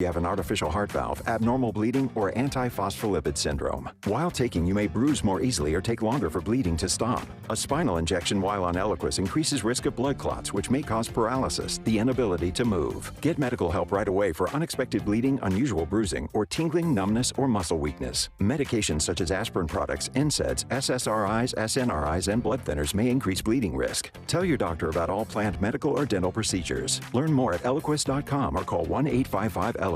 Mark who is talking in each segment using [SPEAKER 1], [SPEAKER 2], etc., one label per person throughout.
[SPEAKER 1] You have an artificial heart valve, abnormal bleeding, or antiphospholipid syndrome. While taking, you may bruise more easily or take longer for bleeding to stop. A spinal injection while on Eliquis increases risk of blood clots, which may cause paralysis, the inability to move. Get medical help right away for unexpected bleeding, unusual bruising, or tingling, numbness, or muscle weakness. Medications such as aspirin products, NSAIDs, SSRIs, SNRIs, and blood thinners may increase bleeding risk. Tell your doctor about all planned medical or dental procedures. Learn more at Eliquis.com or call 1-855-ELIQUIS.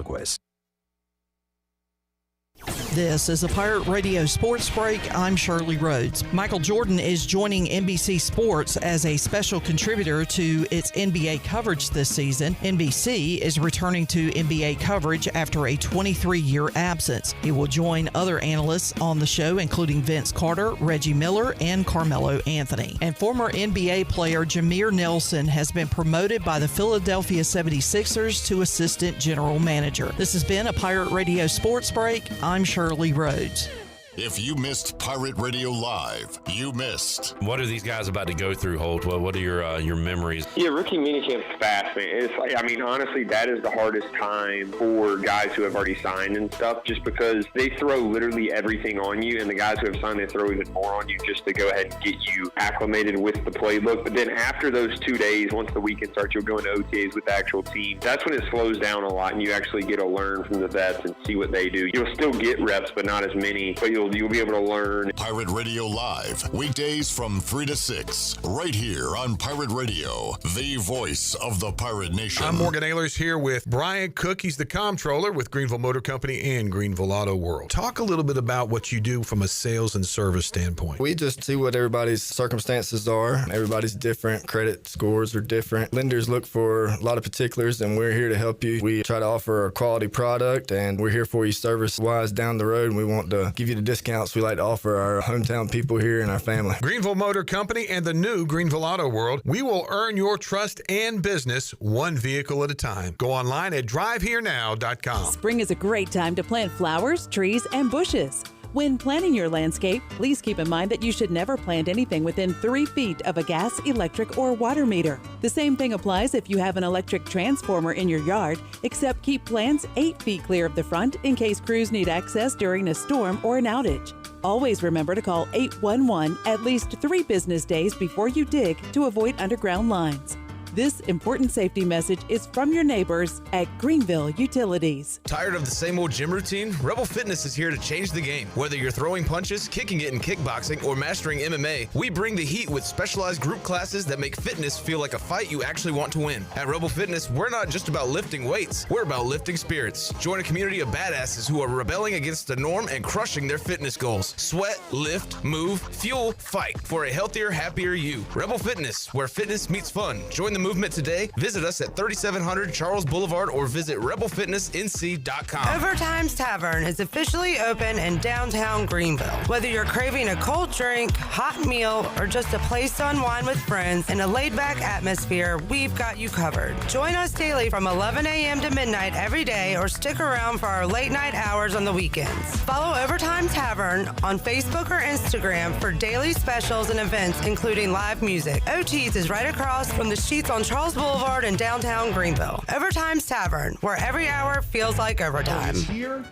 [SPEAKER 2] This is a Pirate Radio Sports Break. I'm Shirley Rhodes. Michael Jordan is joining NBC Sports as a special contributor to its NBA coverage this season. NBC is returning to NBA coverage after a 23-year absence. He will join other analysts on the show, including Vince Carter, Reggie Miller, and Carmelo Anthony. And former NBA player Jameer Nelson has been promoted by the Philadelphia 76ers to assistant general manager. This has been a Pirate Radio Sports Break. I'm Shirley Rhodes.
[SPEAKER 3] If you missed Pirate Radio Live, you missed.
[SPEAKER 4] What are these guys about to go through, Holt? What are your memories?
[SPEAKER 5] Yeah, rookie minicamp's fast, man. It's like, I mean, honestly, that is the hardest time for guys who have already signed and stuff, just because they throw literally everything on you, and the guys who have signed, they throw even more on you just to go ahead and get you acclimated with the playbook. But then after those 2 days, once the weekend starts, you'll go into OTAs with the actual team. That's when it slows down a lot, and you actually get to learn from the vets and see what they do. You'll still get reps, but not as many, but you'll be able to learn.
[SPEAKER 3] Pirate Radio Live, weekdays from 3 to 6, right here on Pirate Radio, the voice of the Pirate Nation.
[SPEAKER 6] I'm Morgan Ehlers here with Brian Cook. He's the comptroller with Greenville Motor Company and Greenville Auto World. Talk a little bit about what you do from a sales and service standpoint.
[SPEAKER 7] We just see what everybody's circumstances are. Everybody's different. Credit scores are different. Lenders look for a lot of particulars, and we're here to help you. We try to offer a quality product, and we're here for you service-wise down the road, and we want to give you the discounts we like to offer our hometown people here and our family.
[SPEAKER 6] Greenville Motor Company and the new Greenville Auto World. We will earn your trust and business one vehicle at a time. Go online at driveherenow.com.
[SPEAKER 8] Spring is a great time to plant flowers, trees, and bushes. When planning your landscape, please keep in mind that you should never plant anything within 3 feet of a gas, electric, or water meter. The same thing applies if you have an electric transformer in your yard, except keep plants 8 feet clear of the front in case crews need access during a storm or an outage. Always remember to call 811 at least 3 business days before you dig to avoid underground lines. This important safety message is from your neighbors at Greenville Utilities.
[SPEAKER 9] Tired of the same old gym routine? Rebel Fitness is here to change the game. Whether you're throwing punches, kicking it in kickboxing, or mastering MMA, we bring the heat with specialized group classes that make fitness feel like a fight you actually want to win. At Rebel Fitness, we're not just about lifting weights, we're about lifting spirits. Join a community of badasses who are rebelling against the norm and crushing their fitness goals. Sweat, lift, move, fuel, fight for a healthier, happier you. Rebel Fitness, where fitness meets fun. Join the movement today. Visit us at 3700 Charles Boulevard or visit rebelfitnessnc.com.
[SPEAKER 10] Overtime's Tavern is officially open in downtown Greenville. Whether you're craving a cold drink, hot meal, or just a place to unwind with friends in a laid-back atmosphere, we've got you covered. Join us daily from 11 a.m. to midnight every day, or stick around for our late-night hours on the weekends. Follow Overtime Tavern on Facebook or Instagram for daily specials and events, including live music. OT's is right across from the Sheets on Charles Boulevard in downtown Greenville. Overtime's Tavern, where every hour feels like overtime.
[SPEAKER 11] He's here.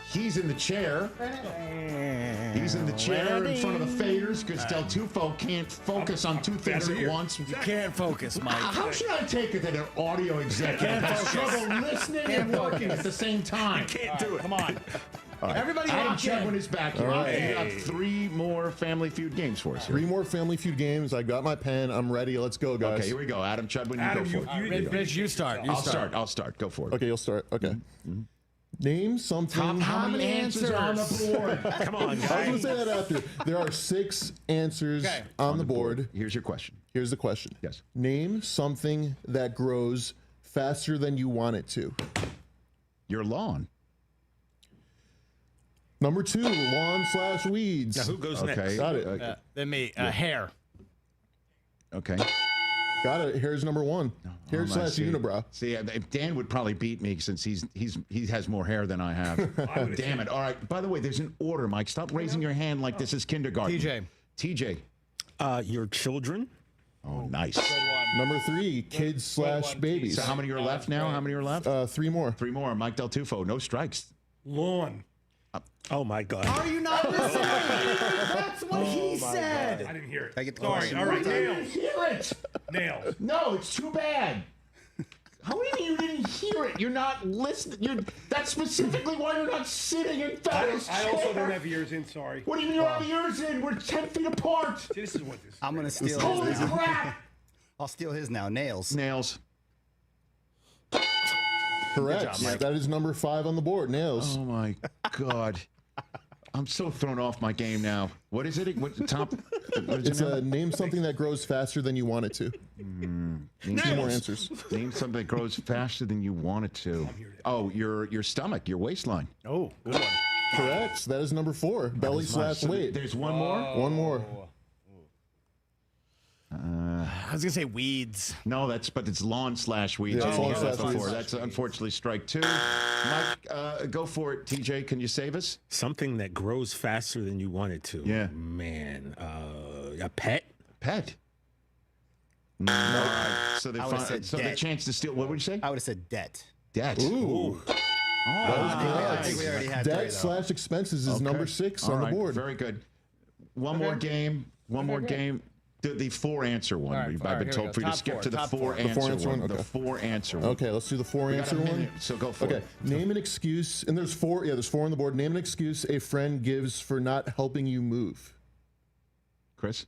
[SPEAKER 11] He's in the chair. He's in the chair in front of the faders because Del Tufo can't focus on two things at once.
[SPEAKER 12] You can't focus, Mike.
[SPEAKER 11] How should I take it that an audio executive has trouble listening and working at the same time?
[SPEAKER 12] You can't do it. Come on.
[SPEAKER 11] Right.
[SPEAKER 12] Everybody
[SPEAKER 11] Adam
[SPEAKER 12] lock in.
[SPEAKER 11] Chudwin is back here.
[SPEAKER 13] Right.
[SPEAKER 11] You got 3 more Family Feud games for us here.
[SPEAKER 13] 3 more Family Feud games. I got my pen. I'm ready. Let's go, guys.
[SPEAKER 11] Okay, here we go. Adam Chudwin, you go for it.
[SPEAKER 12] Vince, you start.
[SPEAKER 11] I'll start. Go for it.
[SPEAKER 13] Okay, you'll start. Okay.
[SPEAKER 11] Mm-hmm.
[SPEAKER 13] Name something.
[SPEAKER 11] How many answers are on the board?
[SPEAKER 12] Come on, guys.
[SPEAKER 13] I was going to say that after. There are 6 answers on the board.
[SPEAKER 11] Here's your question.
[SPEAKER 13] Here's the question.
[SPEAKER 11] Yes.
[SPEAKER 13] Name something that grows faster than you want it to.
[SPEAKER 11] Your lawn.
[SPEAKER 13] Number 2, lawn/weeds.
[SPEAKER 12] Now, who goes next?
[SPEAKER 13] Got it.
[SPEAKER 12] Then me. Hair.
[SPEAKER 11] Okay.
[SPEAKER 13] Got it. Hair's number 1. Hair/unibrow.
[SPEAKER 11] See, Dan would probably beat me since he has more hair than I have. Damn it. All right. By the way, there's an order, Mike. Stop raising your hand like this is kindergarten.
[SPEAKER 12] TJ.
[SPEAKER 11] TJ.
[SPEAKER 14] Your children.
[SPEAKER 11] Oh, nice.
[SPEAKER 13] Number 3, kids/babies.
[SPEAKER 11] So how many are left now? How many are left?
[SPEAKER 13] 3 more.
[SPEAKER 11] 3 more. Mike Del Tufo, no strikes.
[SPEAKER 12] Lawn.
[SPEAKER 14] Oh, my God.
[SPEAKER 15] Are you not listening? That's what he said.
[SPEAKER 12] I didn't hear it.
[SPEAKER 15] I get the
[SPEAKER 12] Sorry.
[SPEAKER 15] question
[SPEAKER 12] All right,
[SPEAKER 11] You
[SPEAKER 12] nails.
[SPEAKER 11] didn't hear it.
[SPEAKER 12] Nails.
[SPEAKER 11] No, it's too bad. How do you mean you didn't hear it? You're not listening. That's specifically why you're not sitting in Fatty's
[SPEAKER 12] I
[SPEAKER 11] chair.
[SPEAKER 12] also don't have ears in. Sorry.
[SPEAKER 11] What do you mean you don't have yours in? We're 10 feet apart.
[SPEAKER 12] See, this is what this is.
[SPEAKER 15] I'm going to steal
[SPEAKER 11] Holy
[SPEAKER 15] his now.
[SPEAKER 11] crap.
[SPEAKER 15] I'll steal his now. Nails.
[SPEAKER 11] Nails.
[SPEAKER 13] Correct. That is number 5 on the board. Nails.
[SPEAKER 11] Oh, my God. I'm so thrown off my game now. What is it? What's the top? What is
[SPEAKER 13] It's
[SPEAKER 11] it now?
[SPEAKER 13] name something that grows faster than you want it to. 2 more answers.
[SPEAKER 11] Name something that grows faster than you want it to. Oh, your stomach, your waistline.
[SPEAKER 12] Oh, good one.
[SPEAKER 13] Correct. That is number 4. Belly/weight.
[SPEAKER 11] There's one more?
[SPEAKER 13] One more.
[SPEAKER 15] I was going to say weeds.
[SPEAKER 11] No, but it's lawn/weeds.
[SPEAKER 13] Yeah, it's lawn/weeds.
[SPEAKER 11] That's unfortunately strike 2. Mike, go for it. TJ, can you save us?
[SPEAKER 14] Something that grows faster than you want it to.
[SPEAKER 11] Yeah.
[SPEAKER 14] Man, a pet?
[SPEAKER 11] Pet. No. So
[SPEAKER 15] I would've said
[SPEAKER 11] the
[SPEAKER 15] debt.
[SPEAKER 11] chance to steal. What would you say?
[SPEAKER 15] I would have said debt.
[SPEAKER 11] Debt.
[SPEAKER 13] Ooh.
[SPEAKER 15] I think we already had 3, though.
[SPEAKER 13] Debt/expenses is
[SPEAKER 11] Okay.
[SPEAKER 13] number 6
[SPEAKER 11] All
[SPEAKER 13] on
[SPEAKER 11] right,
[SPEAKER 13] the board.
[SPEAKER 11] Very good. One more game. One more game. The 4-answer one.
[SPEAKER 12] All right,
[SPEAKER 11] I've been
[SPEAKER 12] here
[SPEAKER 11] told
[SPEAKER 12] we
[SPEAKER 11] for
[SPEAKER 12] go.
[SPEAKER 11] you to
[SPEAKER 12] Top
[SPEAKER 11] skip
[SPEAKER 12] four,
[SPEAKER 11] to the
[SPEAKER 12] top four.
[SPEAKER 11] 4-answer one.
[SPEAKER 13] Okay.
[SPEAKER 11] The 4-answer one.
[SPEAKER 13] Okay, let's do the 4-answer one.
[SPEAKER 11] So go for
[SPEAKER 13] Okay,
[SPEAKER 11] it.
[SPEAKER 13] name an excuse, and there's 4. Yeah, there's 4 on the board. Name an excuse a friend gives for not helping you move.
[SPEAKER 11] Chris?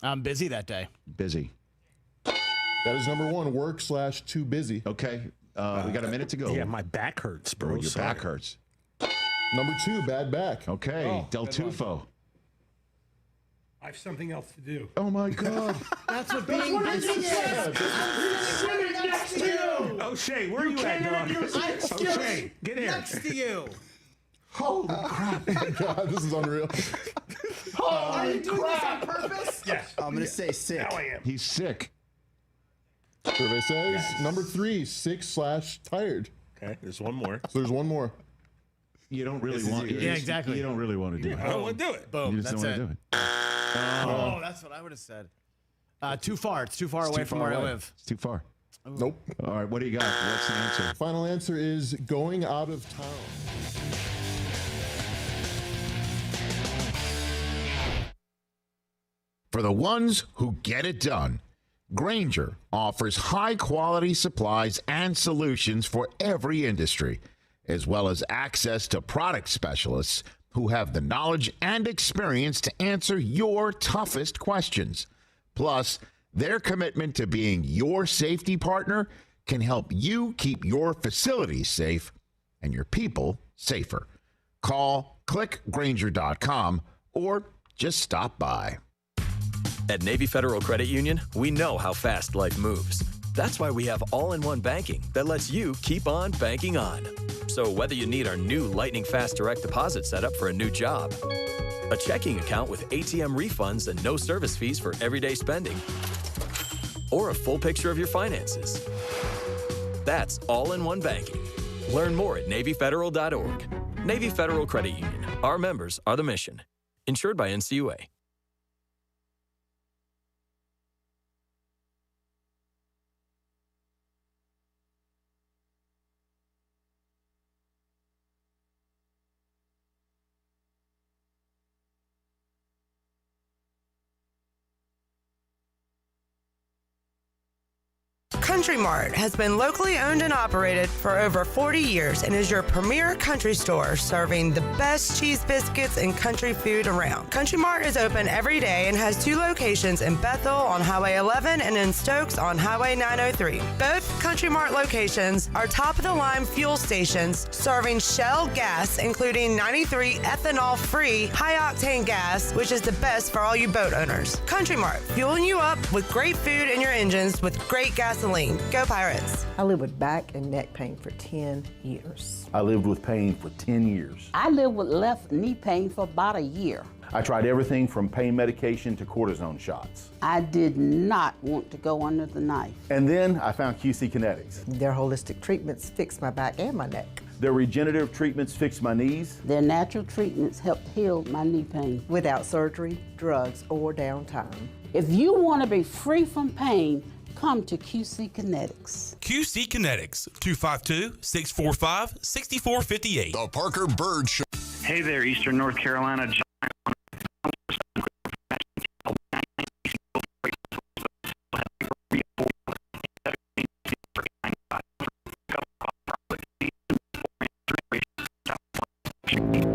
[SPEAKER 15] I'm busy that day.
[SPEAKER 11] Busy.
[SPEAKER 13] That is number 1. Work/too busy.
[SPEAKER 11] Okay. We got a minute to go.
[SPEAKER 14] Yeah, my back hurts, bro.
[SPEAKER 11] Your
[SPEAKER 14] Sorry.
[SPEAKER 11] back hurts.
[SPEAKER 13] Number 2. Bad back.
[SPEAKER 11] Okay. Del
[SPEAKER 12] good one.
[SPEAKER 11] Tufo.
[SPEAKER 12] I have something else to do.
[SPEAKER 11] Oh my God.
[SPEAKER 15] That's what being busy is.
[SPEAKER 11] Sitting next to you.
[SPEAKER 14] O'Shea, where are you at, dog? O'Shea, get here.
[SPEAKER 15] Next to you.
[SPEAKER 11] Holy crap.
[SPEAKER 13] God, this is unreal.
[SPEAKER 15] Are you doing this on purpose?
[SPEAKER 12] Yes.
[SPEAKER 15] I'm going to say sick.
[SPEAKER 12] Now I am.
[SPEAKER 11] He's sick.
[SPEAKER 13] Survey says number 3. Sick/tired.
[SPEAKER 14] Okay, there's one more.
[SPEAKER 13] So there's one more.
[SPEAKER 11] You don't really want
[SPEAKER 15] you. Yeah, exactly.
[SPEAKER 11] You don't really want to do
[SPEAKER 14] I
[SPEAKER 11] it.
[SPEAKER 14] don't want to do it.
[SPEAKER 15] Boom.
[SPEAKER 11] You just
[SPEAKER 15] That's
[SPEAKER 11] don't
[SPEAKER 15] it.
[SPEAKER 11] want to do it.
[SPEAKER 15] Oh, that's what I would have said. Too far. It's too far away from where I live.
[SPEAKER 11] It's too far.
[SPEAKER 13] Nope.
[SPEAKER 11] All right, what do you got? What's the answer?
[SPEAKER 13] Final answer is going out of town.
[SPEAKER 3] For the ones who get it done, Grainger offers high-quality supplies and solutions for every industry, as well as access to product specialists who have the knowledge and experience to answer your toughest questions. Plus, their commitment to being your safety partner can help you keep your facilities safe and your people safer. Call clickgrainger.com or just stop by.
[SPEAKER 16] At Navy Federal Credit Union, we know how fast life moves. That's why we have all-in-one banking that lets you keep on banking on. So whether you need our new lightning fast direct deposit setup for a new job, a checking account with ATM refunds and no service fees for everyday spending, or a full picture of your finances, that's all-in-one banking. Learn more at NavyFederal.org. Navy Federal Credit Union. Our members are the mission. Insured by NCUA.
[SPEAKER 10] Country Mart has been locally owned and operated for over 40 years and is your premier country store serving the best cheese biscuits and country food around. Country Mart is open every day and has 2 locations in Bethel on Highway 11 and in Stokes on Highway 903. Both Country Mart locations are top-of-the-line fuel stations serving Shell gas, including 93 ethanol-free high-octane gas, which is the best for all you boat owners. Country Mart, fueling you up with great food in your engines with great gasoline. Go Pirates.
[SPEAKER 17] I lived with back and neck pain for 10 years.
[SPEAKER 18] I lived with pain for 10 years.
[SPEAKER 19] I lived with left knee pain for about a year.
[SPEAKER 18] I tried everything from pain medication to cortisone shots.
[SPEAKER 19] I did not want to go under the knife.
[SPEAKER 18] And then I found QC Kinetics.
[SPEAKER 17] Their holistic treatments fixed my back and my neck.
[SPEAKER 18] Their regenerative treatments fix my knees.
[SPEAKER 19] Their natural treatments helped heal my knee pain.
[SPEAKER 17] Without surgery, drugs, or downtime.
[SPEAKER 19] If you want to be free from pain, come to QC Kinetics.
[SPEAKER 20] QC Kinetics, 252-645-6458.
[SPEAKER 21] The Parker Bird Show.
[SPEAKER 22] Hey there, Eastern North Carolina.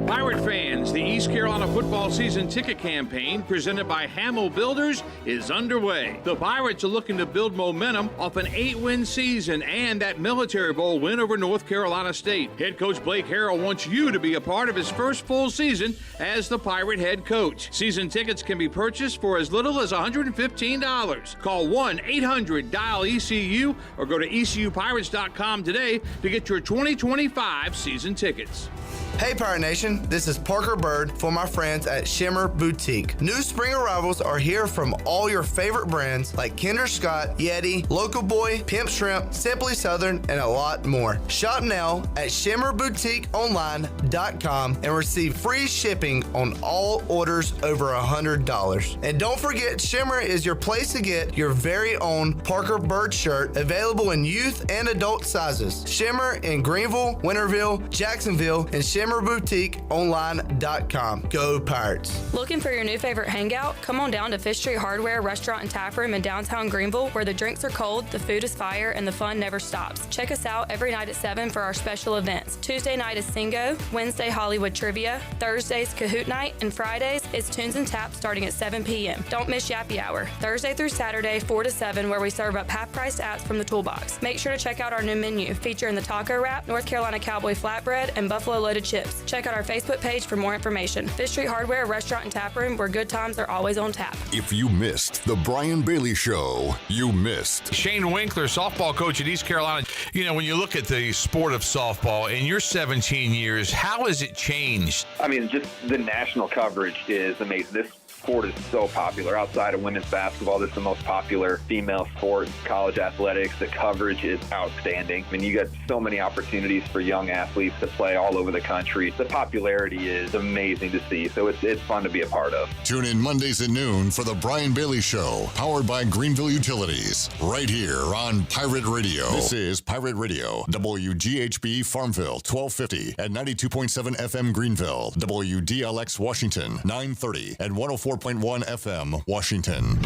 [SPEAKER 23] Pirate fans, the East Carolina football season ticket campaign presented by Hamill Builders is underway. The Pirates are looking to build momentum off an 8-win season and that Military Bowl win over North Carolina State. Head coach Blake Harrell wants you to be a part of his first full season as the Pirate head coach. Season tickets can be purchased for as little as $115. Call 1-800-DIAL-ECU or go to ECUPirates.com today to get your 2025 season tickets.
[SPEAKER 24] Hey Pirate Nation, this is Parker Bird for my friends at Shimmer Boutique. New spring arrivals are here from all your favorite brands like Kinder Scott, Yeti, Local Boy, Pimp Shrimp, Simply Southern, and a lot more. Shop now at shimmerboutiqueonline.com and receive free shipping on all orders over $100. And don't forget, Shimmer is your place to get your very own Parker Bird shirt, available in youth and adult sizes. Shimmer in Greenville, Winterville, Jacksonville, and ShimmerBoutiqueOnline.com. Go Pirates.
[SPEAKER 25] Looking for your new favorite hangout? Come on down to Fish Street Hardware Restaurant and Tap Room in downtown Greenville, where the drinks are cold, the food is fire, and the fun never stops. Check us out every night at 7 for our special events. Tuesday night is Singo, Wednesday Hollywood Trivia, Thursdays Kahoot Night, and Fridays is Tunes and Taps starting at 7 p.m. Don't miss Yappy Hour, Thursday through Saturday, 4 to 7, where we serve up half-priced apps from the toolbox. Make sure to check out our new menu, featuring the taco wrap, North Carolina Cowboy flatbread, and Buffalo loaded chips. Check out our Facebook page for more information. Fish Street Hardware Restaurant and Tap Room, where good times are always on tap.
[SPEAKER 21] If you missed the Brian Bailey Show, you missed.
[SPEAKER 6] Shane Winkler, softball coach at East Carolina. You know, when you look at the sport of softball in your 17 years, how has it changed?
[SPEAKER 26] I mean, just the national coverage is amazing. This sport is so popular. Outside of women's basketball, this is the most popular female sport, college athletics. The coverage is outstanding. I mean, you got so many opportunities for young athletes to play all over the country. The popularity is amazing to see, so it's fun to be a part of.
[SPEAKER 21] Tune in Mondays at noon for the Brian Bailey Show, powered by Greenville Utilities, right here on Pirate Radio. This is Pirate Radio, WGHB Farmville, 1250 at 92.7 FM Greenville, WDLX Washington, 930 and 104.1 FM Washington.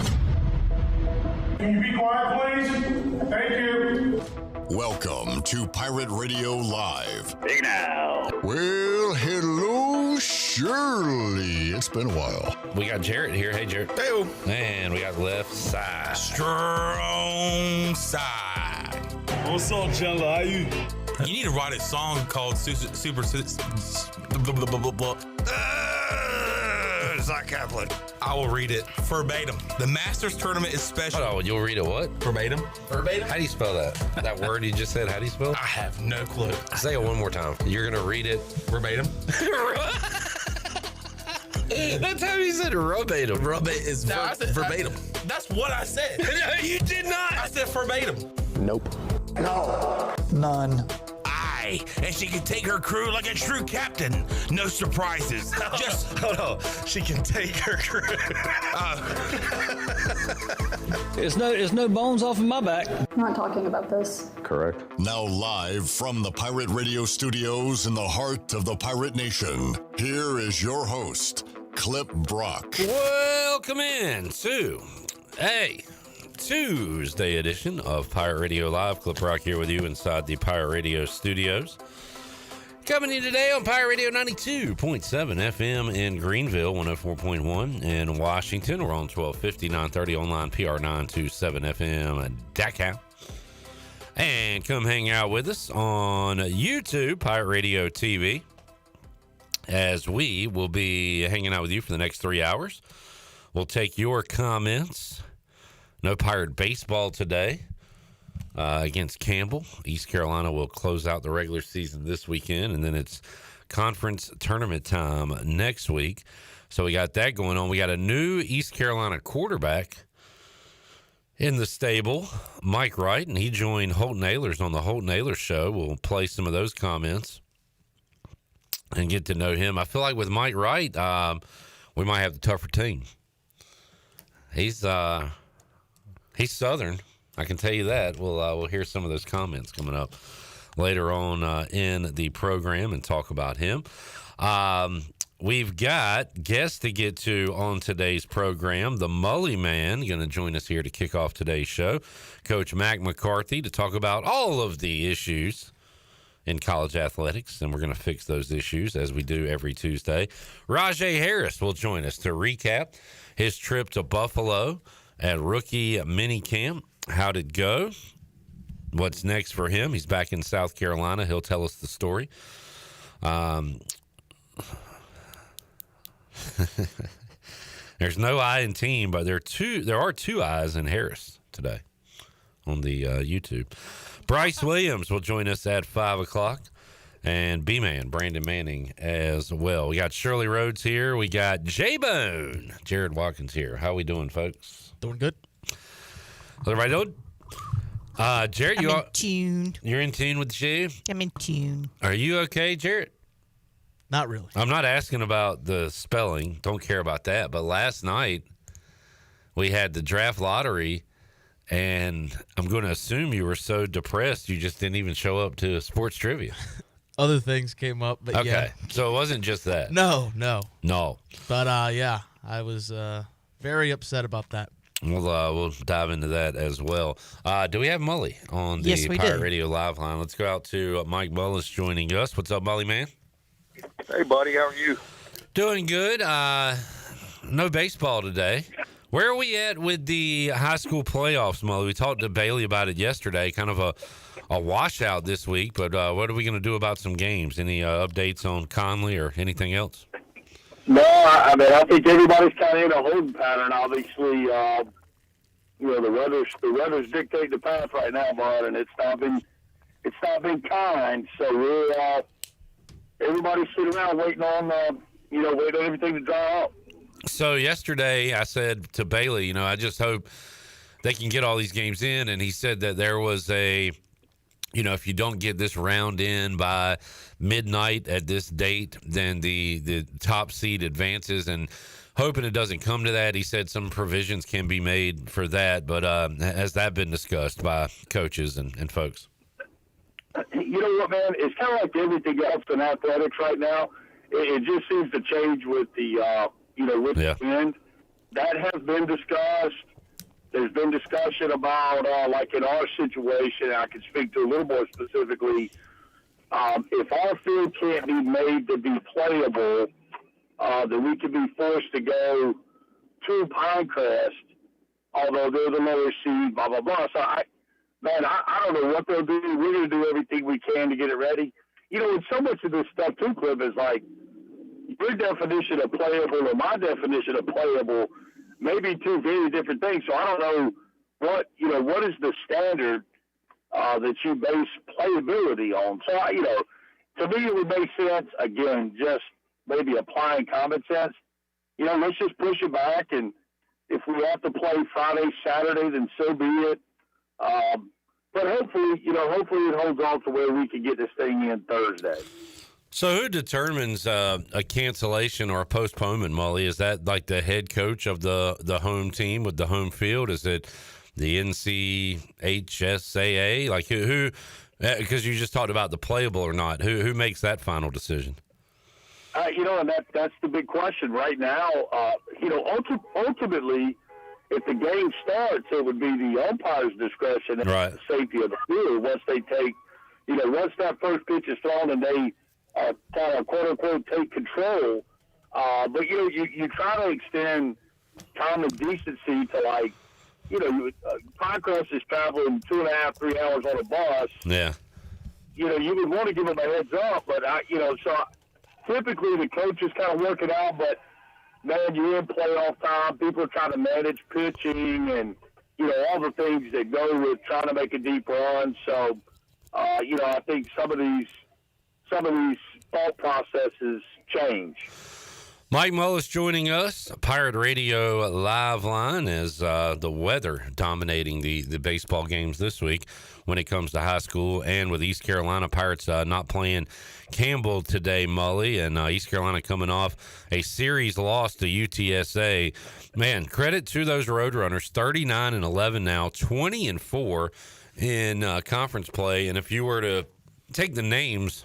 [SPEAKER 14] Can you be quiet, please? Thank you.
[SPEAKER 21] Welcome to Pirate Radio Live.
[SPEAKER 26] Big now.
[SPEAKER 21] Well, hello, Shirley. It's been a while.
[SPEAKER 4] We got Jarrett here. Hey, Jarrett. Hey. And we got left side.
[SPEAKER 20] Strong side.
[SPEAKER 27] What's up, Chandler? How you?
[SPEAKER 20] You need to write a song called Super. Zach Kaplan. I will read it verbatim. The Masters tournament is special.
[SPEAKER 4] Oh, you'll read it what?
[SPEAKER 20] Verbatim. Verbatim.
[SPEAKER 4] How do you spell that? That word you just said, how do you spell it?
[SPEAKER 20] I have no clue.
[SPEAKER 4] Say it one more time. You're going to read it
[SPEAKER 20] verbatim.
[SPEAKER 4] That's how you said verbatim.
[SPEAKER 20] Verbatim. That's what I said.
[SPEAKER 4] No, you did not.
[SPEAKER 20] I said verbatim.
[SPEAKER 18] Nope.
[SPEAKER 20] No.
[SPEAKER 18] None.
[SPEAKER 20] Aye, and she can take her crew like a true captain. No surprises. Just
[SPEAKER 27] hold on. She can take her crew.
[SPEAKER 28] There's no bones off of my back.
[SPEAKER 29] I'm not talking about this.
[SPEAKER 21] Correct. Now live from the Pirate Radio studios in the heart of the Pirate Nation, here is your host, Clip Brock.
[SPEAKER 4] Welcome in to Tuesday edition of Pirate Radio Live. Clip Rock here with you inside the Pirate Radio studios. Coming in today on Pirate Radio 92.7 FM in Greenville, 104.1 in Washington. We're on 1250, 930 online, PR 927 FM at Dachau. And come hang out with us on YouTube, Pirate Radio TV, as we will be hanging out with you for the next 3 hours. We'll take your comments. No Pirate baseball today against Campbell. East Carolina will close out the regular season this weekend, and then it's conference tournament time next week. So we got that going on. We got a new East Carolina quarterback in the stable, Mike Wright, and he joined Holton Ahlers on the Holton Ahlers Show. We'll play some of those comments and get to know him. I feel like with Mike Wright, we might have the tougher team. He's Southern, I can tell you that. We'll hear some of those comments coming up later on in the program and talk about him. We've got guests to get to on today's program. The Mully man going to join us here to kick off today's show. Coach Mack McCarthy to talk about all of the issues in college athletics, and we're going to fix those issues as we do every Tuesday. Rahjai Harris will join us to recap his trip to Buffalo at rookie mini camp. How'd it go? What's next for him? He's back in South Carolina. He'll tell us the story. There's no I in team, but there are two I's in Harris today on the YouTube. Bryce Williams will join us at 5 o'clock, and B-Man, Brandon Manning, as well. We got Shirley Rhodes here. We got J-Bone, Jared Watkins here. How we doing, folks?
[SPEAKER 1] Doing good.
[SPEAKER 4] How's everybody doing? Jared,
[SPEAKER 1] I'm in tune.
[SPEAKER 4] You're in tune with you?
[SPEAKER 1] I'm in tune.
[SPEAKER 4] Are you okay, Jared?
[SPEAKER 1] Not really.
[SPEAKER 4] I'm not asking about the spelling. Don't care about that. But last night, we had the draft lottery, and I'm going to assume you were so depressed you just didn't even show up to sports trivia.
[SPEAKER 1] Other things came up, but
[SPEAKER 4] okay.
[SPEAKER 1] Yeah.
[SPEAKER 4] So it wasn't just that.
[SPEAKER 1] No.
[SPEAKER 4] But,
[SPEAKER 1] yeah, I was very upset about that.
[SPEAKER 4] We'll dive into that as well. Do we have Mully on the Pirate Radio Live line? Let's go out to Mike Mullis joining us. What's up, Mully, man?
[SPEAKER 2] Hey, buddy. How are you?
[SPEAKER 4] Doing good. No baseball today. Where are we at with the high school playoffs, Mully? We talked to Bailey about it yesterday, kind of a washout this week, but what are we going to do about some games? Any updates on Conley or anything else?
[SPEAKER 2] No, I mean, I think everybody's kind of in a holding pattern. Obviously, the weather's dictating the path right now, bud, and it's not been kind. So we're everybody's sitting around waiting on everything to dry out.
[SPEAKER 4] So yesterday I said to Bailey, I just hope they can get all these games in, and he said that there was if you don't get this round in by midnight at this date, then the top seed advances, and hoping it doesn't come to that. He said some provisions can be made for that, but has that been discussed by coaches and folks?
[SPEAKER 2] You know what, man? It's kind of like everything else in athletics right now. It just seems to change with the the wind. That has been discussed. There's been discussion about, like in our situation, I can speak to a little more specifically, if our field can't be made to be playable, then we could be forced to go to Pinecrest, although they're the lower seed, blah, blah, blah. So, I don't know what they'll do. We're going to do everything we can to get it ready. And so much of this stuff, too, Cliff, is like your definition of playable or my definition of playable may be two very different things. So I don't know what is the standard that you base playability on. So, to me it would make sense, again, just maybe applying common sense. Let's just push it back, and if we have to play Friday, Saturday, then so be it. But hopefully it holds on to where we can get this thing in Thursday.
[SPEAKER 4] So who determines a cancellation or a postponement, Mully? Is that like the head coach of the home team with the home field? Is it the NCHSAA? Like who because you just talked about the playable or not. Who makes that final decision?
[SPEAKER 2] And that's the big question right now. Ultimately, if the game starts, it would be the umpire's discretion and the safety of the field once they take, once that first pitch is thrown and they kind of quote unquote take control. But you try to extend common decency to like, Pinecrest is traveling 2.5, 3 hours on a bus.
[SPEAKER 4] Yeah.
[SPEAKER 2] You would want to give them a heads up, but so typically the coaches kind of work it out, but man, you're in playoff time. People are trying to manage pitching and, all the things that go with trying to make a deep run. So, I think some of these thought processes change.
[SPEAKER 4] Mike Mullis joining us, Pirate Radio live line, as the weather dominating the baseball games this week when it comes to high school, and with East Carolina Pirates not playing Campbell today, Mully, and East Carolina coming off a series loss to UTSA. Man, credit to those Roadrunners, 39-11 now, 20-4 in conference play, and if you were to take the names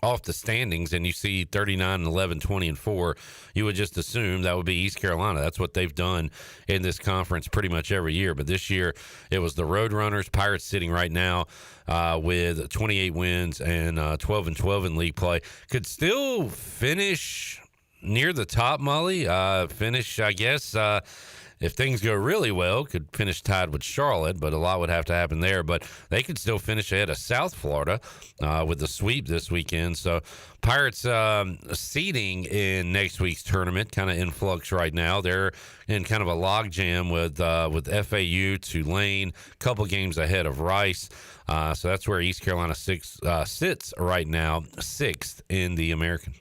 [SPEAKER 4] off the standings and you see 39-11, 20-4, you would just assume that would be East Carolina. That's what they've done in this conference pretty much every year. But this year it was the Roadrunners. Pirates sitting right now with 28 wins and 12-12 in league play. Could still finish near the top, Mully. Finish, I guess, if things go really well, could finish tied with Charlotte, but a lot would have to happen there. But they could still finish ahead of South Florida with the sweep this weekend. So Pirates seeding in next week's tournament kind of in flux right now. They're in kind of a logjam with FAU, Tulane, a couple games ahead of Rice. So that's where East Carolina sits right now, 6th in the American.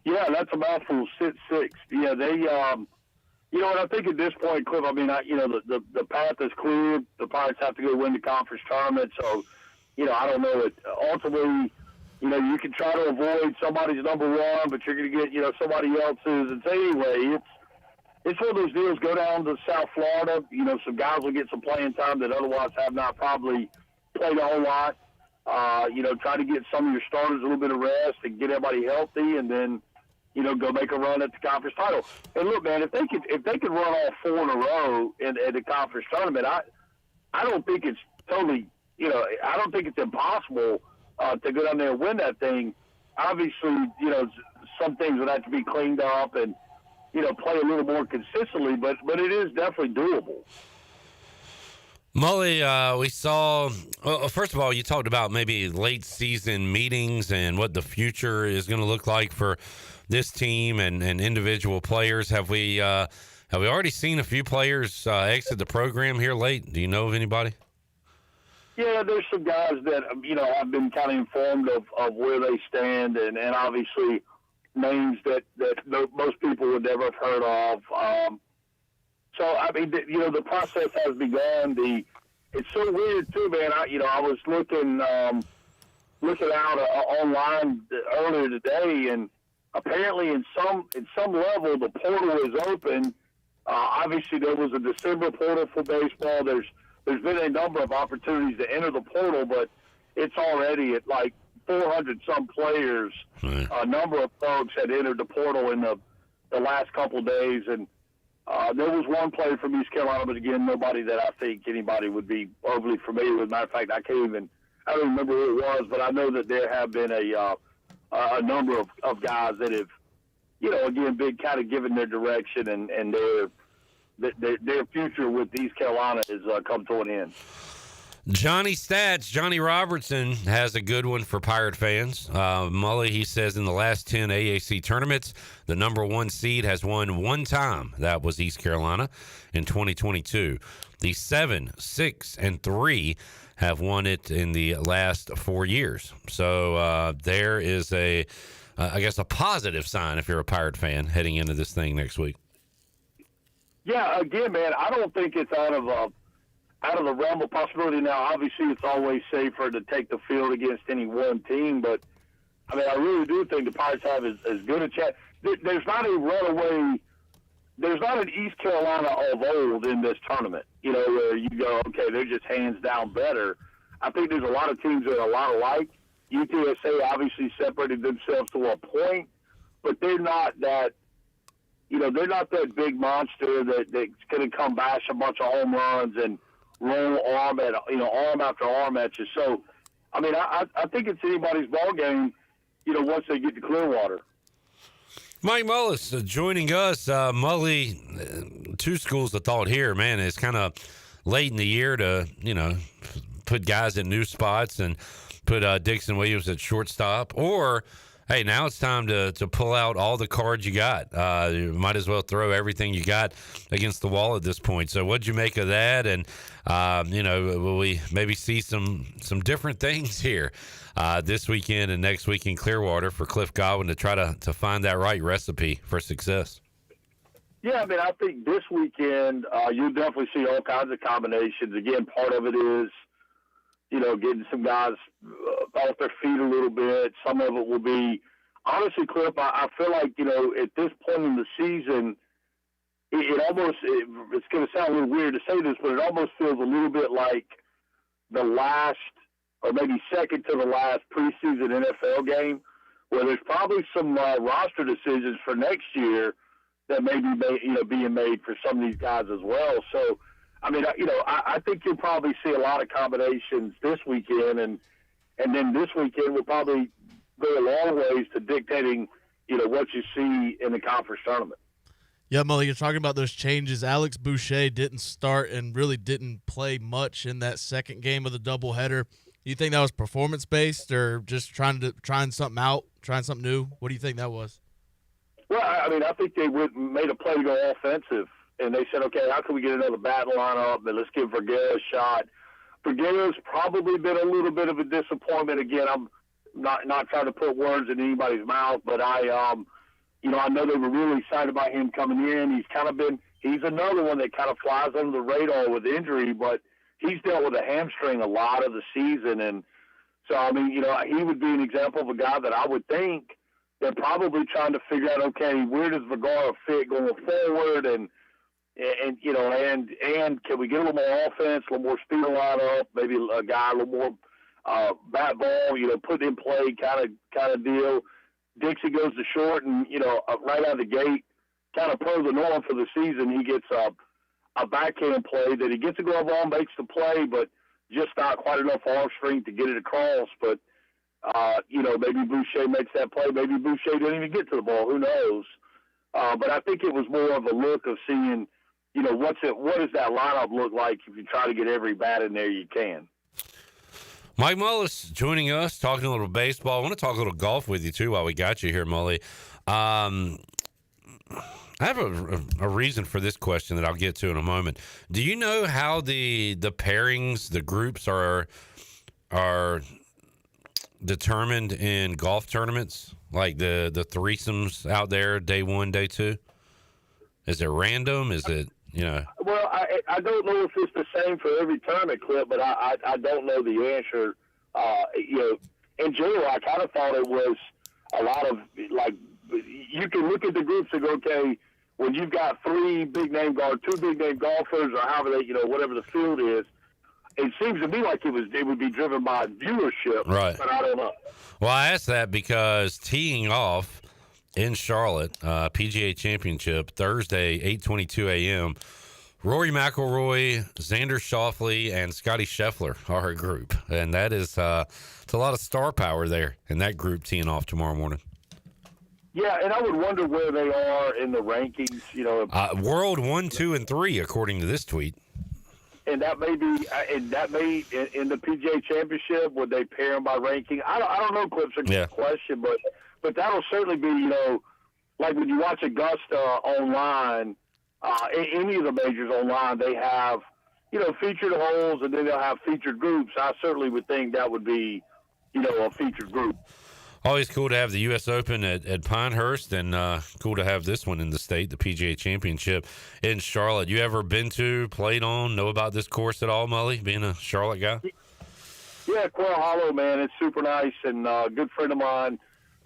[SPEAKER 2] Yeah, that's a mouthful. Sit 6th. Yeah, they. You know, and I think at this point, Cliff, I mean, the path is cleared. The Pirates have to go win the conference tournament. So, you know, I don't know. Ultimately, you know, you can try to avoid somebody's number one, but you're going to get, you know, somebody else's. And so anyway, it's one of those deals. Go down to South Florida. You know, some guys will get some playing time that otherwise have not probably played a whole lot. You know, try to get some of your starters a little bit of rest and get everybody healthy, and then, you know, go make a run at the conference title. And look, man, if they could run all 4 in a row in the conference tournament, I don't think it's totally, you know, I don't think it's impossible to go down there and win that thing. Obviously, you know, some things would have to be cleaned up and, you know, play a little more consistently, but it is definitely doable.
[SPEAKER 4] Mully, we saw, well, first of all, you talked about maybe late season meetings and what the future is going to look like for this team and individual players. Have we already seen a few players exit the program here late? Do you know of anybody?
[SPEAKER 2] Yeah, there's some guys that, you know, I've been kind of informed of where they stand, and obviously names that most people would never have heard of. So, I mean, you know, the process has begun. It's so weird, too, man. I was looking out online earlier today, and apparently in some level the portal is open. Obviously, there was a December portal for baseball. There's been a number of opportunities to enter the portal, but it's already at like 400-some players.
[SPEAKER 4] Right.
[SPEAKER 2] A number of folks had entered the portal in the last couple of days, and there was one player from East Carolina, but again, nobody that I think anybody would be overly familiar with. Matter of fact, I don't remember who it was, but I know that there have been a number of guys that have, you know, again, been kind of given their direction, and their future with East Carolina has come to an end.
[SPEAKER 4] Johnny Stats, Johnny Robertson has a good one for Pirate fans. Mully, he says in the last 10 AAC tournaments, the number 1 seed has won one time. That was East Carolina in 2022. The 7, 6, and 3 have won it in the last 4 years. So there is I guess a positive sign if you're a Pirate fan heading into this thing next week.
[SPEAKER 2] Yeah, again, man, I don't think it's out of the realm of possibility. Now, obviously, it's always safer to take the field against any one team, but I mean, I really do think the Pirates have as good a chance. There's not a runaway. There's not an East Carolina of old in this tournament, you know, where you go, okay, they're just hands down better. I think there's a lot of teams that are a lot alike. UTSA obviously separated themselves to a point, but they're not that, you know, they're not that big monster that's going to come bash a bunch of home runs and roll arm after arm at you. So, I mean, I think it's anybody's ball game, you know, once they get to Clearwater.
[SPEAKER 4] Mike Mullis joining us. Mully, 2 schools of thought here, man. It's kind of late in the year to, you know, put guys in new spots and put Dixon Williams at shortstop, or hey, now it's time to pull out all the cards you got. You might as well throw everything you got against the wall at this point. So what'd you make of that? And, will we maybe see some different things here this weekend and next week in Clearwater for Cliff Godwin to try to find that right recipe for success?
[SPEAKER 2] Yeah, I mean, I think this weekend you'll definitely see all kinds of combinations. Again, part of it is, getting some guys off their feet a little bit. Some of it will be, honestly, Cliff, I feel like, at this point in the season, it's going to sound a little weird to say this, but it almost feels a little bit like the last or maybe second to the last preseason NFL game, where there's probably some roster decisions for next year that may be being made for some of these guys as well. So, I mean, I think you'll probably see a lot of combinations this weekend, and then this weekend will probably go a long ways to dictating, what you see in the conference tournament.
[SPEAKER 1] Yeah, Mully, you're talking about those changes. Alex Boucher didn't start and really didn't play much in that second game of the doubleheader. Do you think that was performance-based or just trying something out, trying something new? What do you think that was?
[SPEAKER 2] Well, I mean, I think they made a play to go offensive, and they said, okay, how can we get another bat lineup, and let's give Vergara a shot. Vergara's probably been a little bit of a disappointment. Again, I'm not trying to put words in anybody's mouth, but I know they were really excited about him coming in. He's another one that kind of flies under the radar with injury, but he's dealt with a hamstring a lot of the season. And so, I mean, he would be an example of a guy that I would think they're probably trying to figure out, okay, where does Vergara fit going forward? And can we get a little more offense, a little more speed line up, maybe a guy a little more bat ball, put in play kind of deal. Dixie goes to short, and right out of the gate, kind of per the norm for the season, he gets a backhand play that he gets a glove on, makes the play, but just not quite enough arm strength to get it across. But maybe Boucher makes that play. Maybe Boucher didn't even get to the ball. Who knows? But I think it was more of a look of seeing, what does that lineup look like if you try to get every bat in there you can.
[SPEAKER 4] Mike Mullis joining us, talking a little baseball. I want to talk a little golf with you, too, while we got you here, Mully. I have a reason for this question that I'll get to in a moment. Do you know how the pairings, the groups are determined in golf tournaments? Like the threesomes out there, day one, day two? Is it random? Is it,
[SPEAKER 2] Well, I don't know if it's the same for every tournament, Clip, but I don't know the answer. In general, I kind of thought it was a lot of, like, you can look at the groups and go, okay, when you've got two big name golfers, or however they, whatever the field is, it seems to me like it would be driven by viewership,
[SPEAKER 4] right?
[SPEAKER 2] But I don't know.
[SPEAKER 4] Well, I asked that because teeing off in Charlotte, PGA Championship, Thursday, 8:22 a.m., Rory McIlroy, Xander Schauffele, and Scotty Scheffler are a group, and that is it's a lot of star power there in that group teeing off tomorrow morning.
[SPEAKER 2] Yeah, and I would wonder where they are in the rankings.
[SPEAKER 4] World 1, 2, and 3, according to this tweet.
[SPEAKER 2] And that may be, in the PGA Championship, would they pair them by ranking? I don't know, Clip's a good question, but that'll certainly be, like when you watch Augusta online, any of the majors online, they have, featured holes, and then they'll have featured groups. I certainly would think that would be, a featured group.
[SPEAKER 4] Always cool to have the U.S. Open at Pinehurst, and cool to have this one in the state, the PGA Championship in Charlotte. You ever been to, played on, know about this course at all, Mully, being a Charlotte guy?
[SPEAKER 2] Yeah, Quail Hollow, man, it's super nice, and a good friend of mine,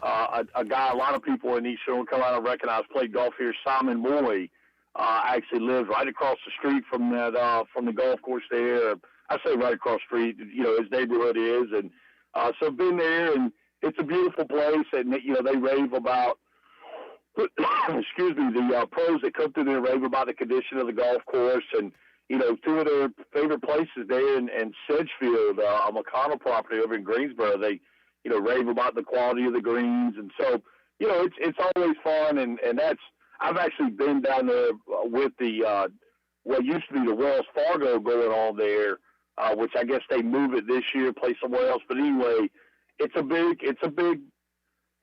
[SPEAKER 2] a guy a lot of people in Eastern North Carolina recognize, played golf here, Simon Mully, actually lives right across the street from the golf course there. I say right across the street, his neighborhood is, and so been there, and it's a beautiful place, and they rave about. Excuse me, the pros that come through there rave about the condition of the golf course, and two of their favorite places there in Sedgefield, a McConnell property over in Greensboro. They rave about the quality of the greens, and so it's always fun, and that's I've actually been down there with the what used to be the Wells Fargo going on there, which I guess they move it this year, play somewhere else, but anyway. It's a big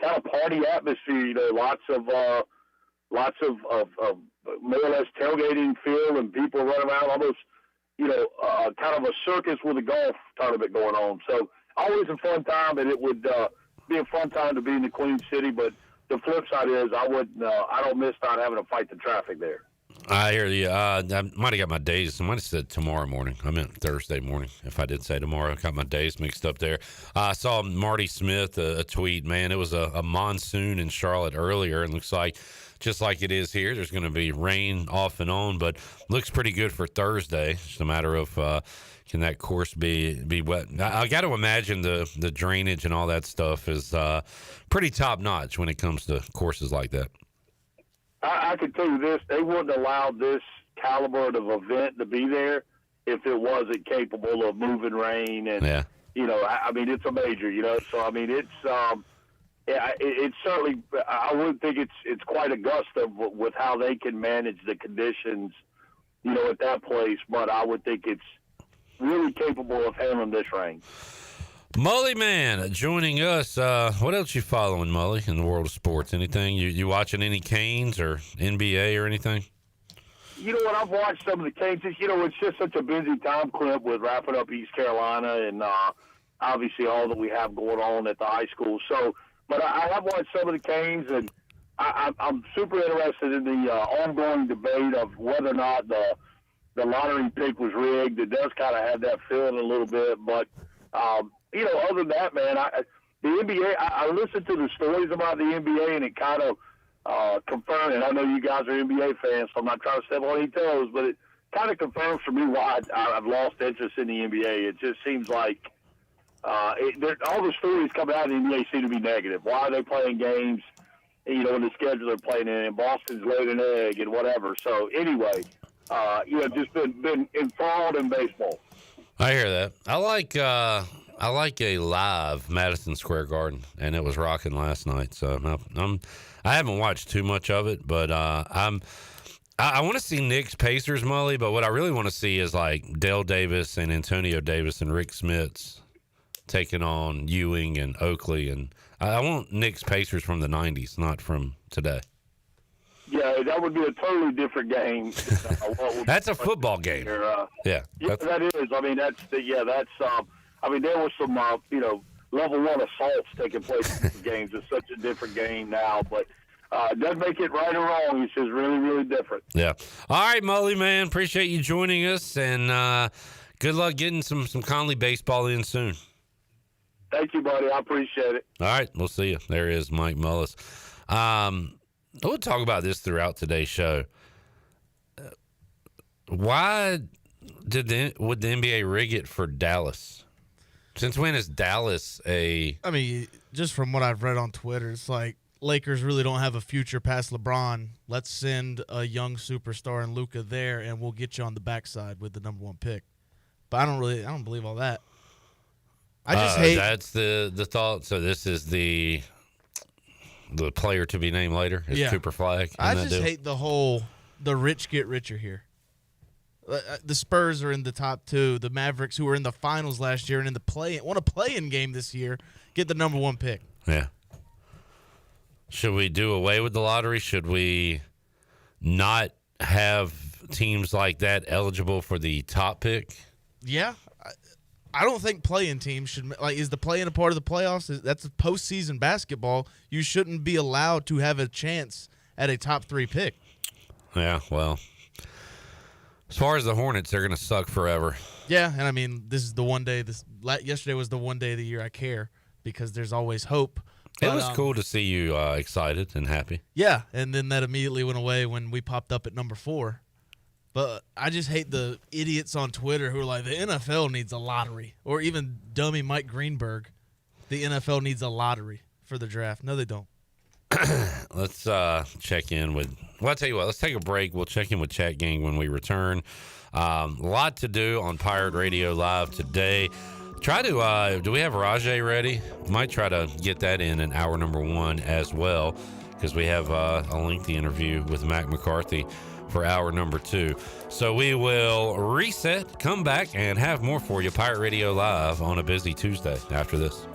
[SPEAKER 2] kind of party atmosphere. You know, lots of more or less tailgating feel and people running around, almost, you know, kind of a circus with a golf tournament going on. So always a fun time, and it would be a fun time to be in the Queen City. But the flip side is I don't miss not having to fight the traffic there.
[SPEAKER 4] I hear you. I might have got my days. I might have said tomorrow morning. I meant Thursday morning. If I did say tomorrow, I got my days mixed up there. I saw Marty Smith a tweet. Man, it was a monsoon in Charlotte earlier, and looks like just like it is here. There's going to be rain off and on, but looks pretty good for Thursday. It's just a matter of can that course be wet. I got to imagine the drainage and all that stuff is pretty top notch when it comes to courses like that.
[SPEAKER 2] I can tell you this, they wouldn't allow this caliber of event to be there if it wasn't capable of moving rain. And, you know, I mean, it's a major, you know, so, I mean, it's certainly, I would think it's quite Augusta with how they can manage the conditions, you know, at that place, but I would think it's really capable of handling this rain.
[SPEAKER 4] Mully man joining us. What else you following, Mully, in the world of sports? Anything? You watching any Canes or NBA or anything?
[SPEAKER 2] You know what? I've watched some of the Canes. You know, it's just such a busy time, Clint, with wrapping up East Carolina and obviously all that we have going on at the high school. So, but I have watched some of the Canes, and I'm super interested in the ongoing debate of whether or not the lottery pick was rigged. It does kind of have that feeling a little bit, but you know, other than that, man, the NBA, I listened to the stories about the NBA, and it kind of confirmed, and I know you guys are NBA fans, so I'm not trying to step on any toes, but it kind of confirms for me why I've lost interest in the NBA. It just seems like all the stories coming out of the NBA seem to be negative. Why are they playing games, you know, in the schedule they're playing in, and Boston's laid an egg and whatever. So anyway, you know, just been enthralled in baseball.
[SPEAKER 4] I hear that. I like a live Madison Square Garden, and it was rocking last night. So I haven't watched too much of it, but I want to see Knicks Pacers, Mully. But what I really want to see is like Dale Davis and Antonio Davis and Rick Smits taking on Ewing and Oakley, and I want Knicks Pacers from the '90s, not from today.
[SPEAKER 2] Yeah, that would be a totally different game.
[SPEAKER 4] That's a football game.
[SPEAKER 2] Yeah, that is. I mean, I mean, there was some, you know, level 1 assaults taking place in the games. It's such a different game now, but it doesn't make it right or wrong. It's just really, really different.
[SPEAKER 4] Yeah. All right, Mully, man. Appreciate you joining us, and good luck getting some Conley baseball in soon.
[SPEAKER 2] Thank you, buddy. I appreciate it.
[SPEAKER 4] All right, we'll see you. There is Mike Mullis. We'll talk about this throughout today's show. Why would the NBA rig it for Dallas? Since when is Dallas I
[SPEAKER 1] mean, just from what I've read on Twitter, it's like Lakers really don't have a future past LeBron. Let's send a young superstar and Luka there, and we'll get you on the backside with the number 1 pick. But I don't believe all that. I just hate. That's
[SPEAKER 4] the thought. So this is the player to be named later is Cooper Flagg.
[SPEAKER 1] I just hate the rich get richer here. The Spurs are in the top 2. The Mavericks, who were in the finals last year and in the play-in game this year, get the number 1 pick.
[SPEAKER 4] Yeah. Should we do away with the lottery? Should we not have teams like that eligible for the top pick?
[SPEAKER 1] Yeah. I don't think play-in teams should – is the play-in a part of the playoffs? That's postseason basketball. You shouldn't be allowed to have a chance at a top 3 pick.
[SPEAKER 4] Yeah, well – as far as the Hornets, they're going to suck forever.
[SPEAKER 1] Yeah, and I mean, this is the one day. Yesterday was the one day of the year I care because there's always hope.
[SPEAKER 4] But, it was cool to see you excited and happy.
[SPEAKER 1] Yeah, and then that immediately went away when we popped up at number 4. But I just hate the idiots on Twitter who are like, the NFL needs a lottery. Or even dummy Mike Greenberg, the NFL needs a lottery for the draft. No, they don't.
[SPEAKER 4] Let's check in with – well, I'll tell you what. Let's take a break. We'll check in with Chat Gang when we return. A lot to do on Pirate Radio Live today. Try to do we have Rahjai ready? Might try to get that in hour number 1 as well because we have a lengthy interview with Mack McCarthy for hour number 2. So we will reset, come back, and have more for you. Pirate Radio Live on a busy Tuesday after this.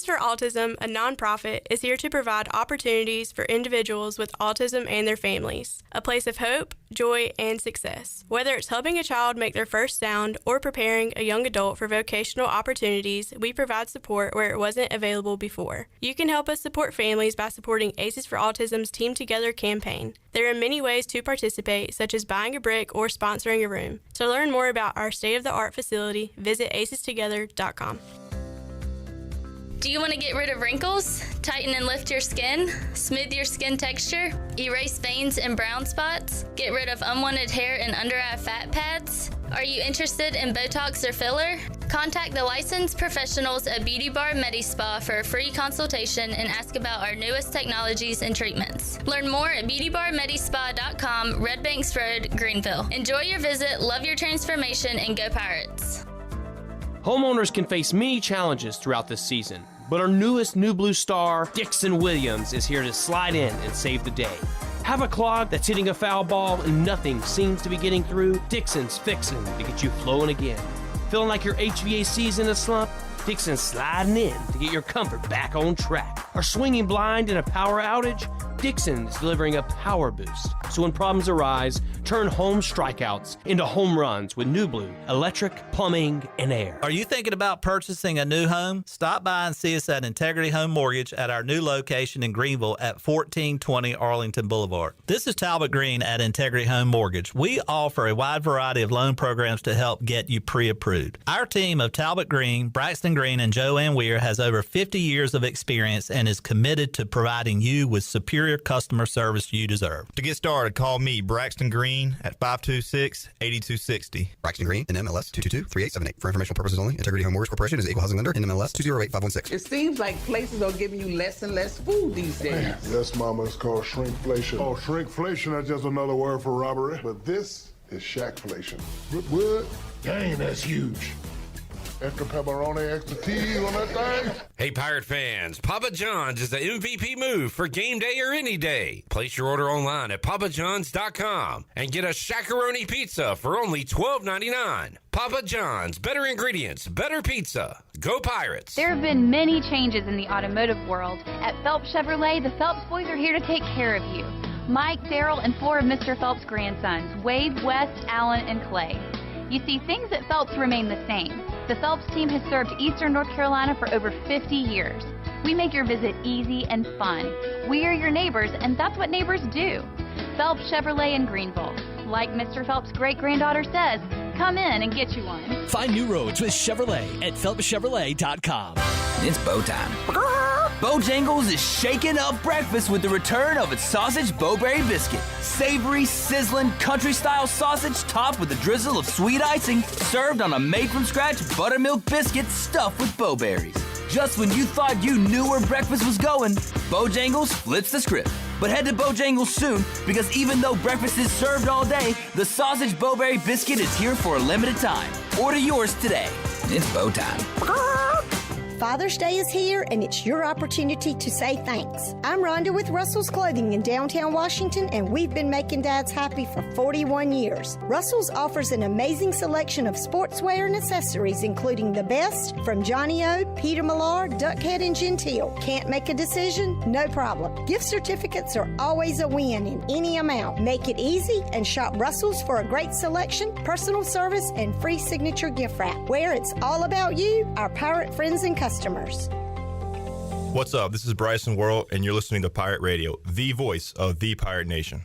[SPEAKER 3] ACEs for Autism, a nonprofit, is here to provide opportunities for individuals with autism and their families. A place of hope, joy, and success. Whether it's helping a child make their first sound or preparing a young adult for vocational opportunities, we provide support where it wasn't available before. You can help us support families by supporting ACEs for Autism's Team Together campaign. There are many ways to participate, such as buying a brick or sponsoring a room. To learn more about our state-of-the-art facility, visit acestogether.com.
[SPEAKER 25] Do you want to get rid of wrinkles, tighten and lift your skin, smooth your skin texture, erase veins and brown spots, get rid of unwanted hair and under-eye fat pads? Are you interested in Botox or filler? Contact the licensed professionals at Beauty Bar MediSpa for a free consultation and ask about our newest technologies and treatments. Learn more at beautybarmedispa.com, Red Banks Road, Greenville. Enjoy your visit, love your transformation, and go Pirates.
[SPEAKER 5] Homeowners can face many challenges throughout this season, but our newest New Blue star, Dixon Williams, is here to slide in and save the day. Have a clog that's hitting a foul ball and nothing seems to be getting through? Dixon's fixing to get you flowing again. Feeling like your HVAC's in a slump? Dixon's sliding in to get your comfort back on track. Are swinging blind in a power outage? Dixon is delivering a power boost. So when problems arise, turn home strikeouts into home runs with New Blue, electric, plumbing, and air.
[SPEAKER 7] Are you thinking about purchasing a new home? Stop by and see us at Integrity Home Mortgage at our new location in Greenville at 1420 Arlington Boulevard. This is Talbot Green at Integrity Home Mortgage. We offer a wide variety of loan programs to help get you pre-approved. Our team of Talbot Green, Braxton Green, and Joanne Weir has over 50 years of experience and is committed to providing you with superior customer service you deserve.
[SPEAKER 8] To get started, call me, Braxton Green, at 526-8260.
[SPEAKER 9] Braxton Green, NMLS 222-3878. For informational purposes only, Integrity Home Mortgage Corporation is an equal housing lender, NMLS 208516.
[SPEAKER 11] It seems like places are giving you less and less food these days.
[SPEAKER 14] Yes, Mama, it's called shrinkflation. Oh, shrinkflation is just another word for robbery. But this is shackflation. What? Dang, that's huge. Extra pepperoni, extra cheese on that thing.
[SPEAKER 4] Hey, Pirate fans, Papa John's is the MVP move for game day or any day. Place your order online at papajohns.com and get a Shackaroni pizza for only $12.99. Papa John's, better ingredients, better pizza. Go Pirates.
[SPEAKER 12] There have been many changes in the automotive world. At Phelps Chevrolet, the Phelps boys are here to take care of you. Mike, Daryl, and 4 of Mr. Phelps' grandsons, Wade, West, Allen, and Clay. You see, things at Phelps remain the same. The Phelps team has served Eastern North Carolina for over 50 years. We make your visit easy and fun. We are your neighbors, and that's what neighbors do. Phelps Chevrolet in Greenville. Like Mr. Phelps' great-granddaughter says, come in and get you one.
[SPEAKER 13] Find new roads with Chevrolet at PhelpsChevrolet.com.
[SPEAKER 15] It's bow time. Bojangles is shaking up breakfast with the return of its sausage Bowberry biscuit. Savory, sizzling, country-style sausage topped with a drizzle of sweet icing, served on a made-from-scratch buttermilk biscuit stuffed with bowberries. Just when you thought you knew where breakfast was going, Bojangles flips the script. But head to Bojangles soon, because even though breakfast is served all day, the sausage Bowberry biscuit is here for a limited time. Order yours today. It's bow time.
[SPEAKER 30] Father's Day is here, and it's your opportunity to say thanks. I'm Rhonda with Russell's Clothing in downtown Washington, and we've been making dads happy for 41 years. Russell's offers an amazing selection of sportswear and accessories, including the best from Johnny O, Peter Millar, Duckhead, and Gentile. Can't make a decision? No problem. Gift certificates are always a win in any amount. Make it easy and shop Russell's for a great selection, personal service, and free signature gift wrap. Where it's all about you, our pirate friends and customers.
[SPEAKER 8] What's up? This is Bryce and World, and you're listening to Pirate Radio, the voice of the Pirate Nation.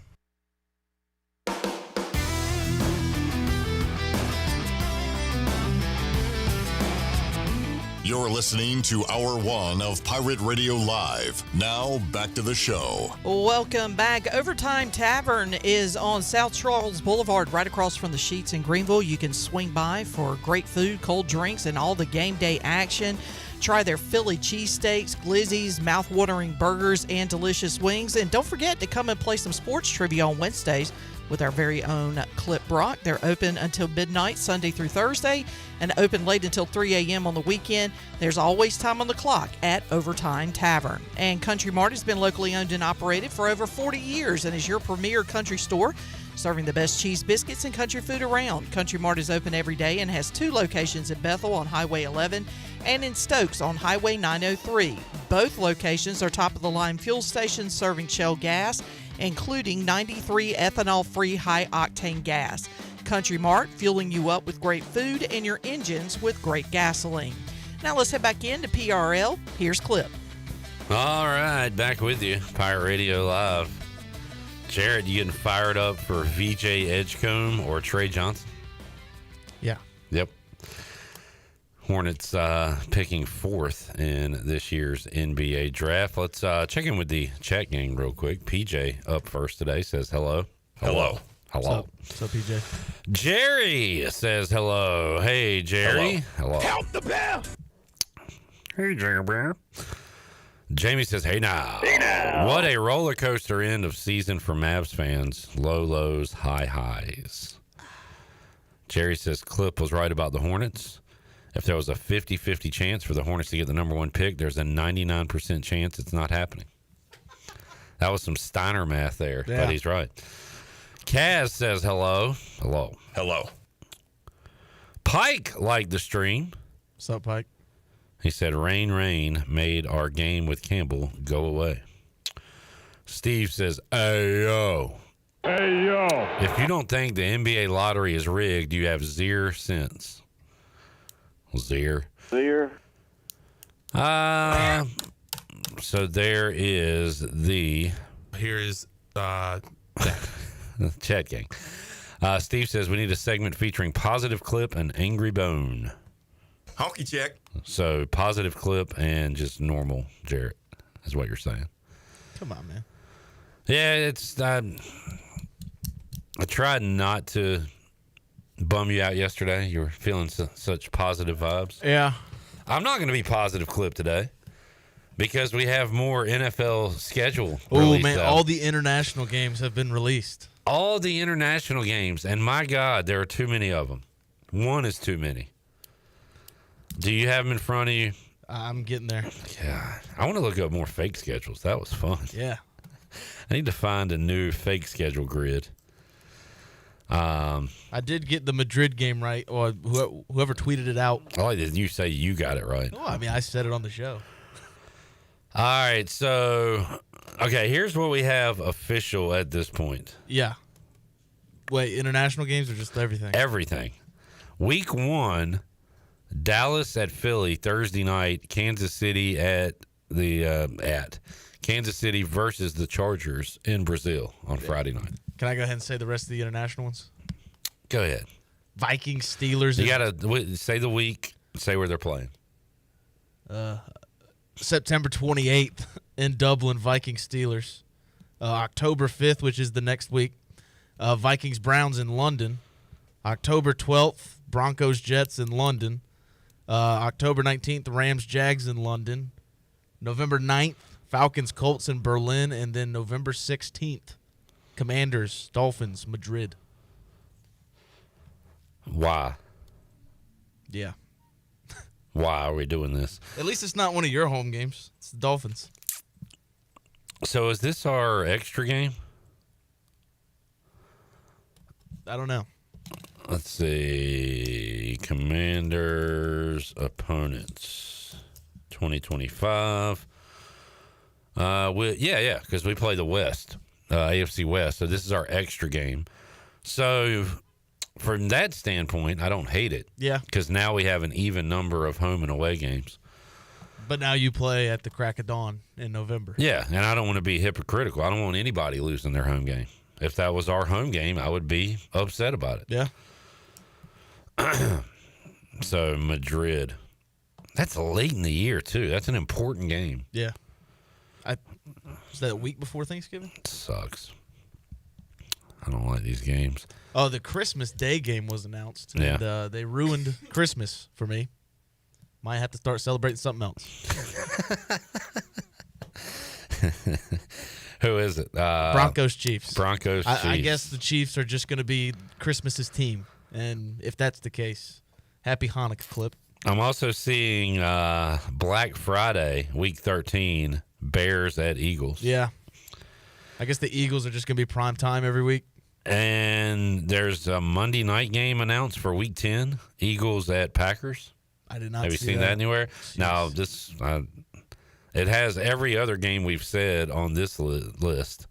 [SPEAKER 21] You're listening to Hour 1 of Pirate Radio Live. Now, back to the show.
[SPEAKER 31] Welcome back. Overtime Tavern is on South Charles Boulevard, right across from the Sheets in Greenville. You can swing by for great food, cold drinks, and all the game day action. Try their Philly cheesesteaks, glizzies, mouth-watering burgers, and delicious wings. And don't forget to come and play some sports trivia on Wednesdays with our very own Clip Brock. They're open until midnight, Sunday through Thursday, and open late until 3 a.m. on the weekend. There's always time on the clock at Overtime Tavern. And Country Mart has been locally owned and operated for over 40 years and is your premier country store, serving the best cheese, biscuits, and country food around. Country Mart is open every day and has 2 locations in Bethel on Highway 11 and in Stokes on Highway 903. Both locations are top-of-the-line fuel stations serving Shell gas, including 93 ethanol-free high-octane gas. Country Mart, fueling you up with great food and your engines with great gasoline. Now let's head back into PRL. Here's Clip.
[SPEAKER 4] All right, back with you. Pirate Radio Live. Jared, you getting fired up for VJ Edgecombe or Trey Johnson?
[SPEAKER 1] Yeah.
[SPEAKER 4] Yep. Hornets picking 4th in this year's NBA draft. Let's check in with the chat gang real quick. PJ up first today, says hello.
[SPEAKER 8] Hello.
[SPEAKER 4] Hello.
[SPEAKER 1] What's up, PJ?
[SPEAKER 4] Jerry says hello. Hey, Jerry. Hello.
[SPEAKER 6] Count the bell.
[SPEAKER 4] Hey, Jerry Bear. Jamie says, hey now. What a roller coaster end of season for Mavs fans. Low lows, high highs. Jerry says, Clip was right about the Hornets. If there was a 50-50 chance for the Hornets to get the number 1 pick, there's a 99% chance it's not happening. That was some Steiner math there, but he's right. Kaz says hello. Hello.
[SPEAKER 8] Hello.
[SPEAKER 4] Pike liked the stream.
[SPEAKER 1] What's up, Pike?
[SPEAKER 4] He said, rain made our game with Campbell go away. Steve says, hey, yo.
[SPEAKER 6] Hey, yo.
[SPEAKER 4] If you don't think the NBA lottery is rigged, you have 0 sense. 0. So there is the...
[SPEAKER 8] Here is...
[SPEAKER 4] chat gang. Steve says, we need a segment featuring Positive Clip and Angry Bone.
[SPEAKER 8] Honky check.
[SPEAKER 4] So Positive Clip and just normal Jarrett is what you're saying.
[SPEAKER 1] Come on, man.
[SPEAKER 4] Yeah, it's I tried not to bum you out yesterday. You were feeling such positive vibes.
[SPEAKER 1] Yeah.
[SPEAKER 4] I'm not going to be Positive Clip today because we have more NFL schedule.
[SPEAKER 1] Oh, man, all the international games have been released.
[SPEAKER 4] All the international games, and my God, there are too many of them. One is too many. Do you have them in front of you?
[SPEAKER 1] I'm getting there.
[SPEAKER 4] God, I want to look up more fake schedules. That was fun.
[SPEAKER 1] Yeah.
[SPEAKER 4] I need to find a new fake schedule grid.
[SPEAKER 1] I did get the Madrid game right, or whoever tweeted it out.
[SPEAKER 4] Oh, did you say you got it right?
[SPEAKER 1] Oh, I mean, I said it on the show.
[SPEAKER 4] All right, so, okay, here's what we have official at this point.
[SPEAKER 1] Yeah. Wait, international games or just everything?
[SPEAKER 4] Everything. Week 1, Dallas at Philly Thursday night, Kansas City at Kansas City versus the Chargers in Brazil on Friday night.
[SPEAKER 1] Can I go ahead and say the rest of the international ones?
[SPEAKER 4] Go ahead.
[SPEAKER 1] Vikings, Steelers.
[SPEAKER 4] You got to say the week, say where they're playing.
[SPEAKER 1] September 28th in Dublin, Vikings, Steelers. October 5th, which is the next week, Vikings, Browns in London. October 12th, Broncos, Jets in London. October 19th, Rams, Jags in London. November 9th, Falcons, Colts in Berlin. And then November 16th, Commanders, Dolphins, Madrid.
[SPEAKER 4] Why?
[SPEAKER 1] Yeah.
[SPEAKER 4] Why are we doing this?
[SPEAKER 1] At least it's not one of your home games. It's the Dolphins.
[SPEAKER 4] So is this our extra game?
[SPEAKER 1] I don't know.
[SPEAKER 4] Let's see. Commanders, opponents, 2025. Yeah, because we play the West, AFC West. So this is our extra game. So from that standpoint, I don't hate it.
[SPEAKER 1] Yeah.
[SPEAKER 4] Because now we have an even number of home and away games.
[SPEAKER 1] But now you play at the crack of dawn in November.
[SPEAKER 4] Yeah, and I don't want to be hypocritical. I don't want anybody losing their home game. If that was our home game, I would be upset about it.
[SPEAKER 1] Yeah.
[SPEAKER 4] So, Madrid. That's late in the year, too. That's an important game.
[SPEAKER 1] Yeah. Is that a week before Thanksgiving?
[SPEAKER 4] It sucks. I don't like these games.
[SPEAKER 1] Oh, the Christmas Day game was announced.
[SPEAKER 4] Yeah.
[SPEAKER 1] And they ruined Christmas for me. Might have to start celebrating something else.
[SPEAKER 4] Who is it?
[SPEAKER 1] Broncos Chiefs.
[SPEAKER 4] Broncos Chiefs.
[SPEAKER 1] I guess the Chiefs are just going to be Christmas's team. And if that's the case, happy Hanukkah, Clip.
[SPEAKER 4] I'm also seeing Black Friday, week 13, Bears at Eagles.
[SPEAKER 1] Yeah. I guess the Eagles are just going to be prime time every week.
[SPEAKER 4] And there's a Monday night game announced for week 10, Eagles at Packers.
[SPEAKER 1] I did not.
[SPEAKER 4] Have you seen that anywhere? No, this it has every other game we've said on this list.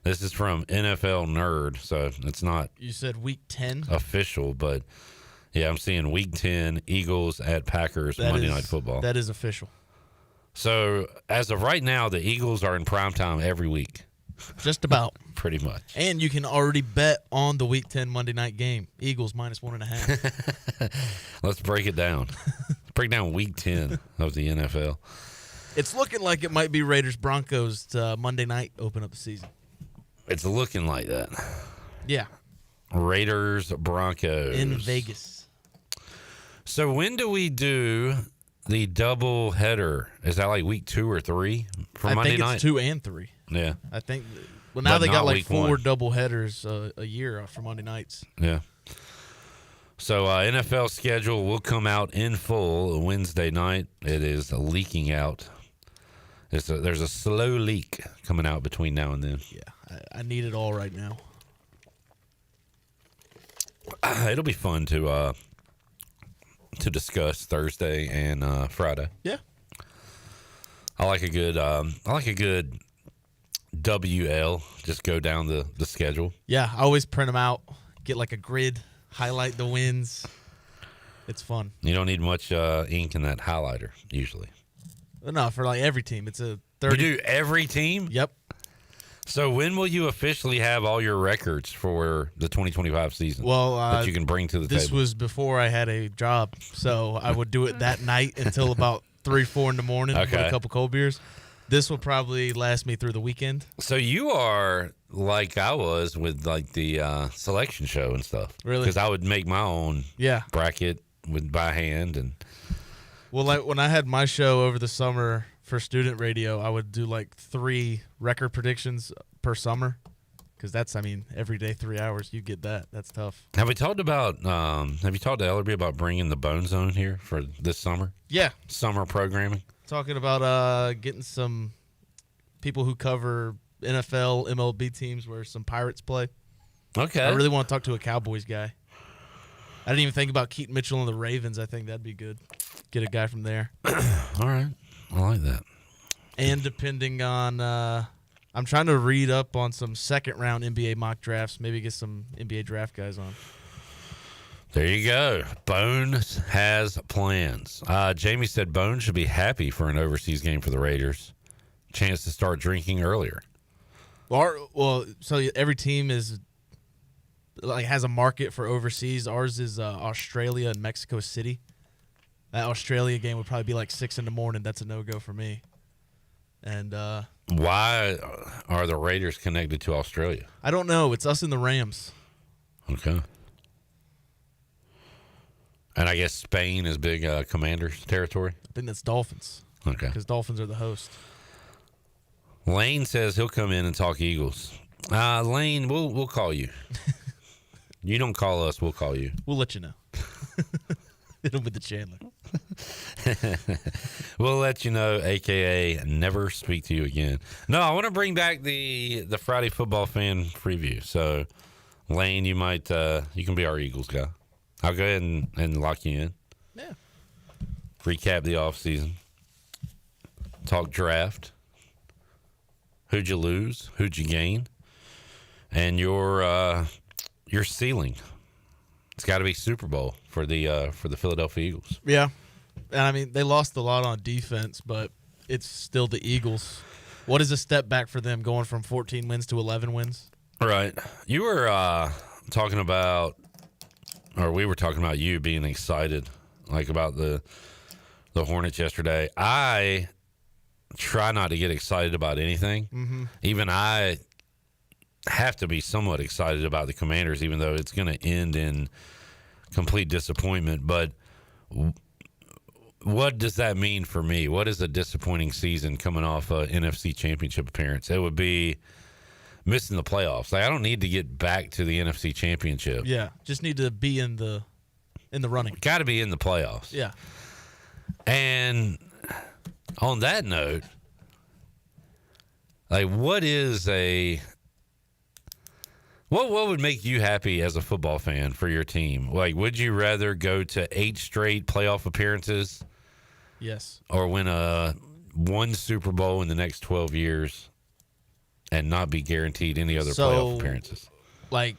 [SPEAKER 4] This is from NFL Nerd, so it's not.
[SPEAKER 1] You said Week 10
[SPEAKER 4] official, but yeah, I'm seeing Week 10 Eagles at Packers Monday Night Football.
[SPEAKER 1] That is official.
[SPEAKER 4] So as of right now, the Eagles are in primetime every week.
[SPEAKER 1] Just about.
[SPEAKER 4] Pretty much.
[SPEAKER 1] And you can already bet on the Week 10 Monday night game. Eagles -1.5.
[SPEAKER 4] Let's break it down. Break down Week 10 of the NFL.
[SPEAKER 1] It's looking like it might be Raiders-Broncos to Monday night open up the season.
[SPEAKER 4] It's looking like that.
[SPEAKER 1] Yeah.
[SPEAKER 4] Raiders-Broncos.
[SPEAKER 1] In Vegas.
[SPEAKER 4] So when do we do the double header? Is that like week 2 or 3 for Monday night?
[SPEAKER 1] I think it's 2 and 3.
[SPEAKER 4] Yeah.
[SPEAKER 1] I think. Well, now
[SPEAKER 4] But
[SPEAKER 1] they got
[SPEAKER 4] not
[SPEAKER 1] like
[SPEAKER 4] week
[SPEAKER 1] 4
[SPEAKER 4] 1.
[SPEAKER 1] double headers a year for Monday nights.
[SPEAKER 4] Yeah. So NFL schedule will come out in full Wednesday night. It is leaking out. There's a slow leak coming out between now and then.
[SPEAKER 1] Yeah, I need it all right now.
[SPEAKER 4] It'll be fun to discuss Thursday and Friday.
[SPEAKER 1] Yeah.
[SPEAKER 4] I like a good WL. Just go down the schedule.
[SPEAKER 1] Yeah, I always print them out, get like a grid, highlight the wins. It's fun.
[SPEAKER 4] You don't need much ink in that highlighter usually.
[SPEAKER 1] No, for like every team. It's a 30.
[SPEAKER 4] You do every team?
[SPEAKER 1] Yep.
[SPEAKER 4] So when will you officially have all your records for the 2025 season?
[SPEAKER 1] Well,
[SPEAKER 4] that you can bring to the table.
[SPEAKER 1] This was before I had a job, so I would do it that night until about 3, 4 in the morning with a couple cold beers. This will probably last me through the weekend.
[SPEAKER 4] So you are like I was with like the selection show and stuff.
[SPEAKER 1] Really?
[SPEAKER 4] Because I would make my own bracket by hand and.
[SPEAKER 1] Well, like when I had my show over the summer for student radio, I would do like 3 record predictions per summer. Because that's, every day 3 hours, you get that. That's tough.
[SPEAKER 4] Have you talked to Ellerby about bringing the Bone Zone here for this summer?
[SPEAKER 1] Yeah.
[SPEAKER 4] Summer programming?
[SPEAKER 1] Talking about getting some people who cover NFL, MLB teams where some Pirates play.
[SPEAKER 4] Okay.
[SPEAKER 1] I really want to talk to a Cowboys guy. I didn't even think about Keaton Mitchell and the Ravens. I think that'd be good. Get a guy from there.
[SPEAKER 4] All right. I like that.
[SPEAKER 1] And depending on I'm trying to read up on some second-round NBA mock drafts, maybe get some NBA draft guys on.
[SPEAKER 4] There you go. Bones has plans. Jamie said Bones should be happy for an overseas game for the Raiders. Chance to start drinking earlier.
[SPEAKER 1] Well, so every team has a market for overseas. Ours is Australia and Mexico City. That Australia game would probably be like 6 in the morning. That's a no-go for me. And
[SPEAKER 4] why are the Raiders connected to Australia?
[SPEAKER 1] I don't know. It's us and the Rams.
[SPEAKER 4] Okay. And I guess Spain is big Commanders territory?
[SPEAKER 1] I think that's Dolphins.
[SPEAKER 4] Okay.
[SPEAKER 1] Because Dolphins are the host.
[SPEAKER 4] Lane says he'll come in and talk Eagles. Lane, we'll call you. You don't call us, we'll call you.
[SPEAKER 1] We'll let you know. It'll be the Chandler.
[SPEAKER 4] We'll let you know, a.k.a. never speak to you again. No, I want to bring back the Friday Football Fan preview. So, Lane, you can be our Eagles guy. I'll go ahead and lock you in.
[SPEAKER 1] Yeah.
[SPEAKER 4] Recap the offseason. Talk draft. Who'd you lose? Who'd you gain? And your ceiling. It's got to be Super Bowl for the Philadelphia Eagles.
[SPEAKER 1] Yeah. And they lost a lot on defense, but it's still the Eagles. What is a step back for them going from 14 wins to 11 wins?
[SPEAKER 4] Right. You were talking about, or we were talking about you being excited, like about the Hornets yesterday. I try not to get excited about anything.
[SPEAKER 1] Mm-hmm.
[SPEAKER 4] Even I have to be somewhat excited about the Commanders, even though it's going to end in complete disappointment. But what does that mean for me? What is a disappointing season coming off a NFC Championship appearance? It would be missing the playoffs. Like, I don't need to get back to the NFC Championship.
[SPEAKER 1] Yeah, just need to be in the running.
[SPEAKER 4] Got to be in the playoffs.
[SPEAKER 1] Yeah.
[SPEAKER 4] And on that note, like, what is a What would make you happy as a football fan for your team? Like, would you rather go to 8 straight playoff appearances?
[SPEAKER 1] Yes.
[SPEAKER 4] Or win one Super Bowl in the next 12 years and not be guaranteed any other playoff appearances?
[SPEAKER 1] Like,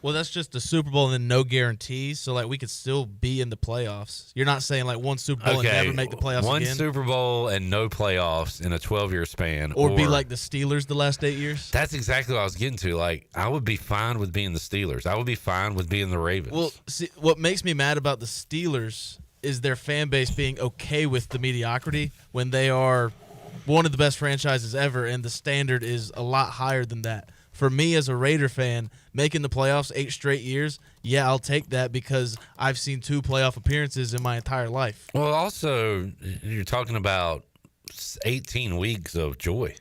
[SPEAKER 1] well, that's just the Super Bowl and then no guarantees. So, like, we could still be in the playoffs. You're not saying, like, one Super Bowl and never make the playoffs
[SPEAKER 4] one
[SPEAKER 1] again?
[SPEAKER 4] One Super Bowl and no playoffs in a 12-year span.
[SPEAKER 1] Or be like the Steelers the last 8 years?
[SPEAKER 4] That's exactly what I was getting to. Like, I would be fine with being the Steelers. I would be fine with being the Ravens.
[SPEAKER 1] Well, see, what makes me mad about the Steelers is their fan base being okay with the mediocrity when they are one of the best franchises ever, and the standard is a lot higher than that. For me as a Raider fan, making the playoffs 8 straight years, yeah, I'll take that because I've seen 2 playoff appearances in my entire life.
[SPEAKER 4] Well, also, you're talking about 18 weeks of joy.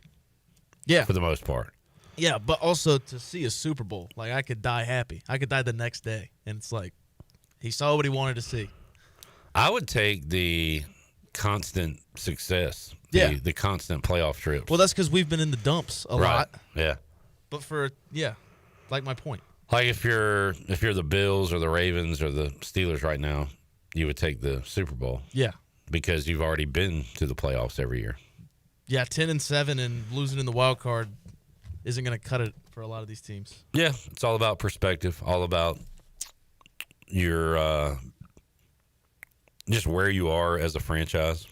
[SPEAKER 1] Yeah.
[SPEAKER 4] For the most part.
[SPEAKER 1] Yeah, but also to see a Super Bowl. Like, I could die happy. I could die the next day. And it's like, he saw what he wanted to see.
[SPEAKER 4] I would take the constant success.
[SPEAKER 1] Yeah.
[SPEAKER 4] The constant playoff trips.
[SPEAKER 1] Well, that's because we've been in the dumps a lot.
[SPEAKER 4] Yeah.
[SPEAKER 1] But like my point.
[SPEAKER 4] Like if you're the Bills or the Ravens or the Steelers right now, you would take the Super Bowl.
[SPEAKER 1] Yeah.
[SPEAKER 4] Because you've already been to the playoffs every year.
[SPEAKER 1] Yeah, 10-7 and losing in the wild card isn't going to cut it for a lot of these teams.
[SPEAKER 4] Yeah, it's all about perspective, all about your just where you are as a franchise,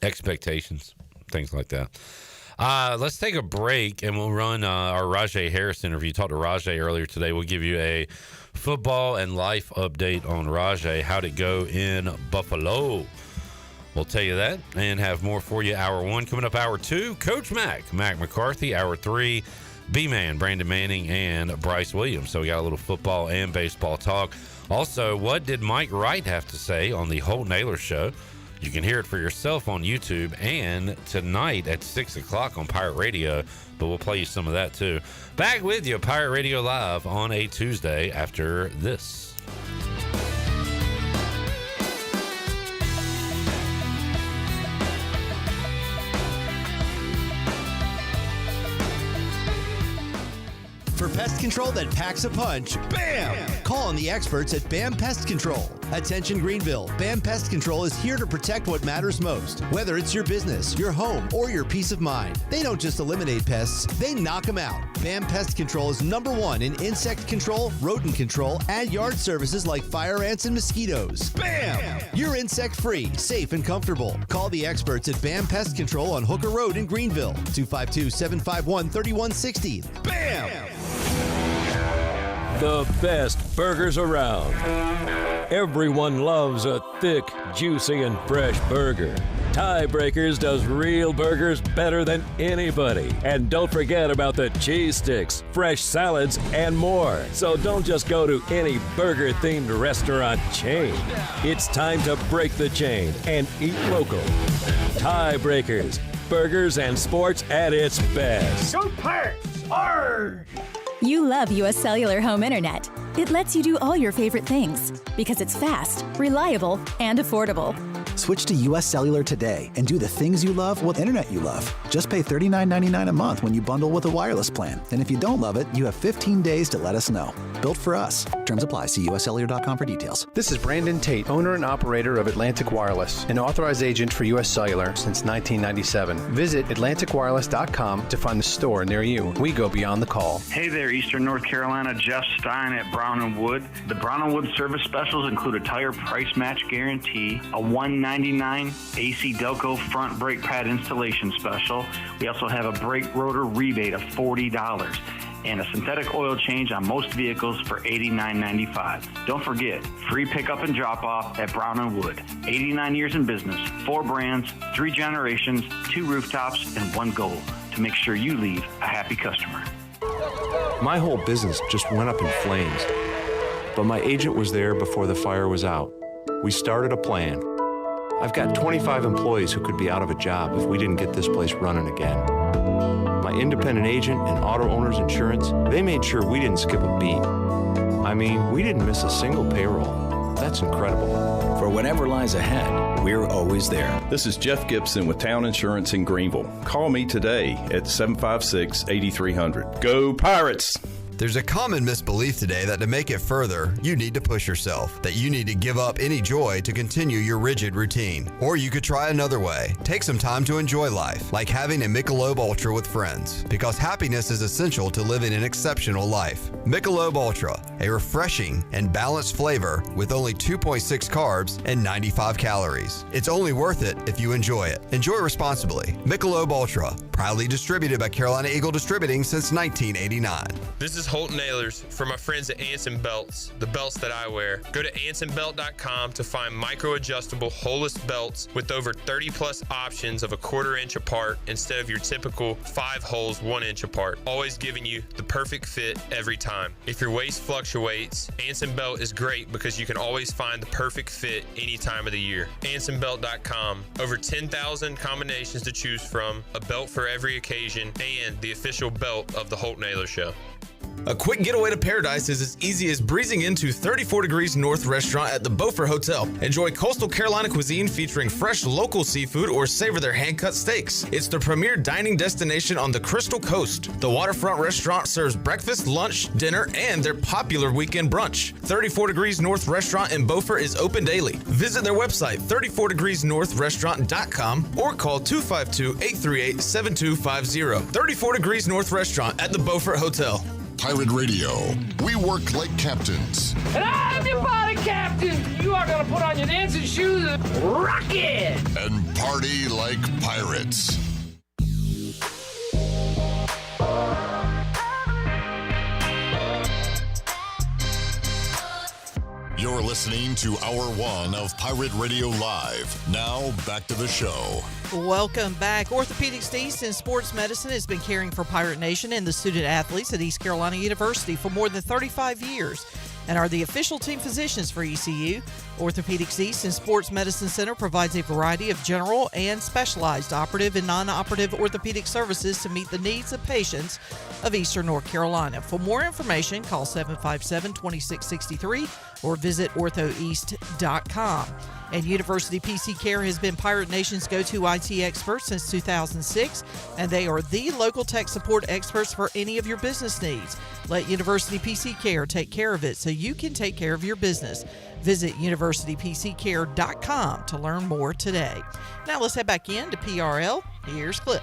[SPEAKER 4] expectations, things like that. Let's take a break, and we'll run our Rahjai Harris interview. Talked to Rahjai earlier today. We'll give you a football and life update on Rahjai. How'd it go in Buffalo? We'll tell you that and have more for you. Hour 1 coming up. Hour 2, Coach Mack McCarthy. Hour 3, B-Man, Brandon Manning, and Bryce Williams. So we got a little football and baseball talk. Also, what did Mike Wright have to say on the Holt Naylor Show? You can hear it for yourself on YouTube and tonight at 6 o'clock on Pirate Radio, but we'll play you some of that too. Back with you, Pirate Radio Live on a Tuesday after this.
[SPEAKER 10] For pest control that packs a punch, BAM! Call on the experts at BAM Pest Control. Attention Greenville, BAM Pest Control is here to protect what matters most, whether it's your business, your home, or your peace of mind. They don't just eliminate pests, they knock them out. BAM Pest Control is #1 in insect control, rodent control, and yard services like fire ants and mosquitoes. BAM! You're insect-free, safe, and comfortable. Call the experts at BAM Pest Control on Hooker Road in Greenville, 252-751-3160. BAM!
[SPEAKER 28] The best burgers around. Everyone loves a thick, juicy, and fresh burger. Tiebreakers does real burgers better than anybody. And don't forget about the cheese sticks, fresh salads, and more. So don't just go to any burger-themed restaurant chain. It's time to break the chain and eat local. Tiebreakers, burgers and sports at its best.
[SPEAKER 6] Go Pirates! Arr!
[SPEAKER 16] You love U.S. Cellular Home Internet. It lets you do all your favorite things because it's fast, reliable, and affordable.
[SPEAKER 17] Switch to U.S. Cellular today and do the things you love with internet you love. Just pay $39.99 a month when you bundle with a wireless plan. And if you don't love it, you have 15 days to let us know. Built for us. Terms apply. See uscellular.com for details.
[SPEAKER 18] This is Brandon Tate, owner and operator of Atlantic Wireless, an authorized agent for U.S. Cellular since 1997. Visit atlanticwireless.com to find the store near you. We go beyond the call.
[SPEAKER 19] Hey there, Eastern North Carolina. Jeff Stein at Brown & Wood. The Brown & Wood service specials include a tire price match guarantee, a $199 AC Delco front brake pad installation special. We also have a brake rotor rebate of $40 and a synthetic oil change on most vehicles for $89.95. Don't forget, free pickup and drop-off at Brown & Wood. 89 years in business, 4 brands, 3 generations, 2 rooftops, and 1 goal, to make sure you leave a happy customer.
[SPEAKER 20] My whole business just went up in flames, but my agent was there before the fire was out. We started a plan. I've got 25 employees who could be out of a job if we didn't get this place running again. My independent agent and auto owners insurance, they made sure we didn't skip a beat. I mean, we didn't miss a single payroll. That's incredible.
[SPEAKER 22] For whatever lies ahead, we're always there.
[SPEAKER 23] This is Jeff Gibson with Town Insurance in Greenville. Call me today at 756-8300. Go Pirates!
[SPEAKER 2] There's a common misbelief today that to make it further, you need to push yourself, that you need to give up any joy to continue your rigid routine. Or you could try another way. Take some time to enjoy life, like having a Michelob Ultra with friends, because happiness is essential to living an exceptional life. Michelob Ultra, a refreshing and balanced flavor with only 2.6 carbs and 95 calories. It's only worth it if you enjoy it. Enjoy responsibly. Michelob Ultra, proudly distributed by Carolina Eagle Distributing since 1989.
[SPEAKER 3] This is Holt Nailers for my friends at Anson Belts, the belts that I wear. Go to AnsonBelt.com to find micro-adjustable holeless belts with over 30 plus options of a 1/4 inch apart instead of your typical 5 holes 1 inch apart, always giving you the perfect fit every time. If your waist fluctuates, Anson Belt is great because you can always find the perfect fit any time of the year. AnsonBelt.com, over 10,000 combinations to choose from, a belt for every occasion, and the official belt of the Holt Nailers Show.
[SPEAKER 5] A quick getaway to paradise is as easy as breezing into 34 Degrees North restaurant at the Beaufort Hotel. Enjoy coastal Carolina cuisine featuring fresh local seafood or savor their hand-cut steaks. It's the premier dining destination on the Crystal Coast. The waterfront restaurant serves breakfast, lunch, dinner, and their popular weekend brunch. 34 Degrees North restaurant in Beaufort is open daily. Visit their website, 34degreesnorthrestaurant.com, or call 252-838-7250. 34 Degrees North restaurant at the Beaufort Hotel.
[SPEAKER 21] Pirate Radio. We work like captains.
[SPEAKER 6] And I'm your body captain. You are going to put on your dancing shoes and rock it.
[SPEAKER 21] And party like pirates. You're listening to Hour 1 of Pirate Radio Live. Now, back to the show.
[SPEAKER 31] Welcome back. Orthopedics East in Sports Medicine has been caring for Pirate Nation and the student athletes at East Carolina University for more than 35 years and are the official team physicians for ECU. Orthopedics East and Sports Medicine Center provides a variety of general and specialized operative and non-operative orthopedic services to meet the needs of patients of Eastern North Carolina. For more information, call 757-2663 or visit orthoeast.com. And University PC Care has been Pirate Nation's go-to IT expert since 2006, and they are the local tech support experts for any of your business needs. Let University PC Care take care of it so you can take care of your business. Visit universitypccare.com to learn more today. Now let's head back in to PRL. Here's Clip.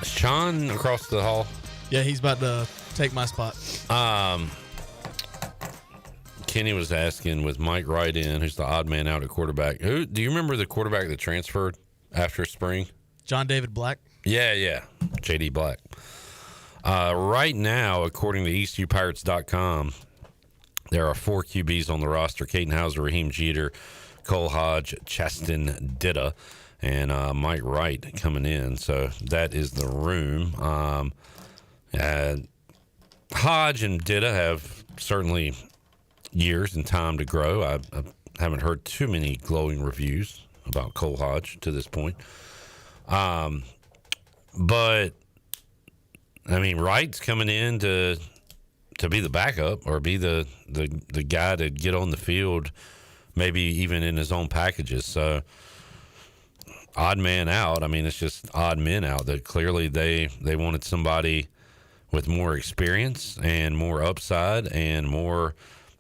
[SPEAKER 4] Is Sean across the hall?
[SPEAKER 1] Yeah, he's about to take my spot.
[SPEAKER 4] Kenny was asking with Mike Wright in, who's the odd man out at quarterback. Who do you remember the quarterback that transferred after spring?
[SPEAKER 1] John David Black.
[SPEAKER 4] Yeah. JD Black. Right now, according to EastUPirates.com, there are 4 QBs on the roster: Caden Hauser, Raheem Jeter, Cole Hodge, Chaston Ditta, and Mike Wright coming in. So that is the room. Hodge and Ditta have certainly years and time to grow. I haven't heard too many glowing reviews about Cole Hodge to this point. But I mean, Wright's coming in to be the backup or be the guy to get on the field, maybe even in his own packages. So odd man out. I mean, it's just odd men out. That clearly they wanted somebody with more experience and more upside and more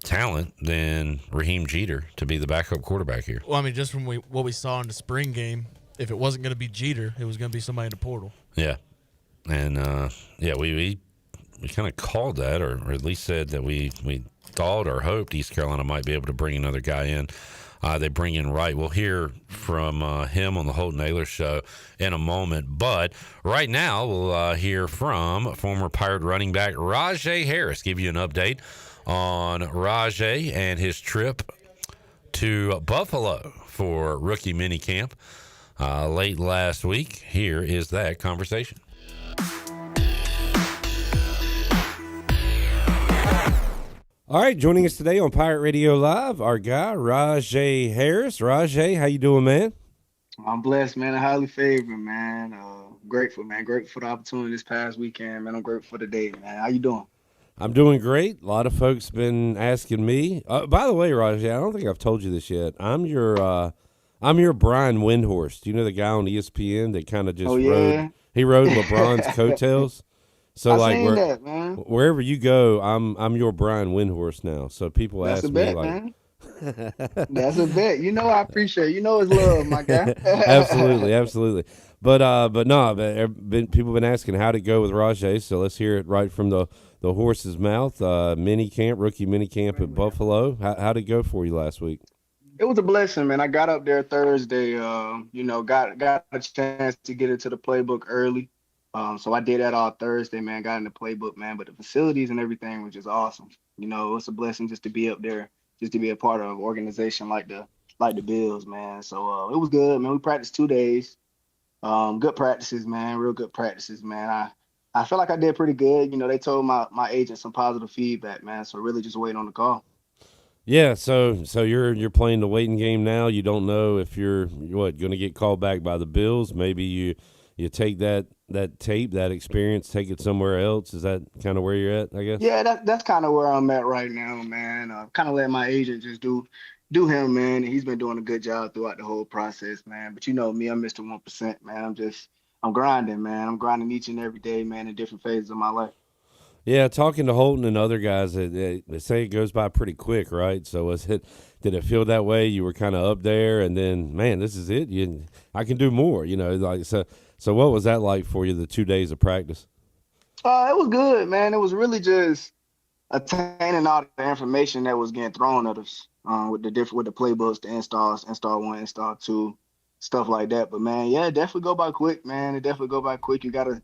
[SPEAKER 4] talent than Raheem Jeter to be the backup quarterback here.
[SPEAKER 1] Well, I mean, just from what we saw in the spring game, if it wasn't going to be Jeter, it was going to be somebody in the portal.
[SPEAKER 4] Yeah. And, we kind of called that, or at least said that we thought or hoped East Carolina might be able to bring another guy in. They bring in Wright. We'll hear from him on the Holt Naylor Show in a moment. But right now, we'll hear from former Pirate running back Rahjai Harris, give you an update on Rahjai and his trip to Buffalo for rookie minicamp late last week. Here is that conversation.
[SPEAKER 7] All right, joining us today on Pirate Radio Live, our guy, Rahjai Harris. Rahjai, how you doing, man?
[SPEAKER 9] I'm blessed, man. I'm highly favored, man. Grateful, man. Grateful for the opportunity this past weekend, man. I'm grateful for the day, man. How you doing?
[SPEAKER 7] I'm doing great. A lot of folks been asking me. By the way, Rahjai, I don't think I've told you this yet. I'm your Brian Windhorst. Do you know the guy on ESPN that kind of just rode? He rode LeBron's coattails. So
[SPEAKER 9] I
[SPEAKER 7] like
[SPEAKER 9] seen that, man.
[SPEAKER 7] wherever you go, I'm your Brian Windhorse now. So people
[SPEAKER 9] That's a
[SPEAKER 7] ask me
[SPEAKER 9] bet,
[SPEAKER 7] like,
[SPEAKER 9] man. That's a bet. You know I appreciate it. You know it's love, my guy.
[SPEAKER 7] absolutely, absolutely. But no, people been asking how'd it go with Rahjai. So let's hear it right from the horse's mouth. Rookie mini camp at Buffalo. How'd it go for you last week?
[SPEAKER 9] It was a blessing, man. I got up there Thursday. Got a chance to get into the playbook early. So I did that all Thursday, man. Got in the playbook, man. But the facilities and everything was just awesome. You know, it's a blessing just to be up there, just to be a part of an organization like the Bills, man. So it was good, man. We practiced 2 days. Good practices, man. Real good practices, man. I feel like I did pretty good. You know, they told my agent some positive feedback, man. So really just waiting on the call.
[SPEAKER 7] Yeah, so you're playing the waiting game now. You don't know if you're going to get called back by the Bills. Maybe you take that tape, that experience, take it somewhere else. Is that kind of where you're at, I guess?
[SPEAKER 9] Yeah, that's kind of where I'm at right now, man. Kind of let my agent just do him, man. And he's been doing a good job throughout the whole process, man. But you know me, I'm Mr. 1%, man. I'm grinding, man. I'm grinding each and every day, man, in different phases of my life.
[SPEAKER 7] Yeah, talking to Holton and other guys, they say it goes by pretty quick, right? So did it feel that way? You were kind of up there, and then, man, this is it. I can do more, you know. Like so, what was that like for you? The 2 days of practice?
[SPEAKER 9] It was good, man. It was really just attaining all the information that was getting thrown at us with the playbooks, the install 1, install 2, stuff like that. But man, yeah, it definitely go by quick, man. It definitely go by quick. You gotta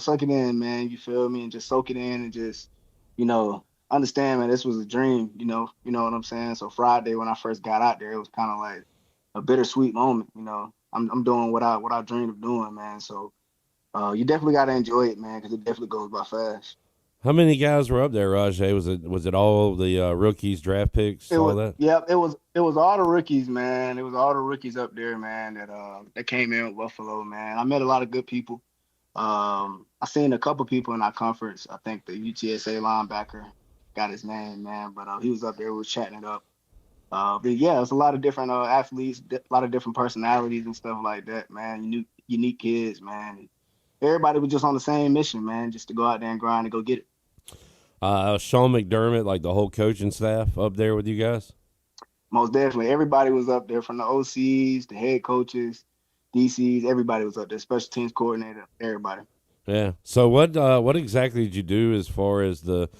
[SPEAKER 9] suck it in, man. You feel me? And just soak it in and just, understand, man, this was a dream, you know what I'm saying? So Friday when I first got out there, it was kind of like a bittersweet moment, you know. I'm doing what I dreamed of doing, man. So you definitely got to enjoy it, man, because it definitely goes by fast.
[SPEAKER 7] How many guys were up there, Rahjai? Was it all the rookies, draft picks, that?
[SPEAKER 9] Yep, it was all the rookies, man. It was all the rookies up there, man, that came in with Buffalo, man. I met a lot of good people. I seen a couple people in our conference. I think the UTSA linebacker got his name, man, but he was up there. We was chatting it up. But yeah, it's a lot of different athletes, a lot of different personalities and stuff like that, man. Unique kids, man. Everybody was just on the same mission, man, just to go out there and grind and go get it.
[SPEAKER 7] Sean McDermott, like the whole coaching staff up there with you guys?
[SPEAKER 9] Most definitely. Everybody was up there, from the OCs, the head coaches, DCs, everybody was up there, special teams coordinator, everybody.
[SPEAKER 7] Yeah. So what exactly did you do as far as the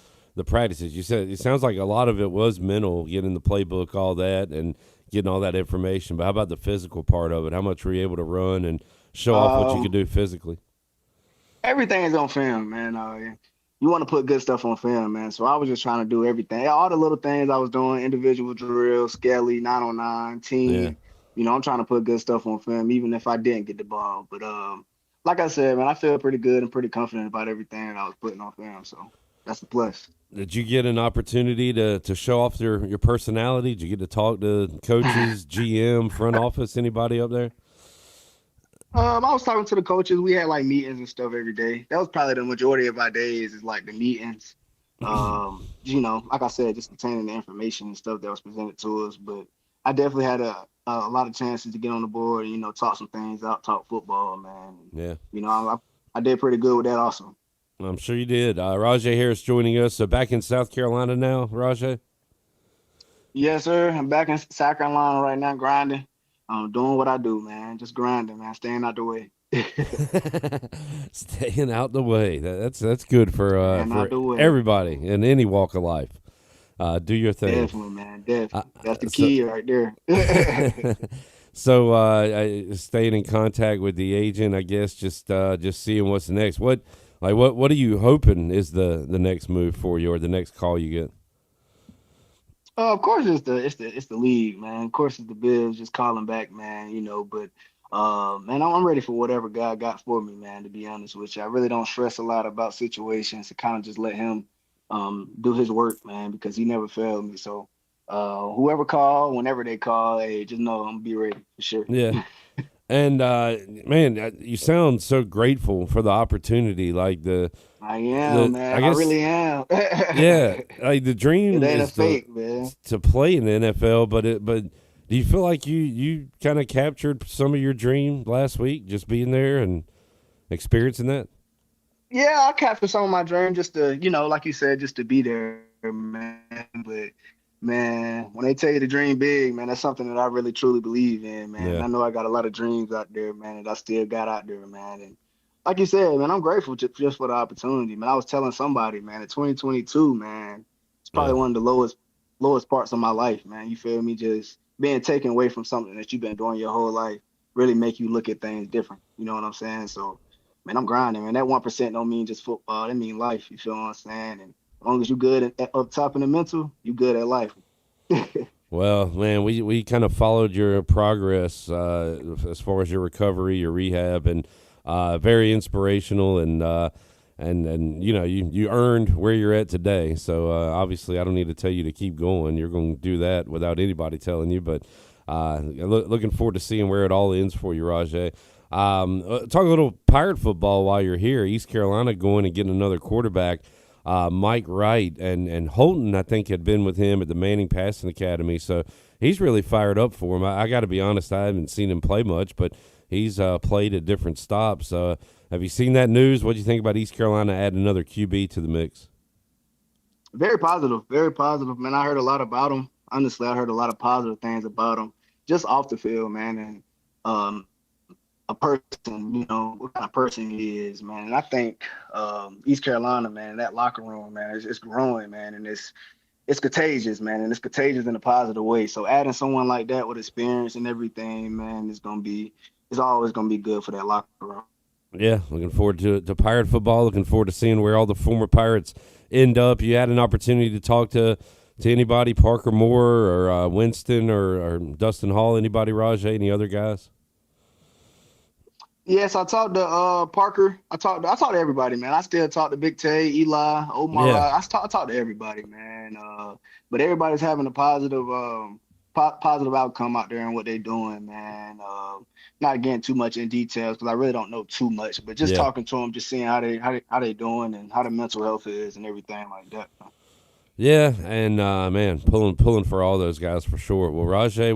[SPEAKER 7] practices? You said it sounds like a lot of it was mental, getting the playbook, all that, and getting all that information. But how about the physical part of it? How much were you able to run and show off what you could do physically?
[SPEAKER 9] Everything is on film, man. You want to put good stuff on film, man. So I was just trying to do everything. All the little things I was doing, individual drills, skelly, 9-on-9, team. Yeah. I'm trying to put good stuff on film, even if I didn't get the ball. But like I said, man, I feel pretty good and pretty confident about everything that I was putting on film. So that's the plus.
[SPEAKER 7] Did you get an opportunity to show off your personality? Did you get to talk to coaches, GM, front office, anybody up there?
[SPEAKER 9] I was talking to the coaches. We had like meetings and stuff every day. That was probably the majority of our days, is like the meetings. Like I said, just obtaining the information and stuff that was presented to us. But I definitely had a lot of chances to get on the board and, talk some things out, talk football, man.
[SPEAKER 7] Yeah.
[SPEAKER 9] I did pretty good with that also.
[SPEAKER 7] I'm sure you did. Rahjai Harris joining us. Back in South Carolina now, Rahjai?
[SPEAKER 9] Yes, sir. I'm back in South Carolina right now, grinding. I'm doing what I do, man. Just grinding, man. Staying out the way.
[SPEAKER 7] Staying out the way. That's good for everybody in any walk of life. Do your thing.
[SPEAKER 9] Definitely, man. Definitely. That's the key right there.
[SPEAKER 7] So staying in contact with the agent, I guess, just seeing what's next. What are you hoping is the next move for you, or the next call you get?
[SPEAKER 9] Of course, it's the league, man. Of course, it's the Bills just calling back, man. But man, I'm ready for whatever God got for me, man. To be honest with you, I really don't stress a lot about situations. To kind of just let Him do His work, man, because He never failed me. So whoever call, whenever they call, hey, just know I'm gonna be ready for sure.
[SPEAKER 7] Yeah. And man, you sound so grateful for the opportunity. Like
[SPEAKER 9] I am, man. I really am.
[SPEAKER 7] Yeah, like the dream is
[SPEAKER 9] fake, man,
[SPEAKER 7] to play in the NFL. But do you feel like you kind of captured some of your dream last week, just being there and experiencing that?
[SPEAKER 9] Yeah, I captured some of my dreams just to, like you said, just to be there, man. But man, when they tell you to dream big, man, that's something that I really truly believe in, man. And
[SPEAKER 7] Yeah.
[SPEAKER 9] I know I got a lot of dreams out there, man, that I still got out there, man. And like you said, man, I'm grateful just for the opportunity, man. I was telling somebody, man, in 2022, man, it's probably one of the lowest parts of my life, man. You feel me? Just being taken away from something that you've been doing your whole life really make you look at things different. You know what I'm saying? So, man, I'm grinding, man. That 1% don't mean just football. That mean life. You feel what I'm saying? And as long as you good up top in the mental, you good at life.
[SPEAKER 7] Well, man, we kind of followed your progress as far as your recovery, your rehab, and very inspirational. And you earned where you're at today. So obviously, I don't need to tell you to keep going. You're going to do that without anybody telling you. But looking forward to seeing where it all ends for you, Rahjai. Talk a little Pirate football while you're here. East Carolina going and getting another quarterback. Mike Wright and Holton, I think, had been with him at the Manning Passing Academy, so he's really fired up for him. I got to be honest, I haven't seen him play much, but he's played at different stops. Have you seen that news? What do you think about East Carolina adding another QB to the mix?
[SPEAKER 9] Very positive, man. I heard a lot about him. Honestly, I heard a lot of positive things about him, just off the field, man, and a person, what kind of person he is, man. And I think East Carolina, man, that locker room, man, it's growing, man, and it's contagious, man, and it's contagious in a positive way. So adding someone like that with experience and everything, man, it's always gonna be good for that locker room.
[SPEAKER 7] Yeah, looking forward to Pirate football. Looking forward to seeing where all the former Pirates end up. You had an opportunity to talk to anybody, Parker Moore or Winston or Dustin Hall, anybody, Rahjai, any other guys?
[SPEAKER 9] Yes, I talked to Parker. I talked to everybody, man. I still talk to Big Tay, Eli, Omar.
[SPEAKER 7] Yeah.
[SPEAKER 9] I talk to everybody, man. But everybody's having a positive outcome out there and what they're doing, man. Not getting too much in details because I really don't know too much, but just talking to them, just seeing how they doing and how the mental health is and everything like that.
[SPEAKER 7] Yeah, and man, pulling for all those guys for sure. Well, Rahjai,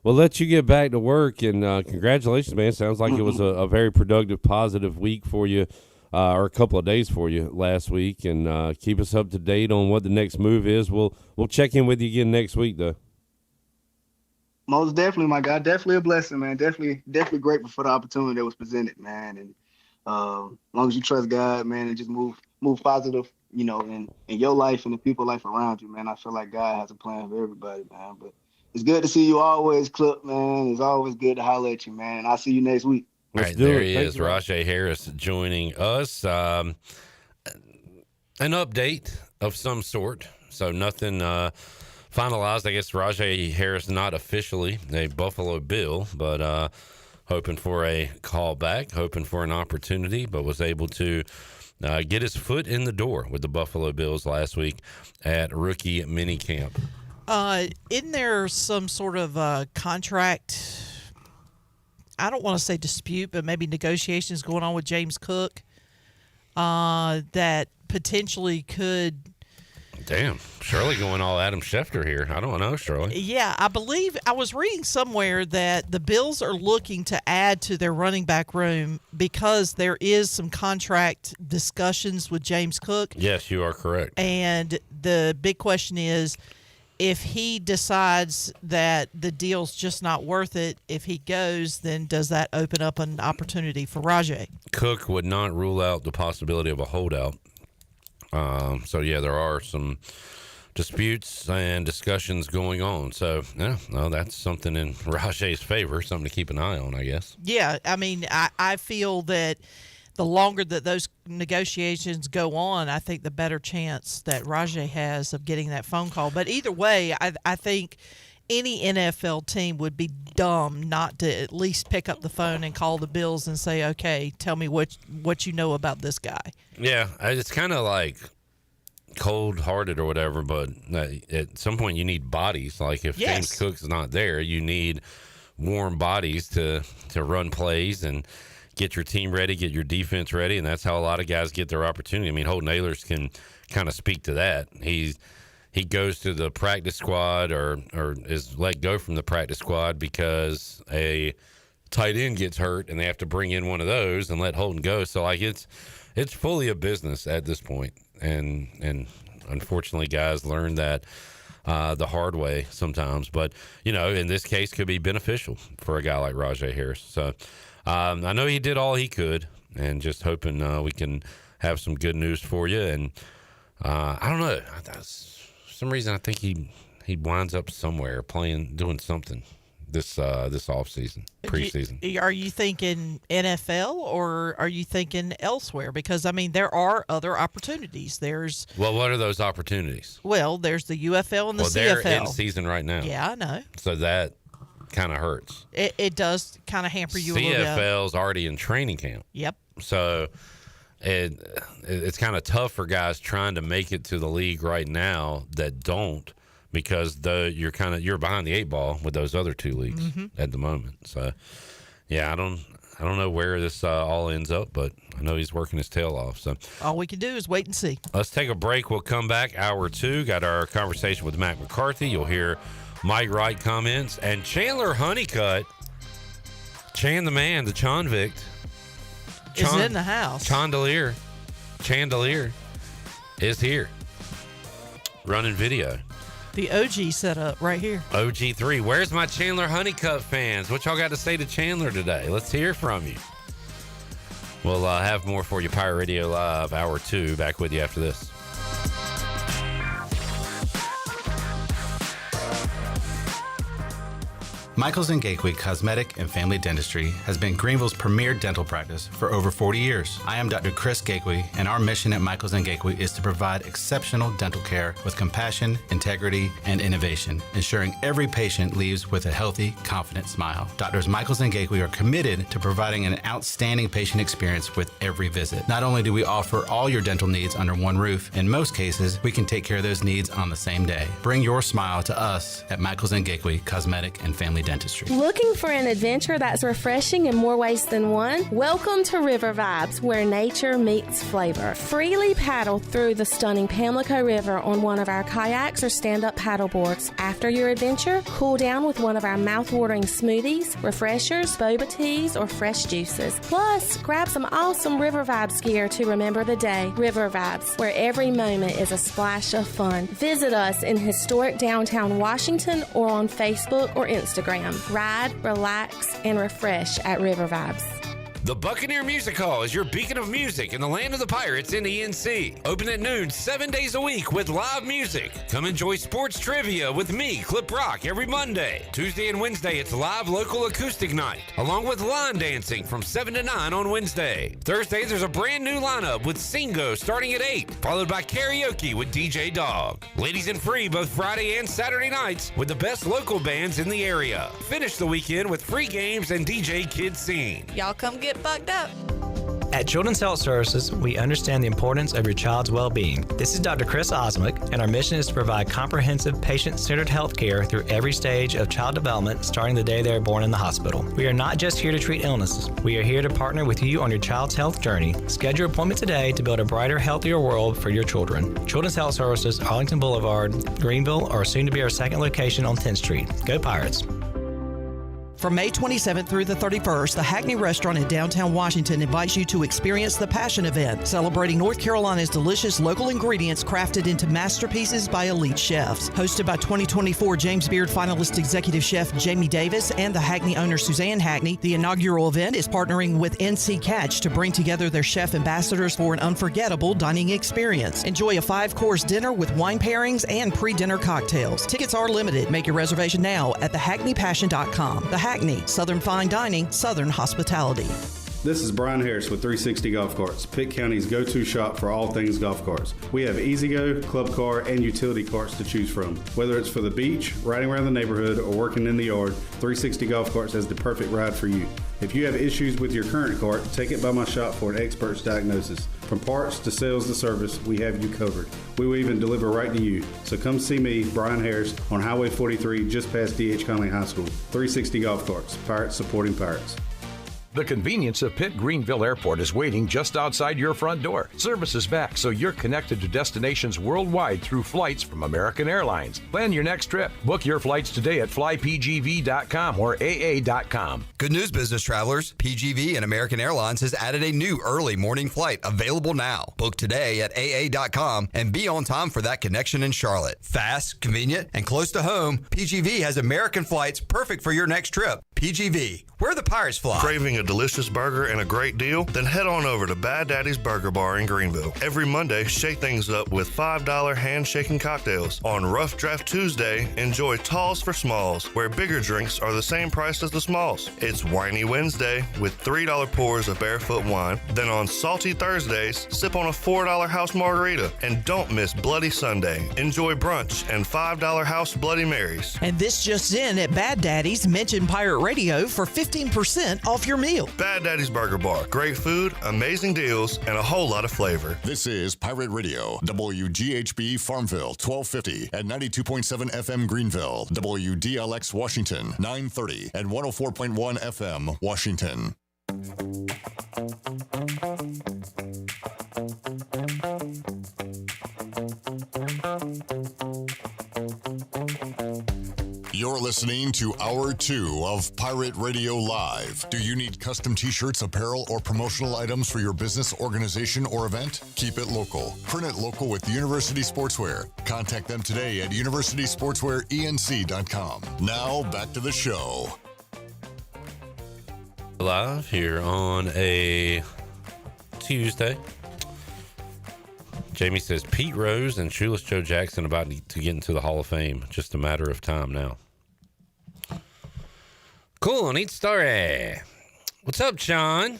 [SPEAKER 7] we'll let you get back to work, and congratulations, man. Sounds like it was a very productive, positive week for you, or a couple of days for you last week, and keep us up to date on what the next move is. We'll check in with you again next week, though.
[SPEAKER 9] Most definitely, my guy. Definitely a blessing, man. Definitely grateful for the opportunity that was presented, man. And as long as you trust God, man, and just move positive, in your life and the people's life around you, man, I feel like God has a plan for everybody, man. But it's good to see you always, Clip, man. It's always good to holler at you, man. And I'll see you next week.
[SPEAKER 4] All right, there he is, Rahjai Harris joining us. An update of some sort. So nothing finalized. I guess Rahjai Harris not officially a Buffalo Bill, but hoping for a call back, hoping for an opportunity, but was able to get his foot in the door with the Buffalo Bills last week at rookie minicamp.
[SPEAKER 31] Isn't there some sort of contract, I don't want to say dispute, but maybe negotiations going on with James Cook that potentially could...
[SPEAKER 4] Damn, Shirley going all Adam Schefter here. I don't know, Shirley.
[SPEAKER 31] Yeah, I believe I was reading somewhere that the Bills are looking to add to their running back room because there is some contract discussions with James Cook.
[SPEAKER 4] Yes, you are correct.
[SPEAKER 31] And the big question is, if he decides that the deal's just not worth it, if he goes, then does that open up an opportunity for Rahjai?
[SPEAKER 4] Cook would not rule out the possibility of a holdout. So, yeah, there are some disputes and discussions going on. So, yeah, no, that's something in Rahjai's favor, something to keep an eye on, I guess.
[SPEAKER 31] Yeah, I mean, I feel that the longer that those negotiations go on, I think the better chance that Rahjai has of getting that phone call. But either way, I think any NFL team would be dumb not to at least pick up the phone and call the Bills and say, okay, tell me what you know about this guy.
[SPEAKER 4] Yeah, it's kind of like cold-hearted or whatever, but at some point you need bodies. Like if James Cook's not there, you need warm bodies to run plays and get your team ready, get your defense ready, and that's how a lot of guys get their opportunity. I mean, Holton Ahlers can kind of speak to that. He goes to the practice squad or is let go from the practice squad because a tight end gets hurt and they have to bring in one of those and let Holton go. So, like, it's it's fully a business at this point, and unfortunately, guys learn that the hard way sometimes. But in this case, could be beneficial for a guy like Rahjai Harris. So I know he did all he could, and just hoping we can have some good news for you. And I don't know, for some reason I think he winds up somewhere doing something this off season, preseason.
[SPEAKER 31] Are you thinking NFL or are you thinking elsewhere? Because there are other opportunities.
[SPEAKER 4] What are those opportunities?
[SPEAKER 31] Well, there's the UFL and the CFL.
[SPEAKER 4] They're in season right now.
[SPEAKER 31] Yeah, I know.
[SPEAKER 4] So that kind of hurts.
[SPEAKER 31] It does kind of hamper you a little bit.
[SPEAKER 4] CFL's already in training camp.
[SPEAKER 31] Yep.
[SPEAKER 4] So it's kind of tough for guys trying to make it to the league right now that don't, because you're behind the 8 ball with those other 2 leagues at the moment. So yeah, I don't know where this all ends up, but I know he's working his tail off. So
[SPEAKER 31] all we can do is wait and see.
[SPEAKER 4] Let's take a break. We'll come back. Hour 2, got our conversation with Mack McCarthy. You'll hear Mike Wright comments, and Chandler Honeycutt, Chan the man, the Chanvict,
[SPEAKER 31] is in the house.
[SPEAKER 4] Chandelier is here, running video.
[SPEAKER 31] The OG setup right here.
[SPEAKER 4] OG3. Where's my Chandler Honeycutt fans? What y'all got to say to Chandler today? Let's hear from you. We'll have more for you. Pirate Radio Live, Hour 2. Back with you after this.
[SPEAKER 11] Michaels & Gateway Cosmetic and Family Dentistry has been Greenville's premier dental practice for over 40 years. I am Dr. Chris Gateway, and our mission at Michaels & Gateway is to provide exceptional dental care with compassion, integrity, and innovation, ensuring every patient leaves with a healthy, confident smile. Doctors Michaels & Gateway are committed to providing an outstanding patient experience with every visit. Not only do we offer all your dental needs under one roof, in most cases, we can take care of those needs on the same day. Bring your smile to us at Michaels & Gateway Cosmetic and Family Dentistry.
[SPEAKER 12] Looking for an adventure that's refreshing in more ways than one? Welcome to River Vibes, where nature meets flavor. Freely paddle through the stunning Pamlico River on one of our kayaks or stand-up paddle boards. After your adventure, cool down with one of our mouth-watering smoothies, refreshers, boba teas, or fresh juices. Plus, grab some awesome River Vibes gear to remember the day. River Vibes, where every moment is a splash of fun. Visit us in historic downtown Washington or on Facebook or Instagram. Ride, relax, and refresh at River Vibes.
[SPEAKER 4] The Buccaneer Music Hall is your beacon of music in the land of the Pirates in ENC. Open at noon 7 days a week with live music. Come enjoy sports trivia with me, Clip Rock, every Monday. Tuesday and Wednesday, it's live local acoustic night, along with line dancing from 7 to 9 on Wednesday. Thursday, there's a brand new lineup with Singo starting at 8, followed by karaoke with DJ Dog. Ladies and free both Friday and Saturday nights with the best local bands in the area. Finish the weekend with free games and DJ Kid Scene.
[SPEAKER 13] Y'all come get fucked up.
[SPEAKER 14] At Children's Health Services, we understand the importance of your child's well-being. This is Dr. Chris Osmick, and our mission is to provide comprehensive, patient-centered health care through every stage of child development, starting the day they are born in the hospital. We are not just here to treat illnesses. We are here to partner with you on your child's health journey. Schedule your appointment today to build a brighter, healthier world for your children. Children's Health Services, Arlington Boulevard, Greenville, or soon to be our second location on 10th Street. Go Pirates!
[SPEAKER 31] From May 27th through the 31st, the Hackney Restaurant in downtown Washington invites you to experience the Passion Event, celebrating North Carolina's delicious local ingredients crafted into masterpieces by elite chefs. Hosted by 2024 James Beard finalist executive chef Jamie Davis and the Hackney owner Suzanne Hackney, the inaugural event is partnering with NC Catch to bring together their chef ambassadors for an unforgettable dining experience. Enjoy a 5-course dinner with wine pairings and pre-dinner cocktails. Tickets are limited. Make your reservation now at thehackneypassion.com. The Hackney, Southern Fine Dining, Southern Hospitality.
[SPEAKER 15] This is Brian Harris with 360 Golf Carts, Pitt County's go-to shop for all things golf carts. We have E-Z-Go, club car, and utility carts to choose from. Whether it's for the beach, riding around the neighborhood, or working in the yard, 360 Golf Carts has the perfect ride for you. If you have issues with your current cart, take it by my shop for an expert's diagnosis. From parts to sales to service, we have you covered. We will even deliver right to you. So come see me, Brian Harris, on Highway 43, just past D.H. Conley High School. 360 Golf Carts, Pirates supporting Pirates.
[SPEAKER 8] The convenience of Pitt Greenville Airport is waiting just outside your front door. Service is back, so you're connected to destinations worldwide through flights from American Airlines. Plan your next trip. Book your flights today at flypgv.com or aa.com.
[SPEAKER 2] Good news, business travelers. PGV and American Airlines has added a new early morning flight available now. Book today at aa.com and be on time for that connection in Charlotte. Fast, convenient, and close to home, PGV has American flights perfect for your next trip. PGV, where the Pirates fly.
[SPEAKER 10] Craving a delicious burger and a great deal? Then head on over to Bad Daddy's Burger Bar in Greenville. Every Monday, shake things up with $5 hand-shaking cocktails. On Rough Draft Tuesday, enjoy talls for smalls, where bigger drinks are the same price as the smalls. It's Whiny Wednesday with $3 pours of barefoot wine. Then on Salty Thursdays, sip on a $4 house margarita. And don't miss Bloody Sunday. Enjoy brunch and $5 house Bloody Marys.
[SPEAKER 31] And this just in at Bad Daddy's, mention Pirate Radio for 15% off your meal.
[SPEAKER 10] Bad Daddy's Burger Bar. Great food, amazing deals, and a whole lot of flavor.
[SPEAKER 21] This is Pirate Radio, WGHB Farmville, 1250 at 92.7 FM Greenville, WDLX Washington, 930 and 104.1 FM Washington. You're listening to Hour 2 of Pirate Radio Live. Do you need custom t-shirts, apparel, or promotional items for your business, organization, or event? Keep it local. Print it local with University Sportswear. Contact them today at universitysportswearenc.com. Now, back to the show.
[SPEAKER 4] Live here on a Tuesday. Jamie says Pete Rose and Shoeless Joe Jackson about to get into the Hall of Fame. Just a matter of time now. Cool, neat story. What's up, Sean?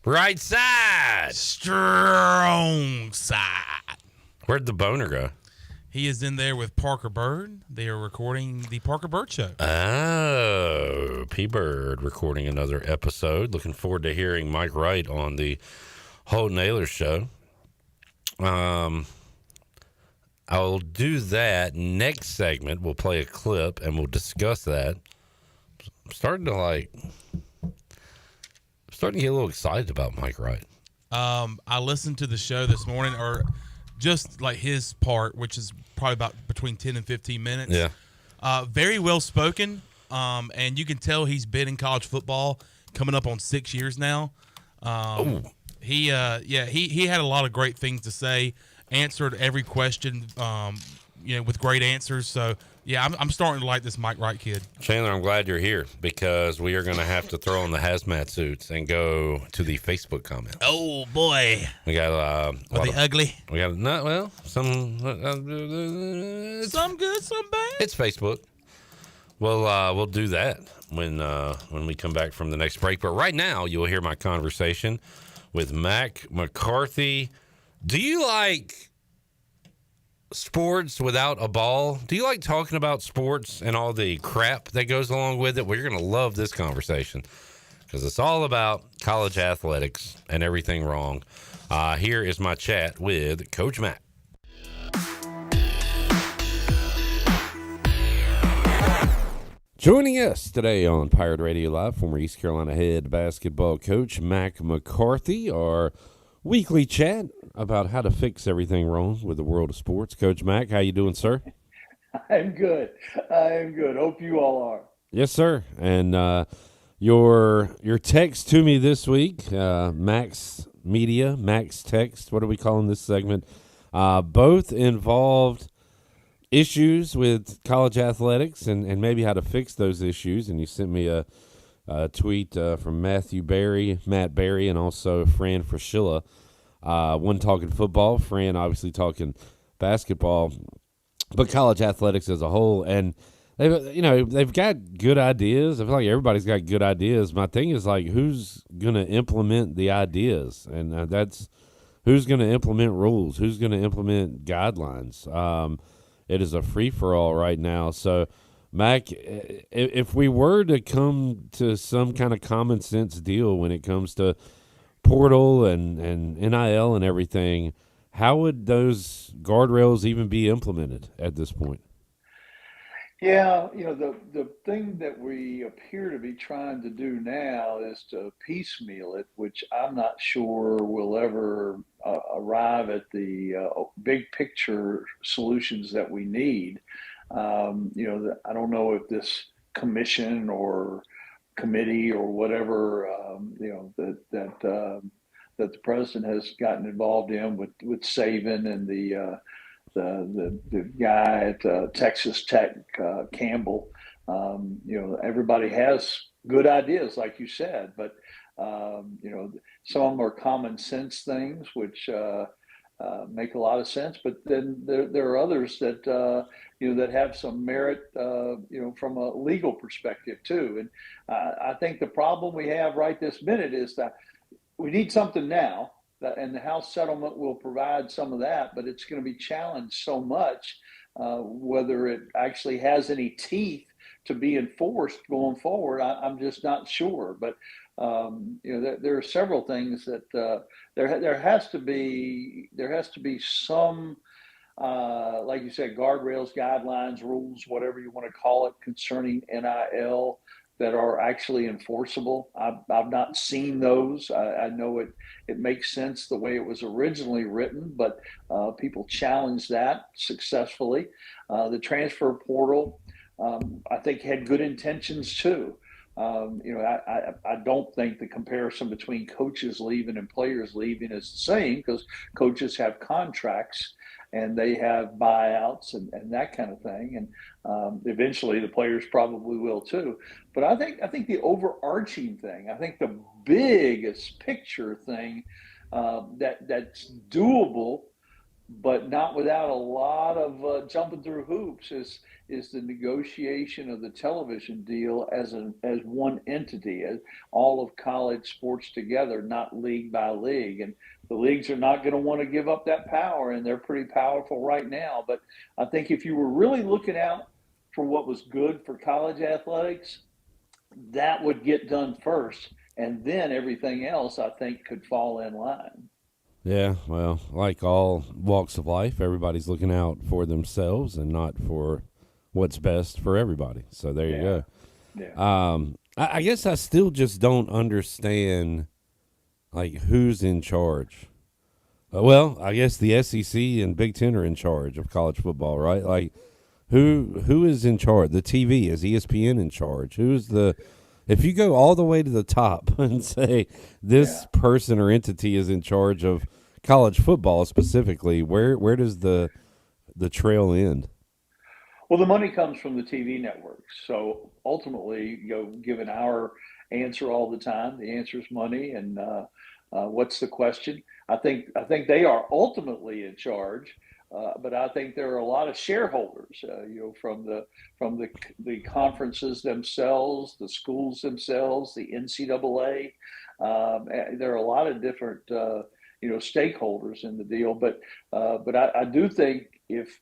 [SPEAKER 4] Right side.
[SPEAKER 13] Strong side.
[SPEAKER 4] Where'd the boner go?
[SPEAKER 13] He is in there with Parker Bird. They are recording the Parker Bird Show.
[SPEAKER 4] Oh, P. Bird recording another episode. Looking forward to hearing Mike Wright on the Holt Naylor Show. I'll do that next segment. We'll play a clip and we'll discuss that. I'm starting to get a little excited about Mike Wright.
[SPEAKER 13] I listened to the show this morning, or just like his part, which is probably about between 10 and 15 minutes.
[SPEAKER 4] Yeah.
[SPEAKER 13] Very well spoken. And you can tell he's been in college football coming up on 6 years now. He had a lot of great things to say, answered every question, with great answers. So, yeah, I'm starting to like this Mike Wright kid.
[SPEAKER 4] Chandler, I'm glad you're here because we are going to have to throw on the hazmat suits and go to the Facebook comments.
[SPEAKER 13] Oh, boy.
[SPEAKER 4] We got
[SPEAKER 13] Are they ugly?
[SPEAKER 4] We got some
[SPEAKER 13] good, some bad.
[SPEAKER 4] It's Facebook. We'll do that when we come back from the next break. But right now, you'll hear my conversation with Mack McCarthy. Do you like sports without a ball? Do you like talking about sports and all the crap that goes along with it? Well, you're going to love this conversation because it's all about college athletics and everything wrong. Here is my chat with Coach Mack. Joining us today on Pirate Radio Live, former East Carolina head basketball coach Mack McCarthy, our weekly chat about how to fix everything wrong with the world of sports. Coach Mack, how you doing, sir?
[SPEAKER 16] I'm good. Hope you all are.
[SPEAKER 4] Yes, sir. And your text to me this week, Max Media, Max Text, what are we calling this segment? Both involved issues with college athletics and maybe how to fix those issues. And you sent me a tweet from Matt Barry, and also Fran Fraschilla. One talking football, Fran obviously talking basketball, but college athletics as a whole. And they've got good ideas. I feel like everybody's got good ideas. My thing is like, who's gonna implement the ideas, and that's who's gonna implement rules, who's gonna implement guidelines. It is a free-for-all right now. So, Mac, if we were to come to some kind of common sense deal when it comes to portal and NIL and everything, how would those guardrails even be implemented at this point?
[SPEAKER 16] Yeah, the thing that we appear to be trying to do now is to piecemeal it, which I'm not sure will ever arrive at the big picture solutions that we need. I don't know if this commission or committee or whatever, that the president has gotten involved in with Saban and the guy at Texas Tech, Campbell. Everybody has good ideas, like you said, but some of them are common sense things, which make a lot of sense. But then there are others that that have some merit, from a legal perspective too. And I think the problem we have right this minute is that we need something now, and the House settlement will provide some of that, but it's going to be challenged so much, whether it actually has any teeth to be enforced going forward. I'm just not sure. But there are several things that there has to be some, like you said, guardrails, guidelines, rules, whatever you want to call it, concerning NIL that are actually enforceable. I've not seen those. I know it makes sense the way it was originally written, but people challenged that successfully. The transfer portal, I think, had good intentions too. I don't think the comparison between coaches leaving and players leaving is the same, because coaches have contracts and they have buyouts and that kind of thing. And eventually the players probably will too. But I think the overarching thing, I think the biggest picture thing that's doable, but not without a lot of jumping through hoops, is the negotiation of the television deal as one entity, as all of college sports together, not league by league. And the leagues are not going to want to give up that power, and they're pretty powerful right now. But I think if you were really looking out for what was good for college athletics, that would get done first, and then everything else, I think, could fall in line.
[SPEAKER 7] Yeah, well, like all walks of life, everybody's looking out for themselves and not for what's best for everybody. So there you go.
[SPEAKER 16] Yeah.
[SPEAKER 7] I guess I still just don't understand, like, who's in charge. Well, I guess the SEC and Big Ten are in charge of college football, right? Like, who is in charge? The TV, is ESPN in charge? Who's the? If you go all the way to the top and say this person or entity is in charge of college football specifically, where does the trail end?
[SPEAKER 16] Well, the money comes from the TV networks. So ultimately, given our answer all the time, the answer is money. And what's the question? I think they are ultimately in charge. But I think there are a lot of shareholders, from the conferences themselves, the schools themselves, the NCAA. There are a lot of different, stakeholders in the deal. But I do think if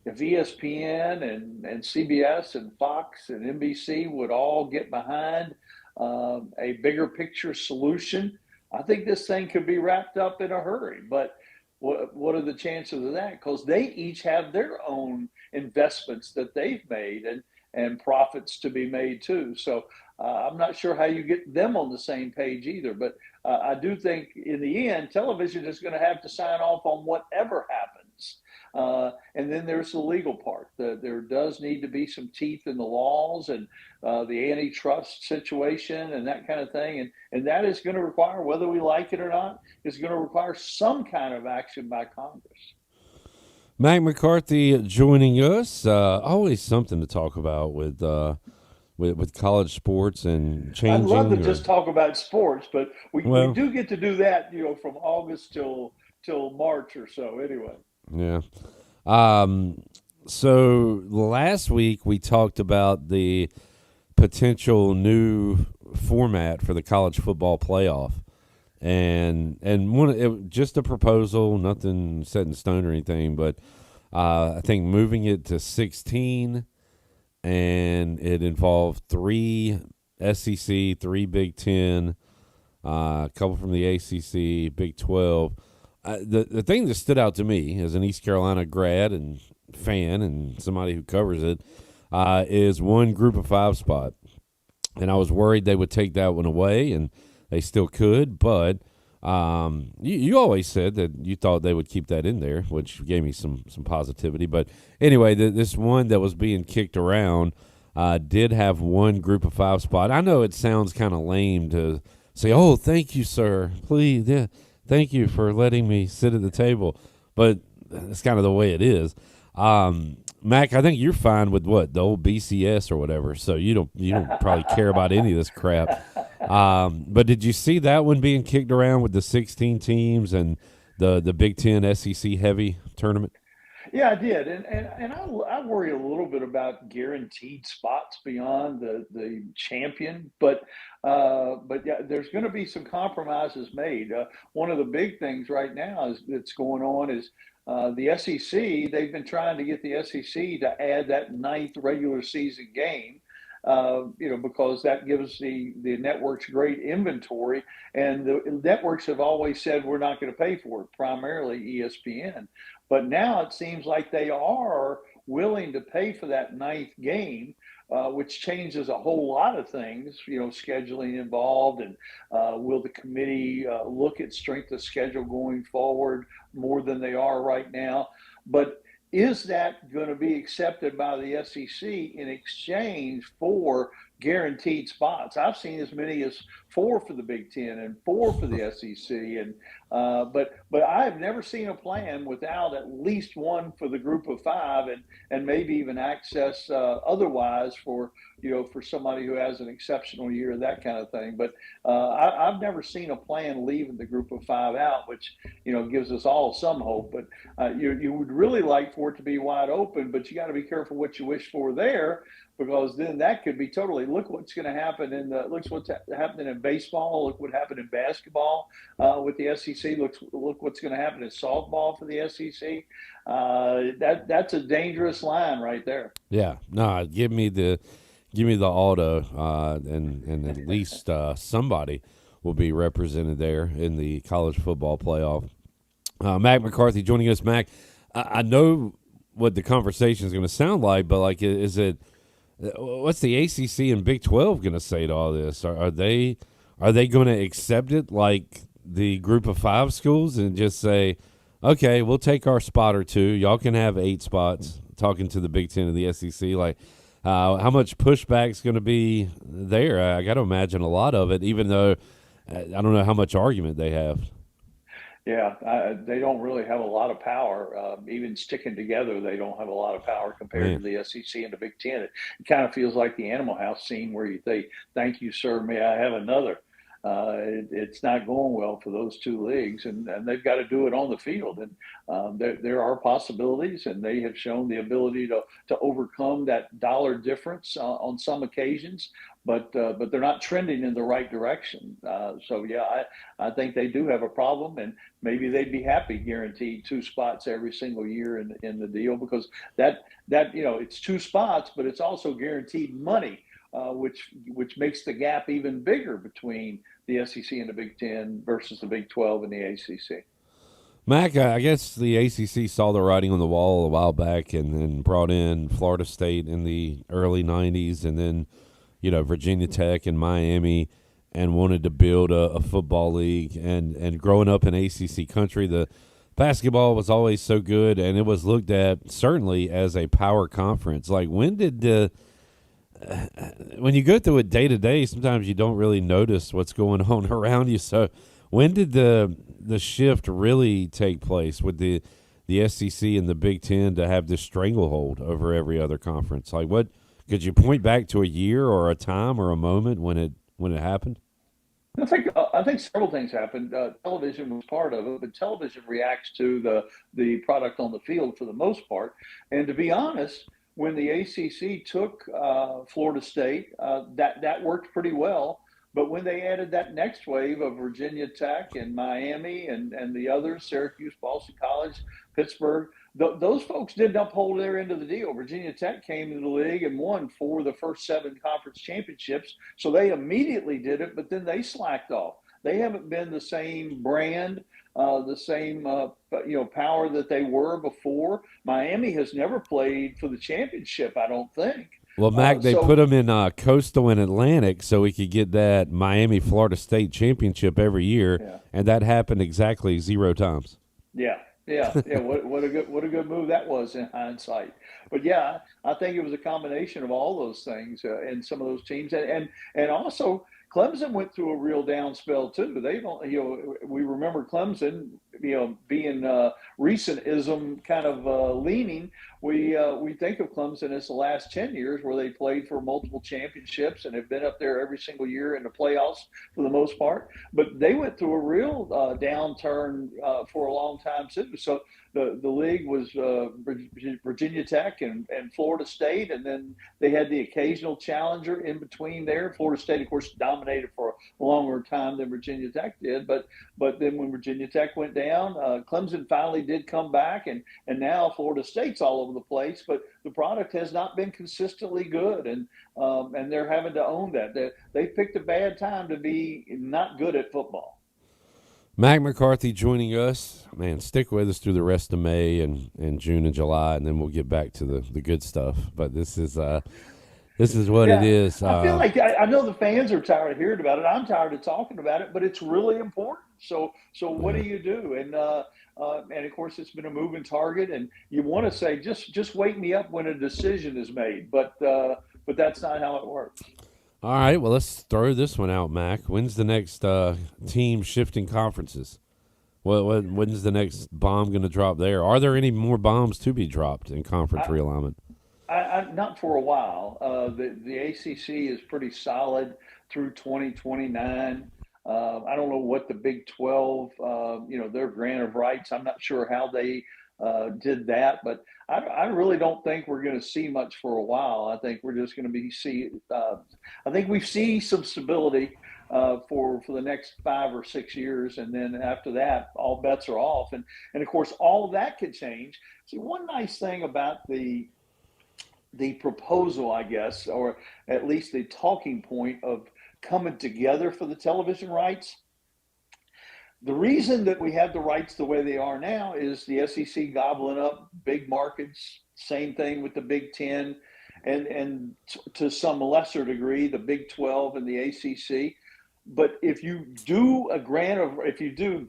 [SPEAKER 16] ESPN and CBS and Fox and NBC would all get behind a bigger picture solution, I think this thing could be wrapped up in a hurry. But what are the chances of that? Because they each have their own investments that they've made and profits to be made too. So I'm not sure how you get them on the same page either. But I do think in the end, television is going to have to sign off on whatever happens. And then there's the legal part. There does need to be some teeth in the laws and the antitrust situation and that kind of thing. And that is going to require, whether we like it or not, is going to require some kind of action by Congress.
[SPEAKER 7] Mack McCarthy joining us. Always something to talk about with college sports and changing.
[SPEAKER 16] I'd love to just talk about sports, but we do get to do that, from August till March or so anyway.
[SPEAKER 7] Yeah. So last week we talked about the potential new format for the college football playoff, and just a proposal, nothing set in stone or anything, but I think moving it to 16, and it involved 3 SEC, 3 Big Ten, a couple from the ACC, Big 12. The thing that stood out to me as an East Carolina grad and fan and somebody who covers it, is one Group of 5 spot. And I was worried they would take that one away, and they still could. But you always said that you thought they would keep that in there, which gave me some positivity. But anyway, this one that was being kicked around did have one Group of 5 spot. I know it sounds kind of lame to say, "Oh, thank you, sir. Please, yeah, thank you for letting me sit at the table." But it's kind of the way it is. Mac, I think you're fine with what, the old BCS or whatever, so you don't probably care about any of this crap. But did you see that one being kicked around with the 16 teams and the Big Ten SEC heavy tournament?
[SPEAKER 16] Yeah, I did, and I worry a little bit about guaranteed spots beyond the champion, but yeah, there's going to be some compromises made. One of the big things right now that's going on is the SEC. They've been trying to get the SEC to add that 9th regular season game. Because that gives the networks great inventory, and the networks have always said we're not going to pay for it, primarily ESPN. But now it seems like they are willing to pay for that 9th game, which changes a whole lot of things, scheduling involved, and will the committee look at strength of schedule going forward more than they are right now? But is that going to be accepted by the SEC in exchange for guaranteed spots? I've seen as many as 4 for the Big Ten and 4 for the SEC, and but I have never seen a plan without at least 1 for the Group of 5, and maybe even access otherwise for somebody who has an exceptional year, that kind of thing. But I've never seen a plan leaving the Group of 5 out, which gives us all some hope. But you would really like for it to be wide open, but you got to be careful what you wish for there, because then that could be totally. Look what's going to happen look what's happening in baseball. Look what happened in basketball with the SEC. Look what's going to happen in softball for the SEC. That's a dangerous line right there.
[SPEAKER 7] Yeah, no, give me the auto, and at least somebody will be represented there in the college football playoff. Mac McCarthy joining us. Mac, I know what the conversation is going to sound like, but what's the ACC and Big 12 going to say to all this? Are they going to accept it like the Group of 5 schools and just say, okay, we'll take our spot or 2. Y'all can have 8 spots, talking to the Big Ten and the SEC. How much pushback is going to be there? I got to imagine a lot of it, even though I don't know how much argument they have.
[SPEAKER 16] Yeah, they don't really have a lot of power. Even sticking together, they don't have a lot of power compared to the SEC and the Big Ten. It kind of feels like the Animal House scene where you say, "Thank you, sir. May I have another?" It's not going well for those 2 leagues, and they've got to do it on the field. And there are possibilities, and they have shown the ability to overcome that dollar difference on some occasions. But they're not trending in the right direction. So yeah, I think they do have a problem, and maybe they'd be happy guaranteed 2 spots every single year in the deal, because that it's 2 spots, but it's also guaranteed money. Which makes the gap even bigger between the SEC and the Big Ten versus the Big 12 and the ACC.
[SPEAKER 7] Mac, I guess the ACC saw the writing on the wall a while back and brought in Florida State in the early 90s, and then Virginia Tech and Miami, and wanted to build a football league. And growing up in ACC country, the basketball was always so good, and it was looked at certainly as a power conference. When you go through it day to day, sometimes you don't really notice what's going on around you. So when did the shift really take place with the SEC and the Big Ten to have this stranglehold over every other conference? What could you point back to a year or a time or a moment when it happened?
[SPEAKER 16] I think several things happened. Television was part of it, but television reacts to the product on the field for the most part. And to be honest, when the ACC took Florida State, that worked pretty well. But when they added that next wave of Virginia Tech and Miami and the others, Syracuse, Boston College, Pittsburgh, those folks didn't uphold their end of the deal. Virginia Tech came into the league and won 4 of the first 7 conference championships. So they immediately did it, but then they slacked off. They haven't been the same brand, the same power that they were before. Miami has never played for the championship, I don't think.
[SPEAKER 7] Well, Mac, they put them in Coastal and Atlantic so we could get that Miami-Florida State championship every year, and that happened exactly 0 times.
[SPEAKER 16] Yeah. What a good move that was in hindsight. But yeah, I think it was a combination of all those things in some of those teams, and also Clemson went through a real down spell too. They don't, we remember Clemson, being recent-ism kind of leaning. We think of Clemson as the last 10 years where they played for multiple championships and have been up there every single year in the playoffs for the most part. But they went through a real downturn for a long time too. So the league was Virginia Tech and Florida State, and then they had the occasional challenger in between there. Florida State, of course, dominated for a longer time than Virginia Tech did. But then when Virginia Tech went down, Clemson finally did come back, and now Florida State's all over the place. But the product has not been consistently good, and they're having to own that. They picked a bad time to be not good at football.
[SPEAKER 7] Mac McCarthy joining us. Man, stick with us through the rest of May and June and July, and then we'll get back to the good stuff. But this is what it is.
[SPEAKER 16] I feel like I know the fans are tired of hearing about it. I'm tired of talking about it, but it's really important. So what do you do? And of course, it's been a moving target, and you want to say just wake me up when a decision is made, but that's not how it works.
[SPEAKER 7] All right, well, let's throw this one out, Mac. When's the next team shifting conferences? When's the next bomb going to drop there? Are there any more bombs to be dropped in conference realignment?
[SPEAKER 16] Not for a while. The ACC is pretty solid through 2029. I don't know what the Big 12, their grant of rights. I'm not sure how they did that, but I really don't think we're going to see much for a while. I think we're just going to I think we see some stability for the next 5 or 6 years, and then after that, all bets are off. And of course, all of that could change. See, one nice thing about the proposal, I guess, or at least the talking point of coming together for the television rights. The reason that we have the rights the way they are now is the SEC gobbling up big markets. Same thing with the Big Ten, and to some lesser degree, the Big 12 and the ACC. But if you do if you do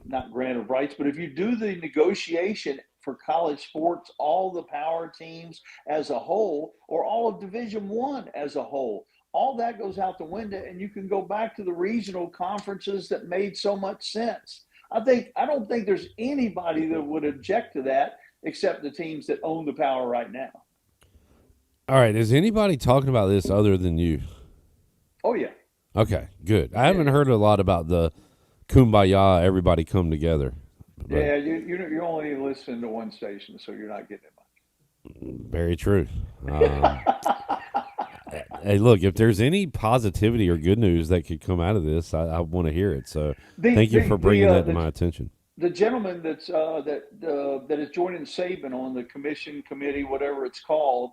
[SPEAKER 16] the negotiation for college sports, all the power teams as a whole, or all of Division I as a whole, all that goes out the window, and you can go back to the regional conferences that made so much sense. I don't think there's anybody that would object to that except the teams that own the power right now.
[SPEAKER 7] All right, is anybody talking about this other than you?
[SPEAKER 16] Oh, yeah.
[SPEAKER 7] Okay, good. I haven't heard a lot about the kumbaya, everybody come together. But
[SPEAKER 16] yeah, you're only listening to one station, so you're not getting it much.
[SPEAKER 7] Very true. Hey, look, if there's any positivity or good news that could come out of this, I want to hear it. So thank you for bringing that to my attention.
[SPEAKER 16] The gentleman that is joining Saban on the committee, whatever it's called,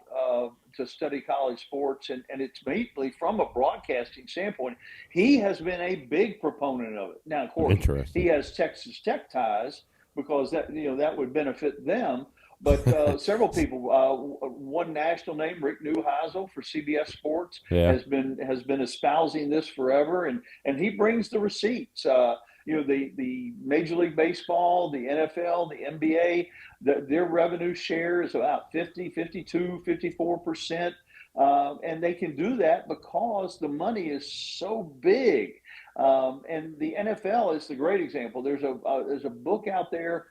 [SPEAKER 16] to study college sports, and it's mainly from a broadcasting standpoint, he has been a big proponent of it. Now, of course, he has Texas Tech ties because that would benefit them. But several people, one national name, Rick Neuheisel for CBS Sports, has been espousing this forever, and he brings the receipts. The Major League Baseball, the NFL, the NBA, their revenue share is about 50, 52, 54%. And they can do that because the money is so big. And the NFL is the great example. There's a book out there.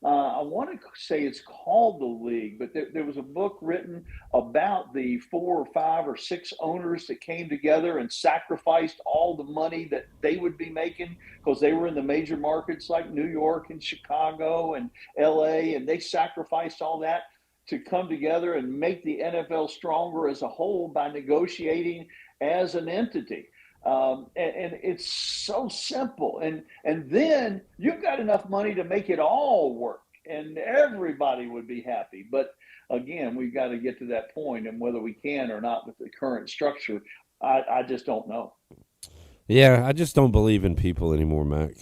[SPEAKER 16] I want to say it's called The League, but there was a book written about the 4 or 5 or 6 owners that came together and sacrificed all the money that they would be making because they were in the major markets like New York and Chicago and LA, and they sacrificed all that to come together and make the NFL stronger as a whole by negotiating as an entity. And it's so simple. And then you've got enough money to make it all work, and everybody would be happy. But again, we've got to get to that point, and whether we can or not with the current structure, I just don't know.
[SPEAKER 7] Yeah, I just don't believe in people anymore, Mac.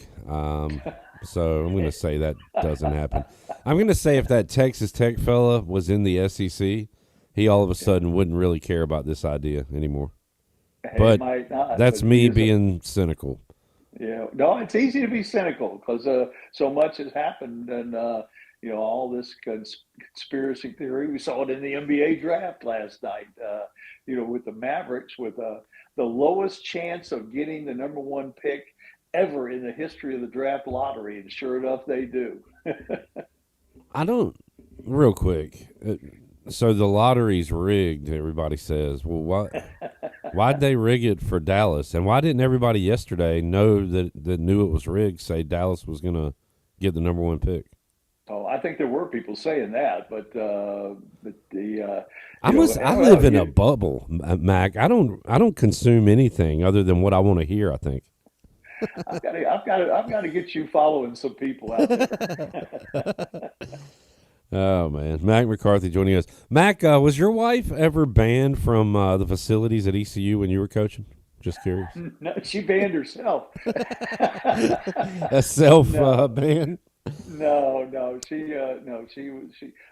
[SPEAKER 7] So I'm going to say that doesn't happen. I'm going to say if that Texas Tech fella was in the SEC, he all of a sudden wouldn't really care about this idea anymore.
[SPEAKER 16] He
[SPEAKER 7] But
[SPEAKER 16] might not,
[SPEAKER 7] that's
[SPEAKER 16] but
[SPEAKER 7] me
[SPEAKER 16] he is
[SPEAKER 7] being cynical.
[SPEAKER 16] Yeah, no, it's easy to be cynical because so much has happened, and all this conspiracy theory. We saw it in the NBA draft last night. With the Mavericks, with the lowest chance of getting the number one pick ever in the history of the draft lottery, and sure enough, they do.
[SPEAKER 7] I don't. Real quick. So the lottery's rigged, everybody says. Well, why'd they rig it for Dallas? And why didn't everybody yesterday know that knew it was rigged say Dallas was going to get the number one pick?
[SPEAKER 16] Oh, I think there were people saying that, but
[SPEAKER 7] I live in a bubble, Mac. I don't consume anything other than what I want to hear, I think.
[SPEAKER 16] I've got to get you following some people out there.
[SPEAKER 7] Oh, man. Mac McCarthy joining us. Mac, was your wife ever banned from the facilities at ECU when you were coaching? Just curious.
[SPEAKER 16] No, she banned herself.
[SPEAKER 7] A self-ban?
[SPEAKER 16] No, she.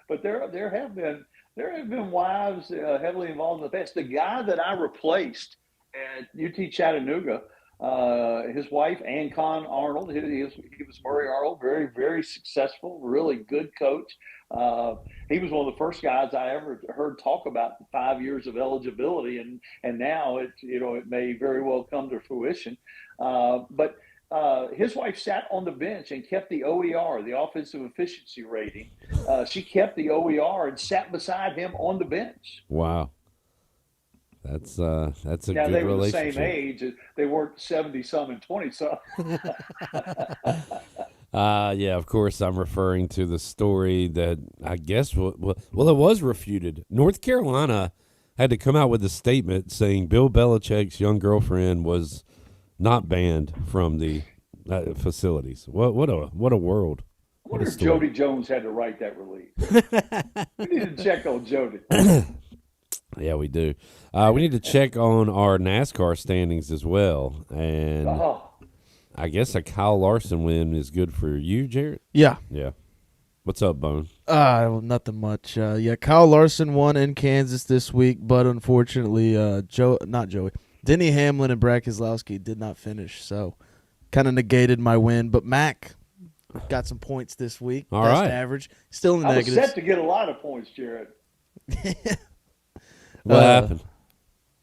[SPEAKER 16] But there have been wives heavily involved in the past. The guy that I replaced at UT Chattanooga, his wife, Ancon Arnold, he was Murray Arnold, very, very successful, really good coach. He was one of the first guys I ever heard talk about 5 years of eligibility, and now it may very well come to fruition. But his wife sat on the bench and kept the OER, the offensive efficiency rating. She kept the OER and sat beside him on the bench.
[SPEAKER 7] Wow. That's a
[SPEAKER 16] now,
[SPEAKER 7] good
[SPEAKER 16] they were
[SPEAKER 7] relationship.
[SPEAKER 16] the same age. They weren't 70-some and 20-some.
[SPEAKER 7] Yeah, of course, I'm referring to the story that I guess, it was refuted. North Carolina had to come out with a statement saying Bill Belichick's young girlfriend was not banned from the facilities. What a world.
[SPEAKER 16] I wonder if Jody Jones had to write that release. We need to check on Jody.
[SPEAKER 7] Yeah, we do. We need to check on our NASCAR standings as well. And I guess a Kyle Larson win is good for you, Jarrett?
[SPEAKER 1] Yeah.
[SPEAKER 7] Yeah. What's up, Bone?
[SPEAKER 1] Nothing much. Kyle Larson won in Kansas this week, but unfortunately, Denny Hamlin and Brad Keselowski did not finish, so kind of negated my win. But Mack got some points this week.
[SPEAKER 7] All
[SPEAKER 1] Best
[SPEAKER 7] right.
[SPEAKER 1] average. Still in the
[SPEAKER 16] I was
[SPEAKER 1] negatives.
[SPEAKER 16] set to get a lot of points, Jared.
[SPEAKER 7] What happened?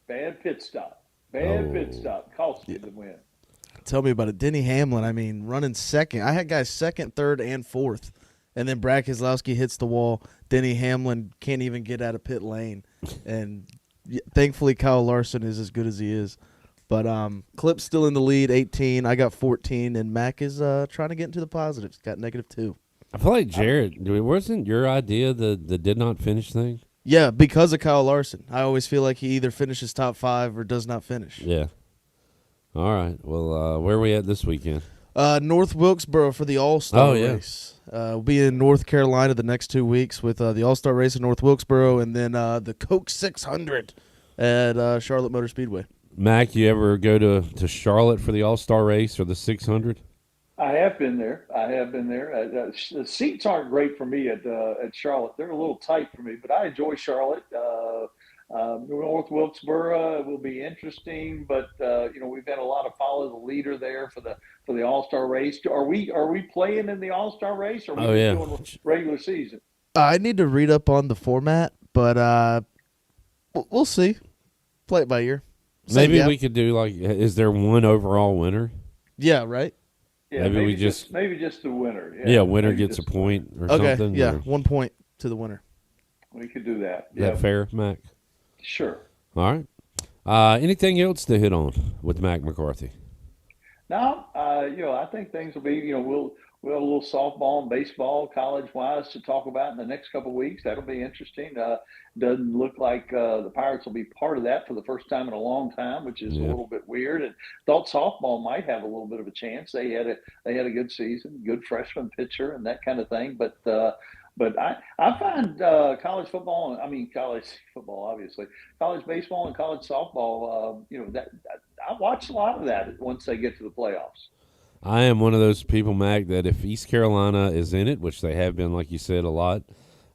[SPEAKER 16] Bad pit stop. Pit stop. Cost you the win.
[SPEAKER 1] Tell me about it. Denny Hamlin, running second. I had guys second, third, and fourth. And then Brad Keselowski hits the wall. Denny Hamlin can't even get out of pit lane. And thankfully, Kyle Larson is as good as he is. But Clip's still in the lead, 18. I got 14. And Mack is trying to get into the positives. Got -2.
[SPEAKER 7] I feel like Jarrett, wasn't your idea the did not finish thing?
[SPEAKER 1] Yeah, because of Kyle Larson. I always feel like he either finishes top 5 or does not finish.
[SPEAKER 7] Yeah. All right. Well, where are we at this weekend?
[SPEAKER 1] North Wilkesboro for the All-Star race. We'll be in North Carolina the next 2 weeks with the All-Star race in North Wilkesboro and then the Coke 600 at Charlotte Motor Speedway.
[SPEAKER 7] Mac, you ever go to Charlotte for the All-Star race or the 600?
[SPEAKER 16] I have been there. The seats aren't great for me at Charlotte. They're a little tight for me, but I enjoy Charlotte. North Wilkesboro will be interesting, but we've had a lot of follow the leader there for the All-Star race. Are we playing in the All-Star race, or are we doing regular season?
[SPEAKER 1] I need to read up on the format, but we'll see. Play it by ear.
[SPEAKER 7] Maybe we could do is there one overall winner?
[SPEAKER 1] Yeah, right.
[SPEAKER 16] Yeah, maybe just the winner.
[SPEAKER 7] Yeah, winner gets a point or something.
[SPEAKER 1] Yeah,
[SPEAKER 7] or?
[SPEAKER 1] 1 point to the winner.
[SPEAKER 16] We could do that.
[SPEAKER 7] Is that fair, Mac?
[SPEAKER 16] Sure.
[SPEAKER 7] All right. Anything else to hit on with Mac McCarthy?
[SPEAKER 16] No, I think things will be, we'll have a little softball and baseball, college-wise, to talk about in the next couple of weeks. That'll be interesting. Doesn't look like the Pirates will be part of that for the first time in a long time, which is a little bit weird. And thought softball might have a little bit of a chance. They had a good season, good freshman pitcher, and that kind of thing. But I find college football, obviously, college baseball and college softball, that I watch a lot of that once they get to the playoffs.
[SPEAKER 7] I am one of those people, Mac, that if East Carolina is in it, which they have been, like you said, a lot,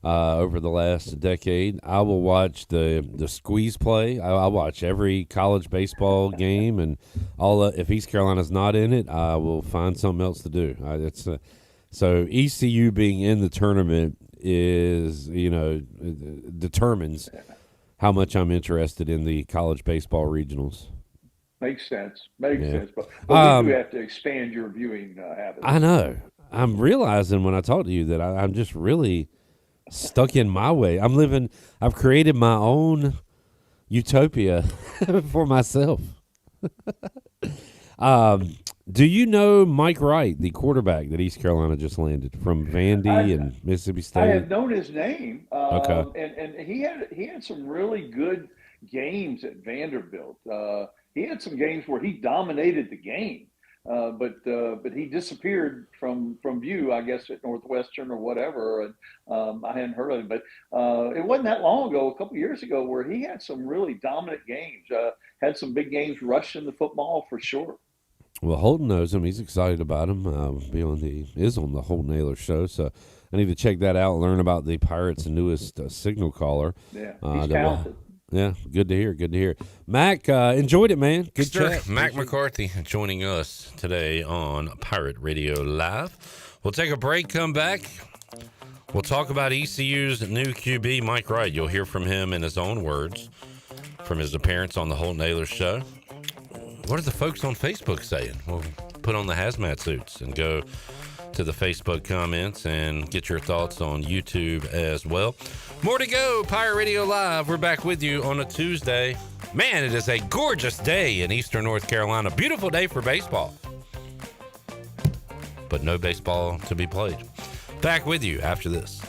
[SPEAKER 7] over the last decade. I will watch the squeeze play. I'll watch every college baseball game, and if East Carolina's not in it, I will find something else to do. So ECU being in the tournament is, determines how much I'm interested in the college baseball regionals.
[SPEAKER 16] Makes sense. Makes sense. But we do have to expand your viewing habits.
[SPEAKER 7] I know. I'm realizing when I talk to you that I'm just really stuck in my way. I've created my own utopia for myself. Do you know Mike Wright, the quarterback that East Carolina just landed from Vandy and Mississippi State?
[SPEAKER 16] I have known his name.
[SPEAKER 7] Okay.
[SPEAKER 16] And he had some really good games at Vanderbilt. He had some games where he dominated the game. But he disappeared from view, I guess, at Northwestern or whatever, and I hadn't heard of him. But it wasn't that long ago, a couple years ago, where he had some really dominant games. Had some big games rushing the football for sure.
[SPEAKER 7] Well, Holden knows him. He's excited about him. Is on the Holden Naylor show, so I need to check that out and learn about the Pirates' newest signal caller.
[SPEAKER 16] Yeah, he's talented.
[SPEAKER 7] Yeah, good to hear. Good to hear. Mack, enjoyed it, man. Good chat.
[SPEAKER 4] Mack McCarthy joining us today on Pirate Radio Live. We'll take a break, come back. We'll talk about ECU's new QB, Mike Wright. You'll hear from him in his own words from his appearance on the Holton Naylor show. What are the folks on Facebook saying? We'll put on the hazmat suits and go to the Facebook comments and get your thoughts on YouTube as well. More to go. Pirate Radio Live. We're back with you on a Tuesday. Man, it is a gorgeous day in Eastern North Carolina. Beautiful day for baseball. But no baseball to be played. Back with you after this.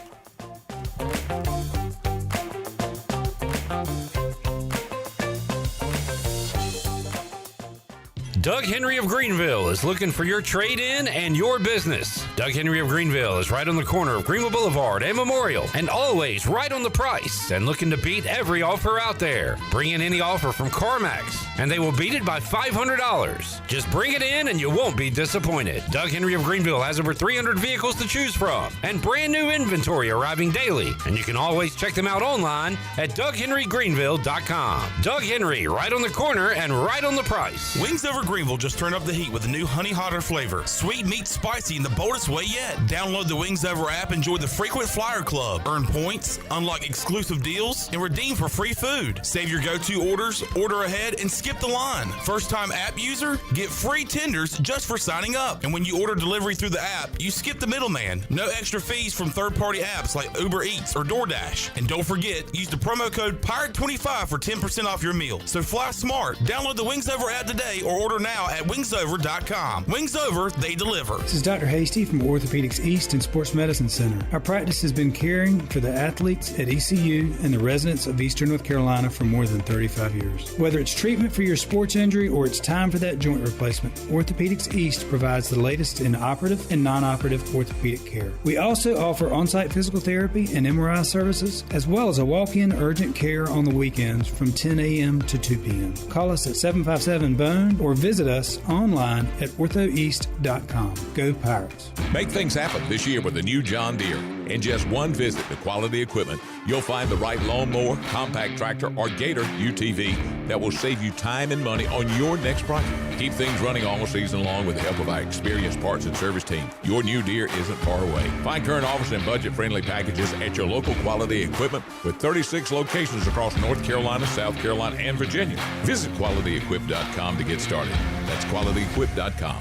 [SPEAKER 4] Doug Henry of Greenville is looking for your trade-in and your business. Doug Henry of Greenville is right on the corner of Greenville Boulevard and Memorial, and always right on the price and looking to beat every offer out there. Bring in any offer from CarMax, and they will beat it by $500. Just bring it in and you won't be disappointed. Doug Henry of Greenville has over 300 vehicles to choose from and brand new inventory arriving daily, and you can always check them out online at DougHenryGreenville.com. Doug Henry, right on the corner and right on the price.
[SPEAKER 17] Wings Over Greenville just turned up the heat with a new honey hotter flavor. Sweet meets spicy in the boldest way yet. Download the Wings Over app, enjoy the frequent flyer club, earn points, unlock exclusive deals, and redeem for free food. Save your go-to orders, order ahead, and skip the line. First-time app user? Get free tenders just for signing up. And when you order delivery through the app, you skip the middleman. No extra fees from third-party apps like Uber Eats or DoorDash. And don't forget, use the promo code PIRATE25 for 10% off your meal. So fly smart. Download the Wings Over app today or order now at wingsover.com. Wings Over, they deliver.
[SPEAKER 18] This is Dr. Hasty from Orthopedics East and Sports Medicine Center. Our practice has been caring for the athletes at ECU and the residents of Eastern North Carolina for more than 35 years. Whether it's treatment for your sports injury or it's time for that joint replacement, Orthopedics East provides the latest in operative and non-operative orthopedic care. We also offer on-site physical therapy and MRI services, as well as a walk-in urgent care on the weekends from 10 a.m. to 2 p.m. Call us at 757-BONE or visit us online at orthoeast.com. Go Pirates.
[SPEAKER 19] Make things happen this year with a new John Deere. In just one visit to Quality Equipment, you'll find the right lawnmower, compact tractor, or Gator UTV that will save you time and money on your next project. Keep things running all season long with the help of our experienced parts and service team. Your new Deere isn't far away. Find current offers and budget-friendly packages at your local Quality Equipment with 36 locations across North Carolina, South Carolina, and Virginia. Visit QualityEquip.com to get started. That's QualityEquip.com.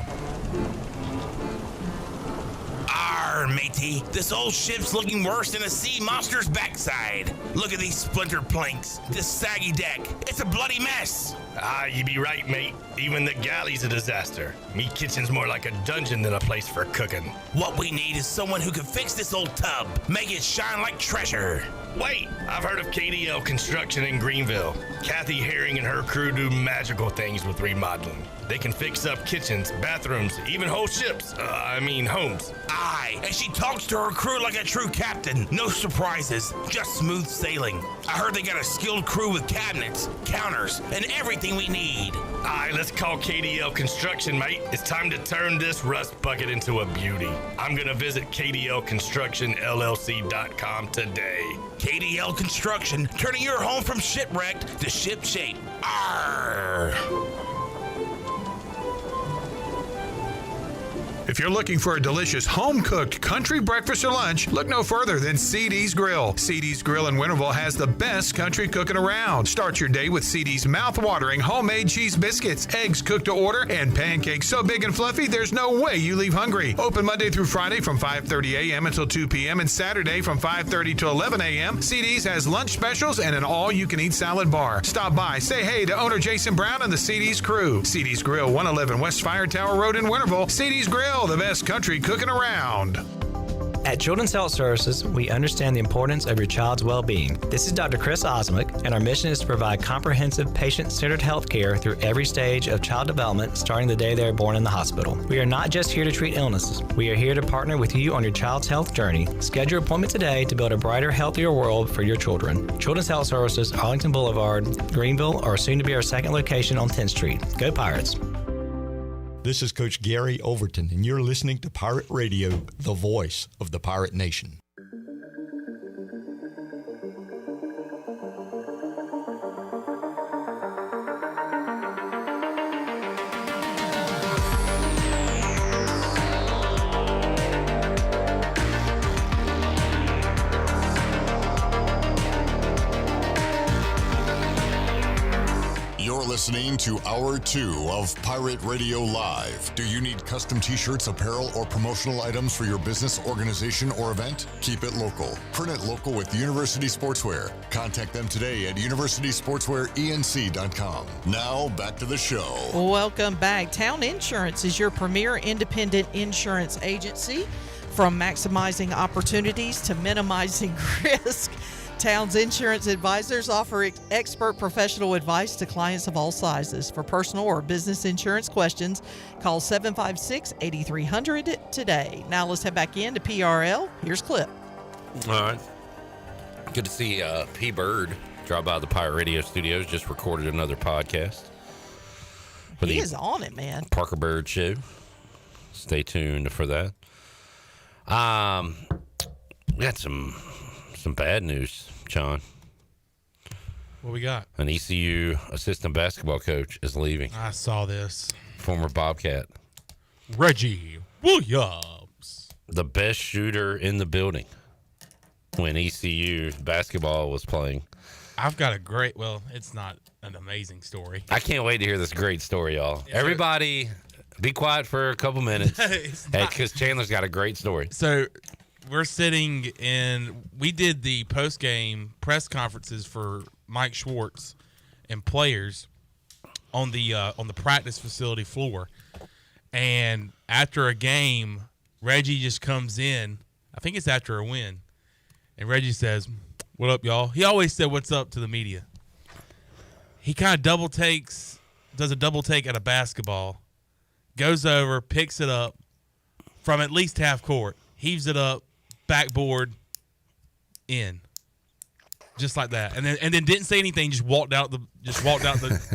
[SPEAKER 17] Arr, matey, this old ship's looking worse than a sea monster's backside. Look at these splintered planks, this saggy deck. It's a bloody mess.
[SPEAKER 20] Ah, you be right, mate. Even the galley's a disaster. Me kitchen's more like a dungeon than a place for cooking.
[SPEAKER 17] What we need is someone who can fix this old tub, make it shine like treasure.
[SPEAKER 20] Wait, I've heard of KDL Construction in Greenville. Kathy Herring and her crew do magical things with remodeling. They can fix up kitchens, bathrooms, even whole ships. Homes.
[SPEAKER 17] Aye, and she talks to her crew like a true captain. No surprises, just smooth sailing. I heard they got a skilled crew with cabinets, counters, and everything we need.
[SPEAKER 20] Aye, let's Just call KDL Construction, mate. It's time to turn this rust bucket into a beauty. I'm going to visit KDLConstructionLLC.com today.
[SPEAKER 17] KDL Construction, turning your home from shipwrecked to shipshape. Arr!
[SPEAKER 3] If you're looking for a delicious home-cooked country breakfast or lunch, look no further than CD's Grill. CD's Grill in Winterville has the best country cooking around. Start your day with CD's mouth-watering homemade cheese biscuits, eggs cooked to order, and pancakes so big and fluffy there's no way you leave hungry. Open Monday through Friday from 5:30 a.m. until 2 p.m. and Saturday from 5:30 to 11 a.m. CD's has lunch specials and an all-you-can-eat salad bar. Stop by, say hey to owner Jason Brown and the CD's crew. CD's Grill, 111 West Fire Tower Road in Winterville. CD's Grill, the best country cooking around.
[SPEAKER 14] At Children's Health Services, we understand the importance of your child's well-being. This is Dr. Chris Osmick, and our mission is to provide comprehensive, patient-centered health care through every stage of child development, starting the day they are born in the hospital. We are not just here to treat illnesses. We are here to partner with you on your child's health journey. Schedule your appointment today to build a brighter, healthier world for your children. Children's Health Services, Arlington Boulevard, Greenville, or soon to be our second location on 10th Street. Go Pirates!
[SPEAKER 5] This is Coach Gary Overton, and you're listening to Pirate Radio, the voice of the Pirate Nation.
[SPEAKER 21] Listening to Hour 2 of Pirate Radio Live. Do you need custom t-shirts, apparel, or promotional items for your business, organization, or event? Keep it local. Print it local with University Sportswear. Contact them today at universitysportswearenc.com. Now, back to the show.
[SPEAKER 31] Welcome back. Town Insurance is your premier independent insurance agency. From maximizing opportunities to minimizing risk, Town's insurance advisors offer expert professional advice to clients of all sizes. For personal or business insurance questions, call 756-8300 today. Now let's head back into PRL. Here's Clip.
[SPEAKER 4] All right. Good to see P. Bird drop by the Pirate Radio studios. Just recorded another podcast.
[SPEAKER 31] He is on it, man.
[SPEAKER 4] Parker Bird Show. Stay tuned for that. We got some bad news, John.
[SPEAKER 13] What we got?
[SPEAKER 4] An ECU assistant basketball coach is leaving.
[SPEAKER 13] I saw this.
[SPEAKER 4] Former Bobcat.
[SPEAKER 13] Rahjai Williams.
[SPEAKER 4] The best shooter in the building when ECU basketball was playing.
[SPEAKER 13] I've got it's not an amazing story.
[SPEAKER 4] I can't wait to hear this great story, y'all. Everybody, be quiet for a couple minutes. Because Chandler's got a great story.
[SPEAKER 13] So we're sitting we did the post-game press conferences for Mike Schwartz and players on the practice facility floor. And after a game, Reggie just comes in. I think it's after a win. And Reggie says, "What up, y'all?" He always said, "What's up?" to the media. He kind of does a double take at a basketball, goes over, picks it up from at least half court, heaves it up, backboard, in, just like that, and then didn't say anything. Just walked out the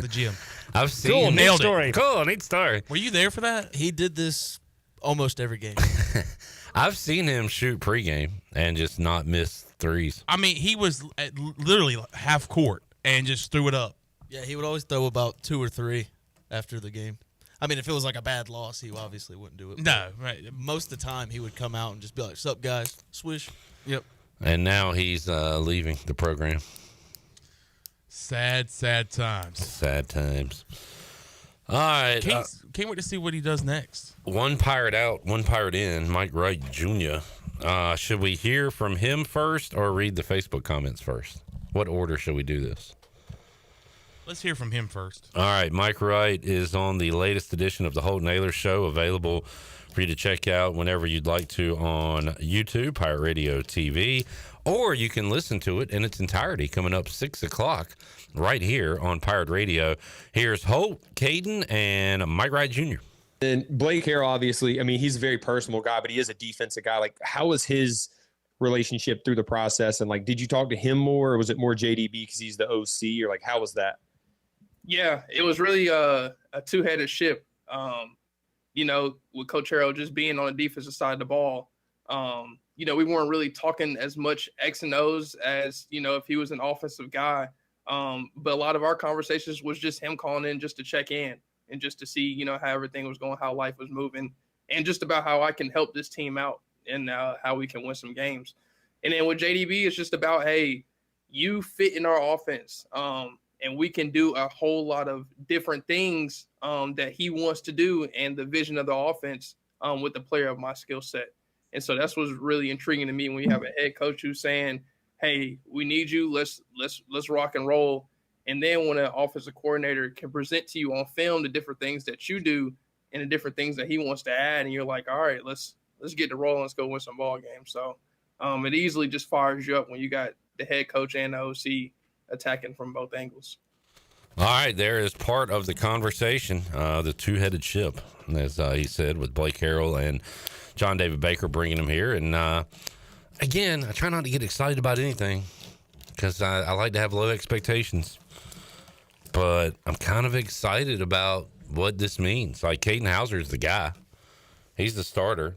[SPEAKER 13] gym.
[SPEAKER 4] I've seen
[SPEAKER 13] nailed
[SPEAKER 4] it. Cool, neat story.
[SPEAKER 13] Were you there for that?
[SPEAKER 1] He did this almost every game.
[SPEAKER 4] I've seen him shoot pregame and just not miss threes.
[SPEAKER 13] I mean, he was at literally half court and just threw it up.
[SPEAKER 1] Yeah, he would always throw about 2 or 3 after the game. I mean, if it was like a bad loss, he obviously wouldn't do it.
[SPEAKER 13] No, right.
[SPEAKER 1] Most of the time, he would come out and just be like, "Sup, guys? Swish."
[SPEAKER 13] Yep.
[SPEAKER 4] And now he's leaving the program.
[SPEAKER 13] Sad times.
[SPEAKER 4] Sad times. All right.
[SPEAKER 13] Can't wait to see what he does next.
[SPEAKER 4] One Pirate out, one Pirate in. Mike Wright Jr. Should we hear from him first or read the Facebook comments first? What order should we do this?
[SPEAKER 13] Let's hear from him first.
[SPEAKER 4] All right. Mike Wright is on the latest edition of the Holt Naylor Show, available for you to check out whenever you'd like to on YouTube, Pirate Radio TV, or you can listen to it in its entirety coming up 6 o'clock right here on Pirate Radio. Here's Holt, Caden, and Mike Wright Jr.
[SPEAKER 22] And Blake Harrell, obviously, I mean, he's a very personal guy, but he is a defensive guy. Like, how was his relationship through the process? And, like, did you talk to him more, or was it more JDB because he's the OC? Or, like, how was that?
[SPEAKER 6] Yeah, it was really a two-headed ship. With Coach Harrell just being on the defensive side of the ball, we weren't really talking as much X and O's as, if he was an offensive guy. But a lot of our conversations was just him calling in just to check in and just to see, how everything was going, how life was moving, and just about how I can help this team out and how we can win some games. And then with JDB, it's just about, hey, you fit in our offense. And we can do a whole lot of different things that he wants to do and the vision of the offense with the player of my skill set. And so that's what's really intriguing to me when you have a head coach who's saying, hey, we need you. Let's rock and roll. And then when an offensive coordinator can present to you on film the different things that you do and the different things that he wants to add, and you're like, all right, let's get to rolling. Let's go win some ball games. So it easily just fires you up when you got the head coach and the OC attacking from both angles.
[SPEAKER 4] All right, there is part of the conversation, the two-headed ship, as he said, with Blake Harrell and John David Baker bringing him here. And again, I try not to get excited about anything because I like to have low expectations. But I'm kind of excited about what this means. Like, Caden Hauser's the guy. He's the starter.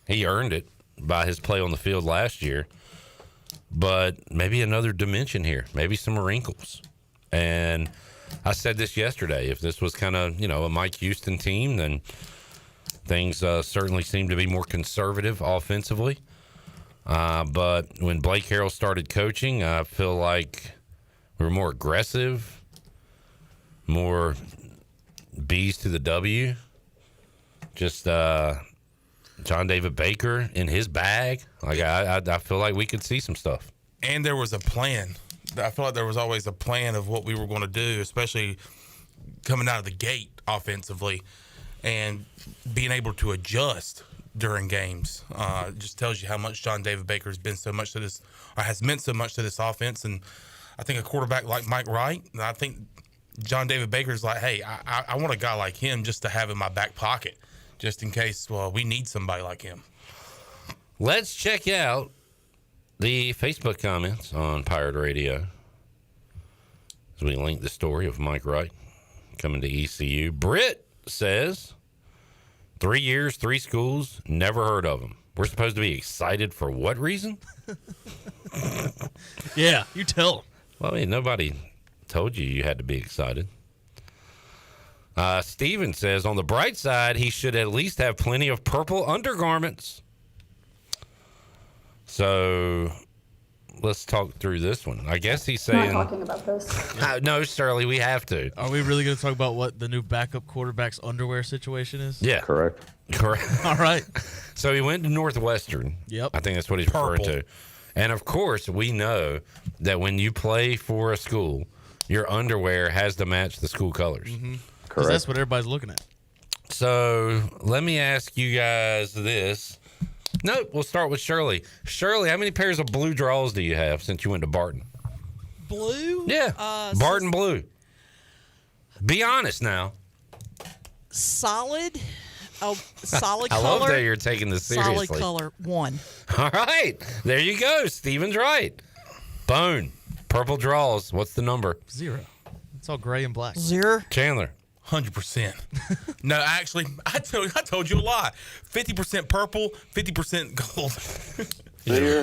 [SPEAKER 4] He earned it by his play on the field last year. But maybe another dimension here, maybe some wrinkles. And I said this yesterday, if this was kind of, a Mike Houston team, then things certainly seem to be more conservative offensively. But when Blake Harrell started coaching, I feel like we were more aggressive, more B's to the W. Just John David Baker in his bag. Like I feel like we could see some stuff.
[SPEAKER 13] And there was a plan. I feel like there was always a plan of what we were going to do, especially coming out of the gate offensively and being able to adjust during games. It just tells you how much John David Baker has been so much to this, or has meant so much to this offense. And I think a quarterback like Mike Wright, I think John David Baker's like, hey, I want a guy like him just to have in my back pocket, just in case, we need somebody like him.
[SPEAKER 4] Let's check out the Facebook comments on Pirate Radio as we link the story of Mike Wright coming to ECU. Britt says, 3 years, 3 schools, never heard of him. We're supposed to be excited for what reason?
[SPEAKER 1] Yeah, you tell him.
[SPEAKER 4] Well, nobody told you had to be excited. Steven says, on the bright side, he should at least have plenty of purple undergarments. So let's talk through this one. I guess he's saying.
[SPEAKER 9] Not talking about this.
[SPEAKER 4] No, Shirley, we have to.
[SPEAKER 1] Are we really going to talk about what the new backup quarterback's underwear situation is?
[SPEAKER 4] Yeah.
[SPEAKER 11] Correct.
[SPEAKER 1] All right.
[SPEAKER 4] So he went to Northwestern.
[SPEAKER 1] Yep.
[SPEAKER 4] I think that's what he's referring to. And of course, we know that when you play for a school, your underwear has to match the school colors.
[SPEAKER 1] Mm-hmm. Correct. That's what everybody's looking at.
[SPEAKER 4] So let me ask you guys this. Nope, we'll start with Shirley. Shirley, how many pairs of blue draws do you have since you went to Barton?
[SPEAKER 31] Blue?
[SPEAKER 4] Yeah, Barton blue. Be honest now.
[SPEAKER 31] Solid. Oh, solid color.
[SPEAKER 4] I love that you're taking this seriously.
[SPEAKER 31] Solid color, 1.
[SPEAKER 4] All right, there you go. Steven's right. Bone, purple draws. What's the number?
[SPEAKER 1] 0. It's all gray and black.
[SPEAKER 31] 0.
[SPEAKER 4] Chandler.
[SPEAKER 13] 100%. No, actually, I told you a lie. 50% purple, 50% gold.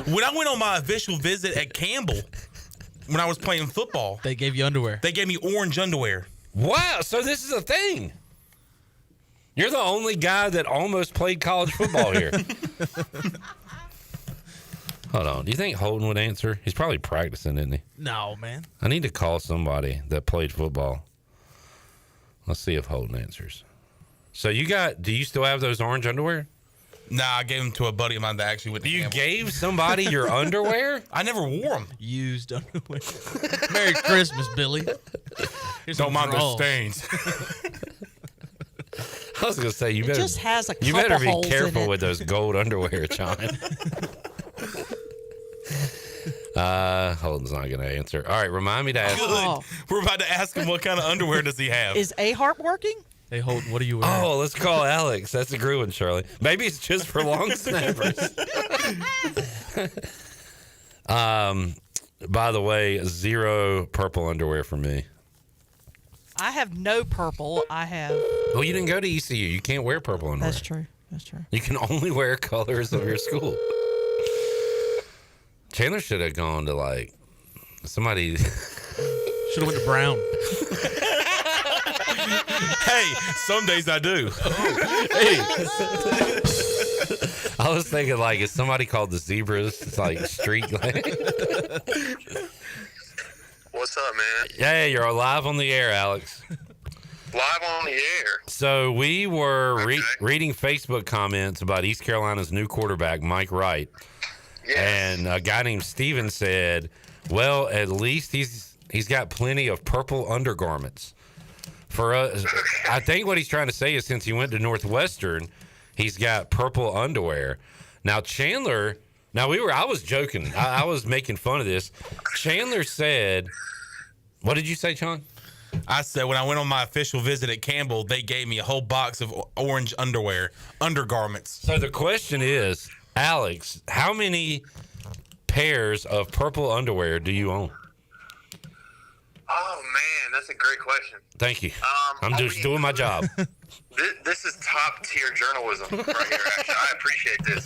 [SPEAKER 13] When I went on my official visit at Campbell, when I was playing football,
[SPEAKER 1] they gave you underwear.
[SPEAKER 13] They gave me orange underwear.
[SPEAKER 4] Wow, so this is a thing. You're the only guy that almost played college football here. Hold on. Do you think Holden would answer? He's probably practicing, isn't he?
[SPEAKER 1] No, man.
[SPEAKER 4] I need to call somebody that played football. Let's see if Holden answers. So do you still have those orange underwear?
[SPEAKER 13] Nah, I gave them to a buddy of mine that actually went to
[SPEAKER 4] You gave somebody your underwear?
[SPEAKER 13] I never wore them.
[SPEAKER 1] Used underwear. Merry Christmas, Billy.
[SPEAKER 13] Don't mind those stains.
[SPEAKER 4] I was going to say, you
[SPEAKER 31] just has a couple
[SPEAKER 4] you better be
[SPEAKER 31] holes in
[SPEAKER 4] careful
[SPEAKER 31] it.
[SPEAKER 4] with those gold underwear, John. Holden's not going to answer. All right, remind me to ask.
[SPEAKER 13] Good. We're about to ask him what kind of underwear does he have.
[SPEAKER 31] Is A-Harp working?
[SPEAKER 1] Hey, Holden, what are you wearing?
[SPEAKER 4] Oh, let's call Alex. That's a good one, Shirley. Maybe it's just for long snappers. By the way, 0 purple underwear for me.
[SPEAKER 31] I have no purple. I have.
[SPEAKER 4] Well, you didn't go to ECU. You can't wear purple underwear.
[SPEAKER 31] That's true. That's true.
[SPEAKER 4] You can only wear colors of your school. Chandler should have gone to like somebody.
[SPEAKER 1] Should have went to Brown.
[SPEAKER 17] Hey, some days I do.
[SPEAKER 4] Hey. I was thinking like, is somebody called the Zebras? It's like street.
[SPEAKER 9] What's up, man?
[SPEAKER 4] Yeah, you're live on the air, Alex.
[SPEAKER 9] Live on the air.
[SPEAKER 4] So we were reading Facebook comments about East Carolina's new quarterback, Mike Wright.
[SPEAKER 9] Yes.
[SPEAKER 4] And a guy named Steven said, well, at least he's got plenty of purple undergarments. For us, I think what he's trying to say is since he went to Northwestern, he's got purple underwear. Now, Chandler, I was joking. I was making fun of this. Chandler said, what did you say, Sean?
[SPEAKER 17] I said when I went on my official visit at Campbell, they gave me a whole box of orange undergarments.
[SPEAKER 4] So the question is, Alex, how many pairs of purple underwear do you own?
[SPEAKER 9] Oh, man, that's a great question.
[SPEAKER 4] Thank you. I'm just doing my job.
[SPEAKER 9] This is top tier journalism right here. Actually, I appreciate this.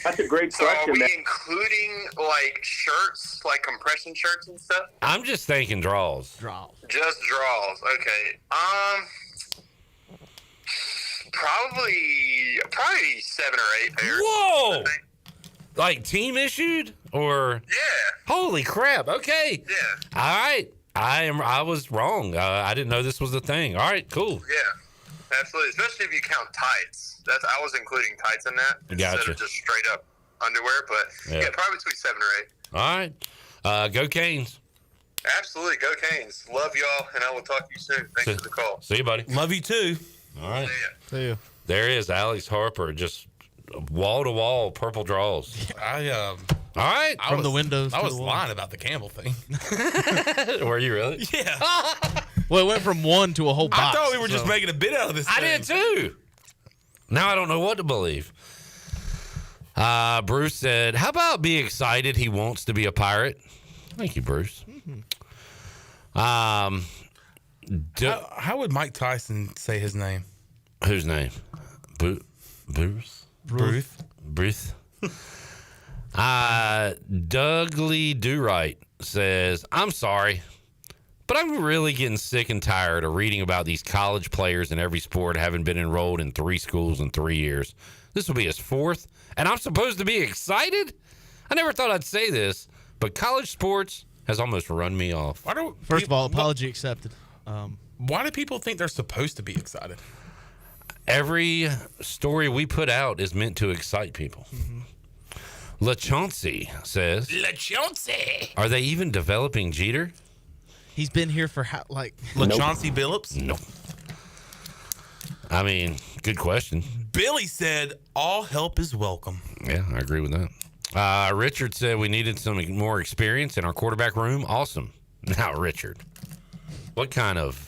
[SPEAKER 11] That's a great
[SPEAKER 9] so
[SPEAKER 11] question.
[SPEAKER 9] Are we
[SPEAKER 11] man.
[SPEAKER 9] including like shirts, like compression shirts and stuff?
[SPEAKER 4] I'm just thinking draws.
[SPEAKER 9] Just draws. Okay. Probably 7 or 8 pairs.
[SPEAKER 4] Whoa! Like team issued or?
[SPEAKER 9] Yeah.
[SPEAKER 4] Holy crap! Okay.
[SPEAKER 9] Yeah.
[SPEAKER 4] All right. I was wrong. I didn't know this was a thing. All right. Cool.
[SPEAKER 9] Yeah. Absolutely. Especially if you count tights. I was including tights in that instead
[SPEAKER 4] Gotcha.
[SPEAKER 9] of just straight up underwear. But yeah, probably between 7 or 8.
[SPEAKER 4] All right. Go Canes.
[SPEAKER 9] Absolutely. Go Canes. Love y'all, and I will talk to you soon. Thanks for the call.
[SPEAKER 4] See you, buddy.
[SPEAKER 17] Love you too.
[SPEAKER 4] All right.
[SPEAKER 1] See you.
[SPEAKER 4] There is Alex Harper, just wall to wall purple draws.
[SPEAKER 17] All
[SPEAKER 4] right.
[SPEAKER 1] From the windows
[SPEAKER 17] I
[SPEAKER 1] to
[SPEAKER 17] was
[SPEAKER 1] the wall.
[SPEAKER 17] lying about the Campbell thing.
[SPEAKER 4] Were you really?
[SPEAKER 17] Yeah.
[SPEAKER 1] Well, it went from one to a whole box.
[SPEAKER 17] I thought we were just making a bit out of this.
[SPEAKER 4] I did too. Now I don't know what to believe. Bruce said, how about be excited he wants to be a Pirate? Thank you, Bruce.
[SPEAKER 17] How would Mike Tyson say his name?
[SPEAKER 4] Whose name? Bruce? Bruce. Dougly Do-Right says, I'm sorry, but I'm really getting sick and tired of reading about these college players in every sport having been enrolled in 3 schools in 3 years. This will be his 4th, and I'm supposed to be excited? I never thought I'd say this, but college sports has almost run me off.
[SPEAKER 1] First of all, apology accepted.
[SPEAKER 17] Why do people think they're supposed to be excited?
[SPEAKER 4] Every story we put out is meant to excite people. LaChauncey says,
[SPEAKER 17] LaChauncey.
[SPEAKER 4] Are they even developing Jeter?
[SPEAKER 1] He's been here for
[SPEAKER 17] LaChauncey Billups?
[SPEAKER 4] Nope. I mean, good question.
[SPEAKER 17] Billy said, all help is welcome.
[SPEAKER 4] Yeah, I agree with that. Richard said we needed some more experience in our quarterback room. Awesome. Now, Richard, what kind of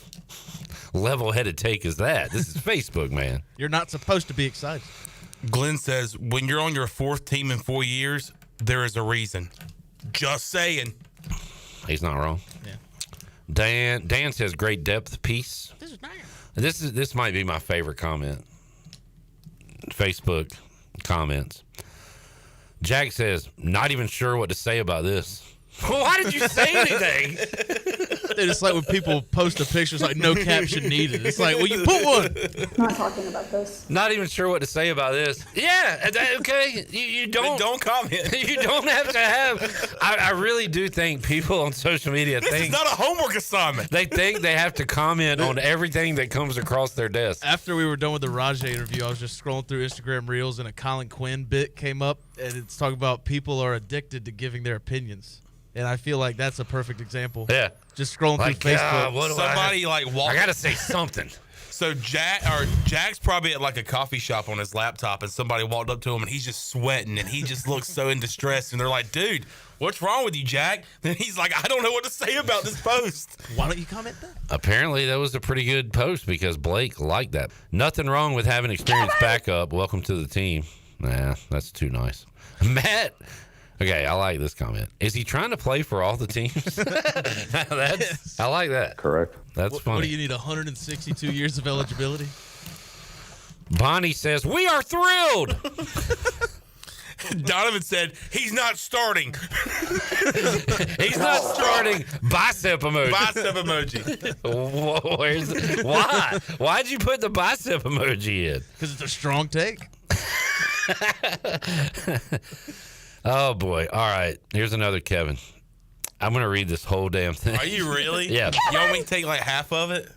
[SPEAKER 4] level-headed take is that? This is Facebook, man.
[SPEAKER 1] You're not supposed to be excited.
[SPEAKER 17] Glenn says, when you're on your 4th team in 4 years, there is a reason. Just saying.
[SPEAKER 4] He's not wrong.
[SPEAKER 1] Yeah.
[SPEAKER 4] Dan says great depth piece. This might be my favorite comment. Facebook comments. Jack says, not even sure what to say about this. Why did you say anything?
[SPEAKER 1] It's like when people post a picture, it's like no caption needed. It's like, well, you put one.
[SPEAKER 12] Not talking about this.
[SPEAKER 4] Not even sure what to say about this. Yeah, okay. You don't
[SPEAKER 17] comment.
[SPEAKER 4] You don't have to have. I really do think people on social media
[SPEAKER 17] This is not a homework assignment.
[SPEAKER 4] They think they have to comment on everything that comes across their desk.
[SPEAKER 1] After we were done with the Rahjai interview, I was just scrolling through Instagram Reels, and a Colin Quinn bit came up, and it's talking about people are addicted to giving their opinions. And I feel like that's a perfect example.
[SPEAKER 4] Yeah.
[SPEAKER 1] Just scrolling through Facebook.
[SPEAKER 17] Somebody walked.
[SPEAKER 4] I gotta say something.
[SPEAKER 17] So Jack's probably at like a coffee shop on his laptop, and somebody walked up to him, and he's just sweating, and he just looks so in distress. And they're like, "Dude, what's wrong with you, Jack?" And he's like, "I don't know what to say about this post."
[SPEAKER 1] Why don't you comment that?
[SPEAKER 4] Apparently, that was a pretty good post because Blake liked that. Nothing wrong with having experienced backup. Welcome to the team. Nah, that's too nice. Matt Okay, I like this comment. Is he trying to play for all the teams? I like that.
[SPEAKER 2] Correct.
[SPEAKER 4] That's funny.
[SPEAKER 1] What do you need, 162 years of eligibility?
[SPEAKER 4] Bonnie says, we are thrilled.
[SPEAKER 17] Donovan said, he's not starting.
[SPEAKER 4] He's not starting. Bicep emoji.
[SPEAKER 17] Bicep emoji.
[SPEAKER 4] Why? Why'd you put the bicep emoji in?
[SPEAKER 1] Because it's a strong take.
[SPEAKER 4] Oh, boy. All right. Here's another Kevin. I'm going to read this whole damn thing.
[SPEAKER 17] Are you really?
[SPEAKER 4] Yeah.
[SPEAKER 17] You want me to take like half of it?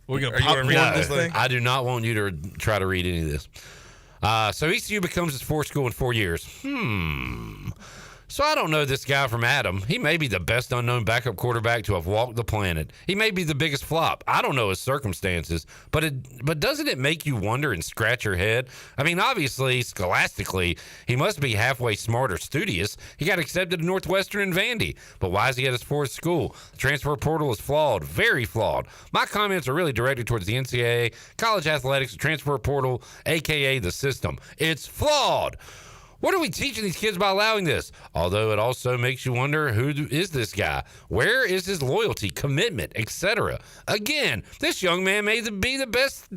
[SPEAKER 1] We're going to popcorn this thing?
[SPEAKER 4] I do not want you to try to read any of this. So ECU becomes its fourth school in 4 years. So I don't know this guy from Adam. He may be the best unknown backup quarterback to have walked the planet. He may be the biggest flop. I don't know his circumstances, but doesn't it make you wonder and scratch your head? I mean, obviously, scholastically, he must be halfway smart or studious. He got accepted to Northwestern and Vandy, but why is he at his fourth school? The transfer portal is flawed, very flawed. My comments are really directed towards the NCAA, college athletics, the transfer portal, a.k.a. the system. It's flawed. What are we teaching these kids by allowing this? Although it also makes you wonder, who is this guy? Where is his loyalty, commitment, etc.? Again, this young man may be the best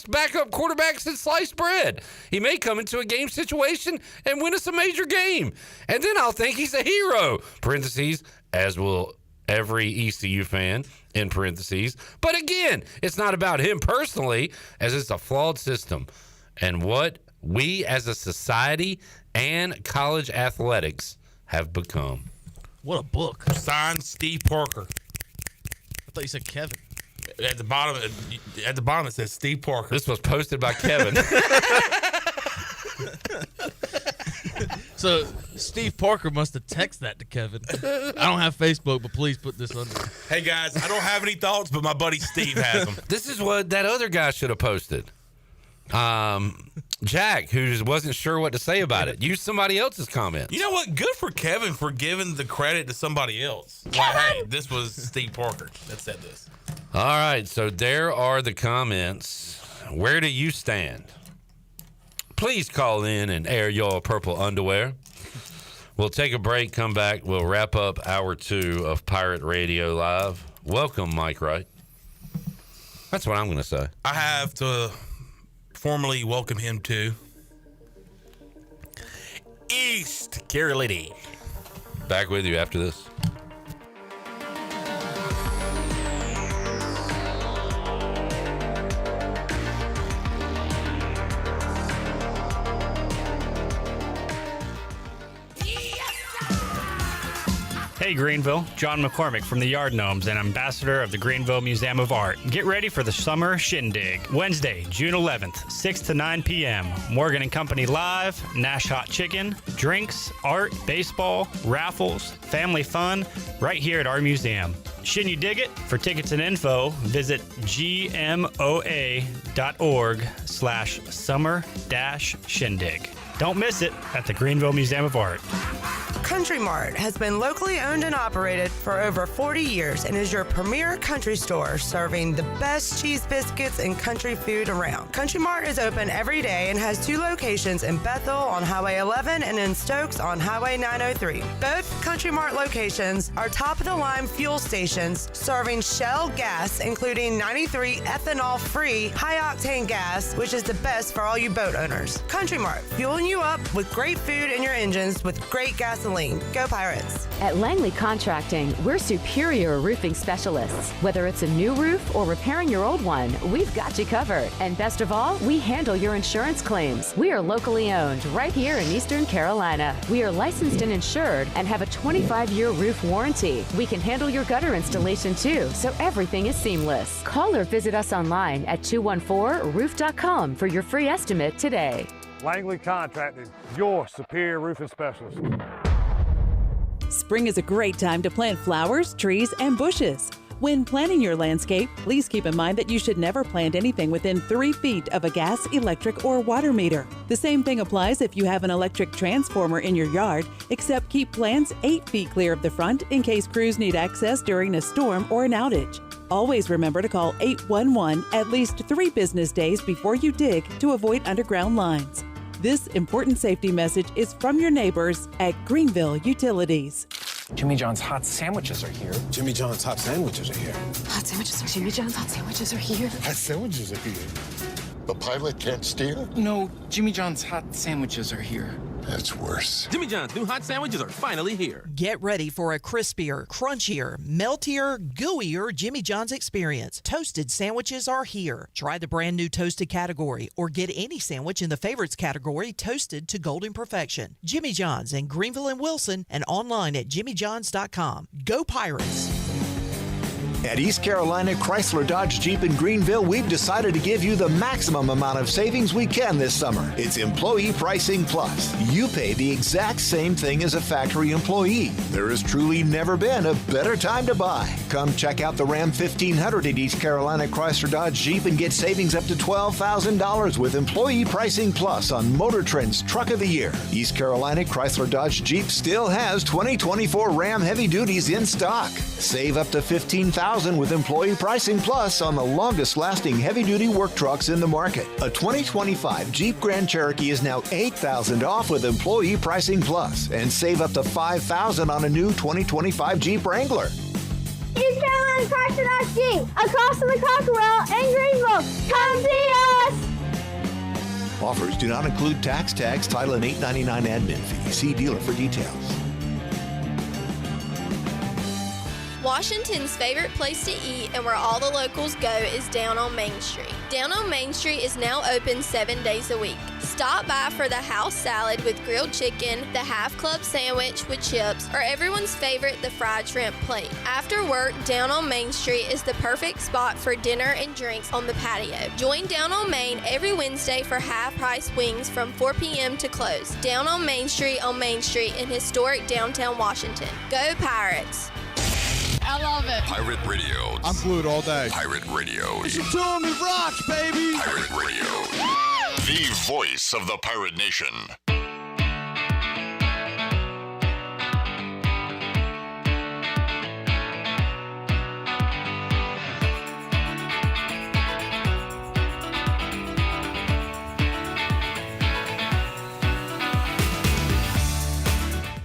[SPEAKER 4] backup quarterback since sliced bread. He may come into a game situation and win us a major game. And then I'll think he's a hero, parentheses, as will every ECU fan, in parentheses. But again, it's not about him personally, as it's a flawed system. And what we as a society and college athletics have become.
[SPEAKER 1] What a book.
[SPEAKER 17] Signed, Steve Parker.
[SPEAKER 1] I thought you said Kevin.
[SPEAKER 17] At the bottom it says Steve Parker.
[SPEAKER 4] This was posted by Kevin.
[SPEAKER 1] So Steve Parker must have texted that to Kevin. I don't have Facebook, but please put this under.
[SPEAKER 17] Hey guys, I don't have any thoughts, but my buddy Steve has them.
[SPEAKER 4] This is what that other guy should have posted. Jack, who wasn't sure what to say about it, used somebody else's comments.
[SPEAKER 17] You know what? Good for Kevin for giving the credit to somebody else. Like, hey, this was Steve Parker that said this.
[SPEAKER 4] All right, so there are the comments. Where do you stand? Please call in and air your purple underwear. We'll take a break, come back. We'll wrap up hour 2 of Pirate Radio Live. Welcome, Mike Wright. That's what I'm going to say.
[SPEAKER 17] I have to formally welcome him to East Carolina.
[SPEAKER 4] Back with you after this.
[SPEAKER 8] Hey Greenville, John McCormick from the Yard Gnomes and ambassador of the Greenville Museum of Art. Get ready for the summer shindig. Wednesday, June 11th, 6 to 9 p.m. Morgan & Company Live, Nash Hot Chicken, drinks, art, baseball, raffles, family fun, right here at our museum. Shouldn't you dig it? For tickets and info, visit gmoa.org/summer-shindig. Don't miss it at the Greenville Museum of Art.
[SPEAKER 15] Country Mart has been locally owned and operated for over 40 years and is your premier country store serving the best cheese biscuits and country food around. Country Mart is open every day and has 2 locations in Bethel on Highway 11 and in Stokes on Highway 903. Both Country Mart locations are top-of-the-line fuel stations serving Shell gas, including 93 ethanol-free high-octane gas, which is the best for all you boat owners. Country Mart, fueling you up with great food in your engines with great gasoline. Go Pirates.
[SPEAKER 23] At Langley Contracting, we're superior roofing specialists. Whether it's a new roof or repairing your old one, we've got you covered. And best of all, we handle your insurance claims. We are locally owned right here in Eastern Carolina. We are licensed and insured and have a 25-year roof warranty. We can handle your gutter installation too, so everything is seamless. Call or visit us online at 214roof.com for your free estimate today.
[SPEAKER 24] Langley Contracting, your superior roofing specialist.
[SPEAKER 25] Spring is a great time to plant flowers, trees, and bushes. When planting your landscape, please keep in mind that you should never plant anything within 3 feet of a gas, electric, or water meter. The same thing applies if you have an electric transformer in your yard, except keep plants 8 feet clear of the front in case crews need access during a storm or an outage. Always remember to call 811 at least 3 business days before you dig to avoid underground lines. This important safety message is from your neighbors at Greenville Utilities.
[SPEAKER 2] Jimmy John's hot sandwiches are here.
[SPEAKER 7] Jimmy John's hot sandwiches are here.
[SPEAKER 10] Hot sandwiches are Jimmy John's hot sandwiches are here.
[SPEAKER 7] Hot sandwiches are here.
[SPEAKER 21] The pilot can't steer?
[SPEAKER 2] No, Jimmy John's hot sandwiches are here.
[SPEAKER 21] That's worse.
[SPEAKER 16] Jimmy John's new hot sandwiches are finally here.
[SPEAKER 31] Get ready for a crispier, crunchier, meltier, gooier Jimmy John's experience. Toasted sandwiches are here. Try the brand new toasted category or get any sandwich in the favorites category toasted to golden perfection. Jimmy John's in Greenville and Wilson and online at jimmyjohns.com. Go Pirates!
[SPEAKER 18] At East Carolina Chrysler Dodge Jeep in Greenville, we've decided to give you the maximum amount of savings we can this summer. It's Employee Pricing Plus. You pay the exact same thing as a factory employee. There has truly never been a better time to buy. Come check out the Ram 1500 at East Carolina Chrysler Dodge Jeep and get savings up to $12,000 with Employee Pricing Plus on Motor Trend's Truck of the Year. East Carolina Chrysler Dodge Jeep still has 2024 Ram Heavy Duties in stock. Save up to $15,000 with Employee Pricing Plus on the longest-lasting heavy-duty work trucks in the market. A 2025 Jeep Grand Cherokee is now $8,000 off with Employee Pricing Plus, and save up to $5,000 on a new 2025 Jeep Wrangler.
[SPEAKER 19] East Carolina Chrysler Dodge Jeep, across from the Cockerell in Greenville. Come see us!
[SPEAKER 18] Offers do not include tax, title, and $8.99 admin fee. See dealer for details.
[SPEAKER 26] Washington's favorite place to eat and where all the locals go is down on Main Street. Down on Main Street is now open 7 days a week. Stop by for the house salad with grilled chicken, the half club sandwich with chips, or everyone's favorite, the fried shrimp plate. After work, Down on Main Street is the perfect spot for dinner and drinks on the patio. Join Down on Main every Wednesday for half-price wings from 4 p.m. to close. Down on Main Street in historic downtown Washington. Go Pirates!
[SPEAKER 27] I love it.
[SPEAKER 21] Pirate Radio.
[SPEAKER 27] I'm glued all day.
[SPEAKER 21] Pirate Radio.
[SPEAKER 27] It's a tune of rocks, baby.
[SPEAKER 21] Pirate Radio. The voice of the pirate nation.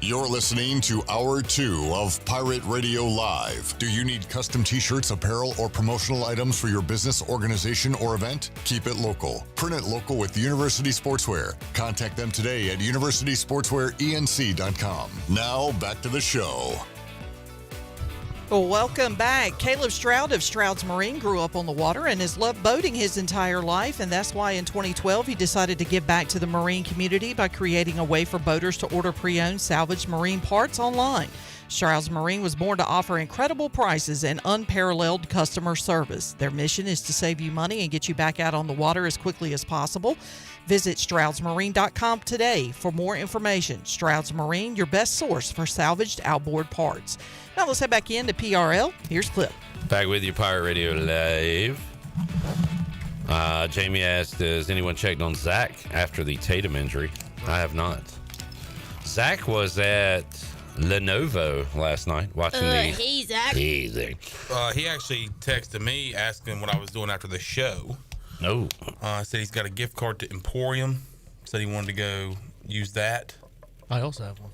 [SPEAKER 21] You're listening to Hour 2 of Pirate Radio Live. Do you need custom t-shirts, apparel, or promotional items for your business, organization, or event? Keep it local. Print it local with University Sportswear. Contact them today at universitysportswearenc.com. Now, back to the show.
[SPEAKER 31] Well, welcome back. Caleb Stroud of Stroud's Marine grew up on the water and has loved boating his entire life, and that's why in 2012 he decided to give back to the marine community by creating a way for boaters to order pre-owned salvaged marine parts online. Stroud's Marine was born to offer incredible prices and unparalleled customer service. Their mission is to save you money and get you back out on the water as quickly as possible. Visit StroudsMarine.com today for more information. Stroud's Marine, your best source for salvaged outboard parts. Now let's head back into PRL. Here's Clip.
[SPEAKER 4] Back with you, Pirate Radio Live. Jamie asked, has anyone checked on Zach after the Tatum injury? I have not. Zach was at Lenovo last night watching
[SPEAKER 27] Hey, Zach.
[SPEAKER 4] Hey, Zach.
[SPEAKER 13] He actually texted me asking what I was doing after the show.
[SPEAKER 4] No.
[SPEAKER 13] Said he's got a gift card to Emporium. Said he wanted to go use that.
[SPEAKER 1] I also have one.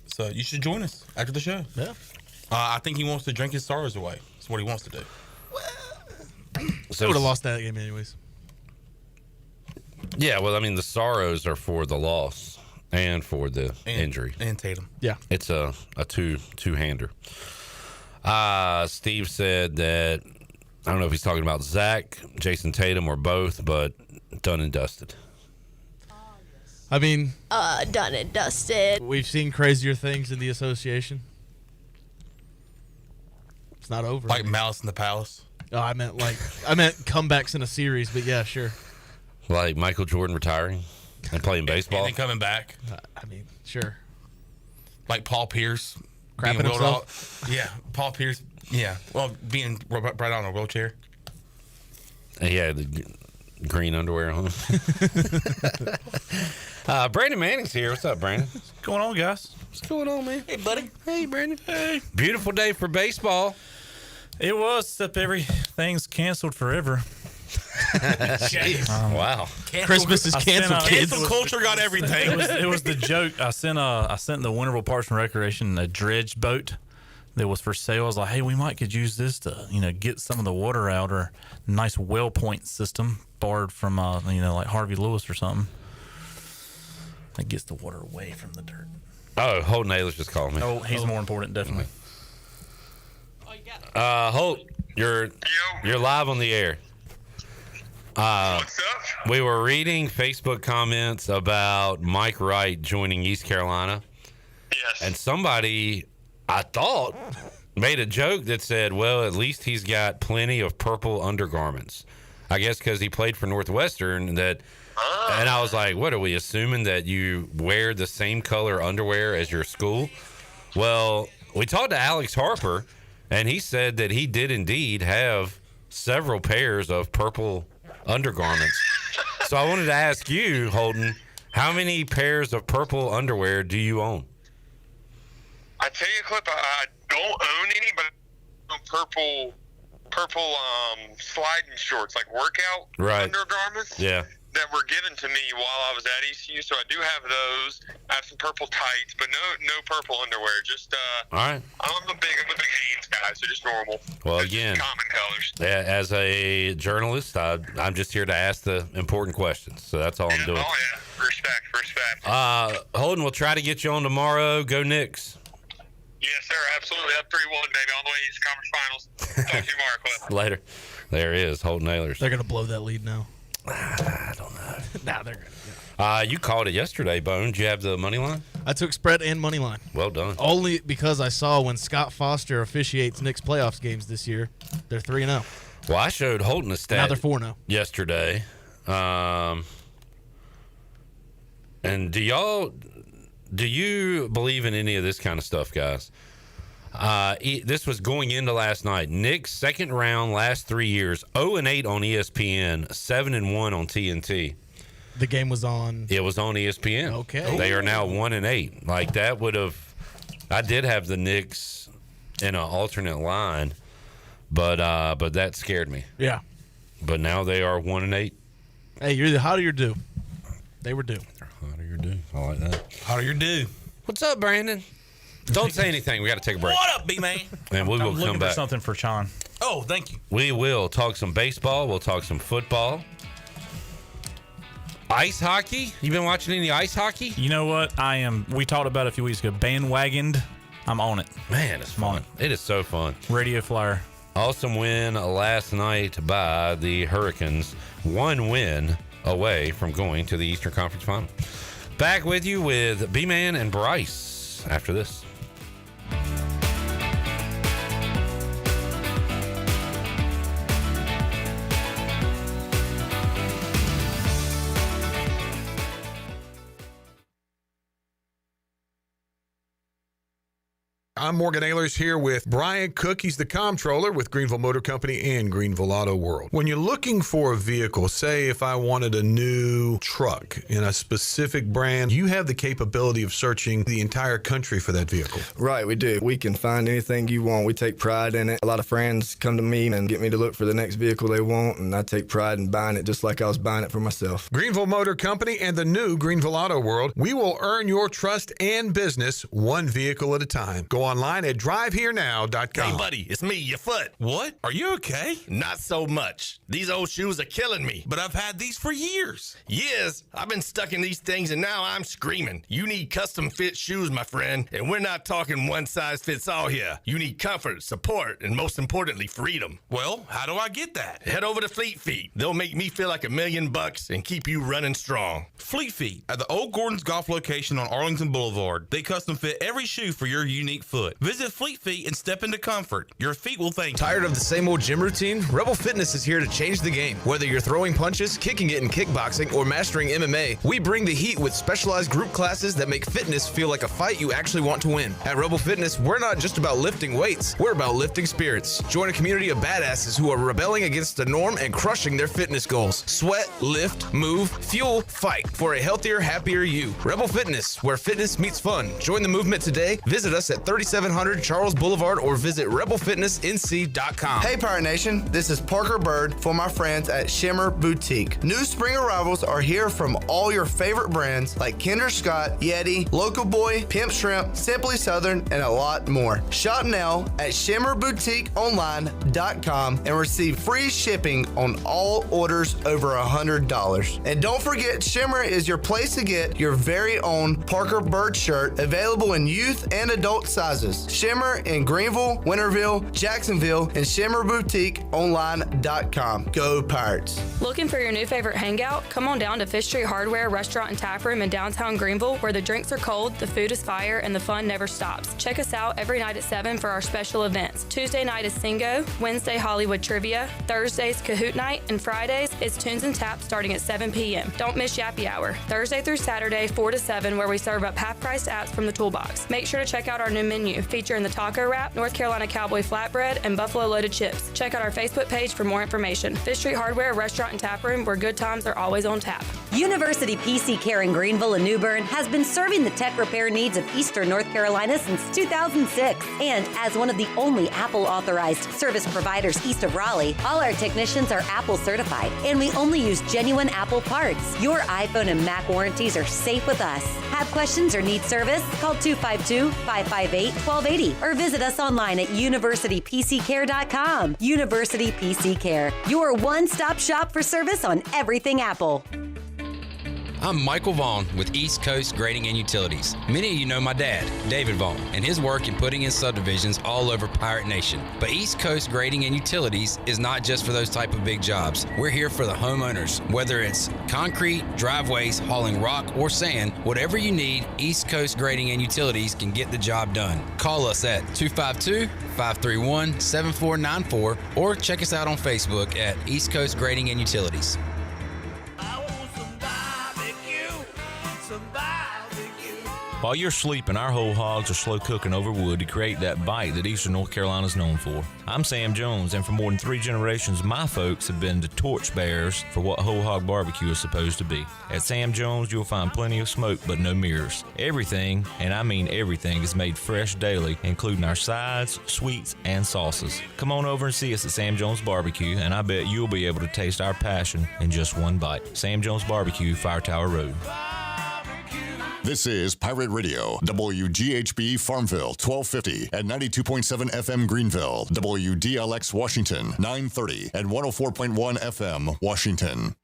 [SPEAKER 13] So you should join us after the show.
[SPEAKER 1] Yeah.
[SPEAKER 13] I think he wants to drink his sorrows away. That's what he wants to do.
[SPEAKER 1] So would have lost that game anyways.
[SPEAKER 4] Yeah, well, I mean, the sorrows are for the loss and for the injury.
[SPEAKER 13] And Tatum.
[SPEAKER 1] Yeah.
[SPEAKER 4] It's a two-hander. Steve said that, I don't know if he's talking about Zach, Jason Tatum, or both, but done and dusted.
[SPEAKER 1] I mean,
[SPEAKER 26] Done and dusted.
[SPEAKER 1] We've seen crazier things in the association. It's not over.
[SPEAKER 13] Like Malice in the Palace?
[SPEAKER 1] Oh, I meant comebacks in a series, but yeah, sure.
[SPEAKER 4] Like Michael Jordan retiring and playing baseball.
[SPEAKER 13] And then coming back.
[SPEAKER 1] I mean, sure.
[SPEAKER 13] Like Paul Pierce.
[SPEAKER 1] Crapping himself?
[SPEAKER 13] Yeah, Paul Pierce. Yeah, well, being right on a wheelchair.
[SPEAKER 4] Yeah, the green underwear on. Brandon Manning's here. What's up, Brandon?
[SPEAKER 28] What's going on, guys?
[SPEAKER 4] What's going on, man?
[SPEAKER 28] Hey, buddy.
[SPEAKER 4] Hey, Brandon. Hey. Beautiful day for baseball.
[SPEAKER 28] It was, except everything's canceled forever.
[SPEAKER 4] Wow.
[SPEAKER 1] Christmas is canceled, kids.
[SPEAKER 17] Cancel culture got everything.
[SPEAKER 3] It was the joke. I sent the Winterville Parks and Recreation a dredge boat that was for sale. I was like, hey, we could use this to, get some of the water out, or nice well point system borrowed from, like Harvey Lewis or something. That gets the water away from the dirt.
[SPEAKER 4] Oh, Holt Naylor's just calling me.
[SPEAKER 3] Oh, he's more important, definitely.
[SPEAKER 4] Holt, you're live on the air.
[SPEAKER 5] What's up?
[SPEAKER 4] We were reading Facebook comments about Mike Wright joining East Carolina.
[SPEAKER 5] Yes.
[SPEAKER 4] And somebody, I thought, made a joke that said, well, at least he's got plenty of purple undergarments. I guess because he played for Northwestern. And I was like, what, are we assuming that you wear the same color underwear as your school? Well, we talked to Alex Harper, and he said that he did indeed have several pairs of purple undergarments. So I wanted to ask you, Holden, how many pairs of purple underwear do you own?
[SPEAKER 5] I tell you, Clip, I don't own any, but I own purple sliding shorts, like workout undergarments.
[SPEAKER 4] Yeah.
[SPEAKER 5] That were given to me while I was at ECU, so I do have those. I have some purple tights, but no purple underwear. Just
[SPEAKER 4] all right.
[SPEAKER 5] I'm a big Hanes guy, so just normal.
[SPEAKER 4] Well,
[SPEAKER 5] just
[SPEAKER 4] again,
[SPEAKER 5] common colors.
[SPEAKER 4] As a journalist, I'm just here to ask the important questions. So that's all I'm doing.
[SPEAKER 5] Oh yeah, respect.
[SPEAKER 4] Holden, we'll try to get you on tomorrow. Go Knicks.
[SPEAKER 5] Yes, sir. Absolutely. Up 3-1, baby. On the way to the conference finals. Talk to you tomorrow, Clip.
[SPEAKER 4] Later. There is Holden Naylors.
[SPEAKER 1] They're gonna blow that lead now.
[SPEAKER 4] I don't know.
[SPEAKER 1] Nah, they're good.
[SPEAKER 4] You called it yesterday, Bone. Did you have the money line?
[SPEAKER 1] I took spread and money line.
[SPEAKER 4] Well done.
[SPEAKER 1] Only because I saw when Scott Foster officiates Knicks playoffs games this year, they're 3-0.
[SPEAKER 4] Well, I showed Holden a stat.
[SPEAKER 1] Now they're 4-0
[SPEAKER 4] yesterday. And do you believe in any of this kind of stuff, guys? This was going into last night. Knicks second round last 3 years, 0-8 on ESPN, 7-1 on TNT.
[SPEAKER 1] The game was on.
[SPEAKER 4] It was on ESPN.
[SPEAKER 1] Okay.
[SPEAKER 4] They are now 1-8. Like that would have. I did have the Knicks in an alternate line, but that scared me.
[SPEAKER 1] Yeah.
[SPEAKER 4] But now they are 1-8.
[SPEAKER 1] Hey, you're the hotter you're due. They were due.
[SPEAKER 4] Hotter you're due. I like that.
[SPEAKER 17] Hotter you're due.
[SPEAKER 4] What's up, Brandon? Don't say anything. We got to take a break.
[SPEAKER 17] What up, B-Man?
[SPEAKER 4] And we will
[SPEAKER 3] I'm looking
[SPEAKER 4] come back.
[SPEAKER 3] for something for Sean.
[SPEAKER 17] Oh, thank you.
[SPEAKER 4] We will talk some baseball. We'll talk some football. Ice hockey? You been watching any ice hockey?
[SPEAKER 3] You know what? I am. We talked about it a few weeks ago. Bandwagoned. I'm on it.
[SPEAKER 4] Man, it's fun. It is so fun.
[SPEAKER 3] Radio Flyer.
[SPEAKER 4] Awesome win last night by the Hurricanes. 1 win away from going to the Eastern Conference Final. Back with you with B-Man and Bryce after this.
[SPEAKER 6] I'm Morgan Ehlers here with Brian Cook. He's the comptroller with Greenville Motor Company and Greenville Auto World. When you're looking for a vehicle, say if I wanted a new truck in a specific brand, you have the capability of searching the entire country for that vehicle.
[SPEAKER 9] Right, we do. We can find anything you want. We take pride in it. A lot of friends come to me and get me to look for the next vehicle they want, and I take pride in buying it just like I was buying it for myself.
[SPEAKER 6] Greenville Motor Company and the new Greenville Auto World, we will earn your trust and business one vehicle at a time. Go online at driveherenow.com.
[SPEAKER 31] Hey, buddy, it's me, your foot.
[SPEAKER 17] What? Are you okay?
[SPEAKER 31] Not so much. These old shoes are killing me.
[SPEAKER 17] But I've had these for years.
[SPEAKER 31] Years? I've been stuck in these things, and now I'm screaming. You need custom fit shoes, my friend, and we're not talking one size fits all here. You need comfort, support, and most importantly, freedom.
[SPEAKER 17] Well, how do I get that?
[SPEAKER 31] Head over to Fleet Feet. They'll make me feel like $1 million and keep you running strong.
[SPEAKER 17] Fleet Feet at the Old Gordon's Golf location on Arlington Boulevard. They custom fit every shoe for your unique foot. Visit Fleet Feet and step into comfort. Your feet will thank you.
[SPEAKER 11] Tired of the same old gym routine? Rebel Fitness is here to change the game. Whether you're throwing punches, kicking it in kickboxing, or mastering MMA, we bring the heat with specialized group classes that make fitness feel like a fight you actually want to win. At Rebel Fitness, we're not just about lifting weights, we're about lifting spirits. Join a community of badasses who are rebelling against the norm and crushing their fitness goals. Sweat, lift, move, fuel, fight for a healthier, happier you. Rebel Fitness, where fitness meets fun. Join the movement today. Visit us at 36 5700 Charles Boulevard or visit rebelfitnessnc.com.
[SPEAKER 8] Hey Pirate Nation, this is Parker Bird for my friends at Shimmer Boutique. New spring arrivals are here from all your favorite brands like Kinder Scott, Yeti, Local Boy, Pimp Shrimp, Simply Southern, and a lot more. Shop now at shimmerboutique.online.com and receive free shipping on all orders over $100. And don't forget, Shimmer is your place to get your very own Parker Bird shirt, available in youth and adult sizes. Shimmer in Greenville, Winterville, Jacksonville, and shimmerboutique.online.com. Go Pirates.
[SPEAKER 31] Looking for your new favorite hangout? Come on down to Fish Street Hardware Restaurant and Tap Room in downtown Greenville, where the drinks are cold, the food is fire, and the fun never stops. Check us out every night at 7 for our special events. Tuesday night is Singo, Wednesday Hollywood Trivia, Thursday's Kahoot Night, and Fridays it's Tunes and Taps starting at 7 p.m. Don't miss Yappy Hour, Thursday through Saturday, 4 to 7, where we serve up half-priced apps from the toolbox. Make sure to check out our new menu, featuring the taco wrap, North Carolina Cowboy flatbread, and buffalo loaded chips. Check out our Facebook page for more information. Fish Street Hardware Restaurant and Tap Room, where good times are always on tap.
[SPEAKER 12] University PC Care in Greenville and New Bern has been serving the tech repair needs of Eastern North Carolina since 2006. And as one of the only Apple authorized service providers east of Raleigh, all our technicians are Apple certified, and we only use genuine Apple parts. Your iPhone and Mac warranties are safe with us. Have questions or need service? Call 252-558-1280 or visit us online at universitypccare.com. University PC Care, your one-stop shop for service on everything Apple.
[SPEAKER 14] I'm Michael Vaughn with East Coast Grading and Utilities. Many of you know my dad, David Vaughn, and his work in putting in subdivisions all over Pirate Nation. But East Coast Grading and Utilities is not just for those type of big jobs. We're here for the homeowners. Whether it's concrete, driveways, hauling rock, or sand, whatever you need, East Coast Grading and Utilities can get the job done. Call us at 252-531-7494 or check us out on Facebook at East Coast Grading and Utilities.
[SPEAKER 17] While you're sleeping, our whole hogs are slow cooking over wood to create that bite that Eastern North Carolina is known for. I'm Sam Jones, and for more than 3 generations, my folks have been the torchbearers for what whole hog barbecue is supposed to be. At Sam Jones, you'll find plenty of smoke, but no mirrors. Everything, and I mean everything, is made fresh daily, including our sides, sweets, and sauces. Come on over and see us at Sam Jones Barbecue, and I bet you'll be able to taste our passion in just one bite. Sam Jones Barbecue, Fire Tower Road.
[SPEAKER 21] This is Pirate Radio, WGHB Farmville, 1250 at 92.7 FM Greenville, WDLX Washington, 930 and 104.1 FM Washington.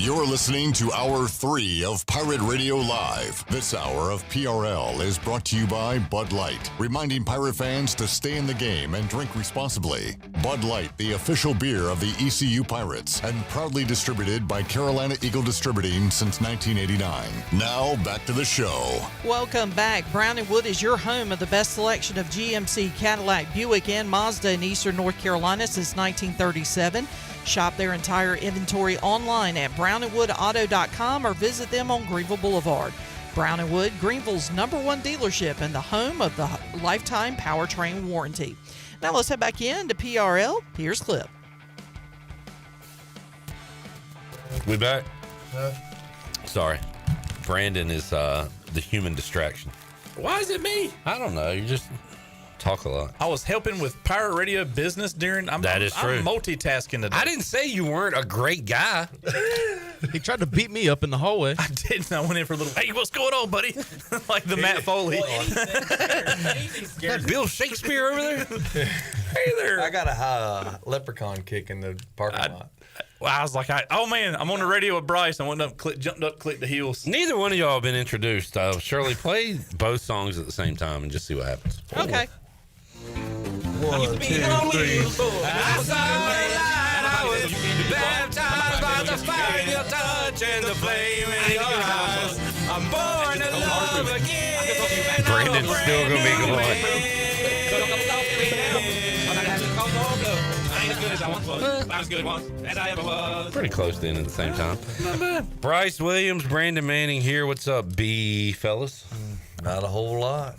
[SPEAKER 21] You're listening to Hour 3 of Pirate Radio Live. This hour of PRL is brought to you by Bud Light, reminding Pirate fans to stay in the game and drink responsibly. Bud Light, the official beer of the ECU Pirates, and proudly distributed by Carolina Eagle Distributing since 1989. Now, back to the show.
[SPEAKER 31] Welcome back. Brown & Wood is your home of the best selection of GMC, Cadillac, Buick, and Mazda in Eastern North Carolina since 1937. Shop their entire inventory online at brownandwoodauto.com or visit them on Greenville Boulevard. Brown & Wood, Greenville's #1 dealership and the home of the lifetime powertrain warranty. Now let's head back in to PRL. Here's Clip.
[SPEAKER 4] We back? Sorry. Brandon is the human distraction.
[SPEAKER 3] Why is it me?
[SPEAKER 4] I don't know. You just talk a lot.
[SPEAKER 3] I was helping with Pirate Radio business during.
[SPEAKER 4] That is true.
[SPEAKER 3] I'm multitasking today.
[SPEAKER 4] I didn't say you weren't a great guy.
[SPEAKER 1] He tried to beat me up in the hallway.
[SPEAKER 3] I didn't. I went in for a little, hey, what's going on, buddy? Like the Matt Foley.
[SPEAKER 4] That Bill Shakespeare over there?
[SPEAKER 3] Hey there.
[SPEAKER 15] I got a leprechaun kick in the parking lot.
[SPEAKER 3] I was like, oh man, I'm on the radio with Bryce. I went up, jumped up, clicked the heels.
[SPEAKER 4] Neither one of y'all have been introduced. Shirley, play both songs at the same time and just see what happens.
[SPEAKER 31] Okay.
[SPEAKER 15] 1, 2, 3.
[SPEAKER 14] Baptized by the fire in your touch and the flame in your eyes. I'm born to love again.
[SPEAKER 4] Brandon's still going to be going. Pretty close to at the same time. Bryce Williams, Brandon Manning here. What's up, B fellas?
[SPEAKER 15] Not a whole lot.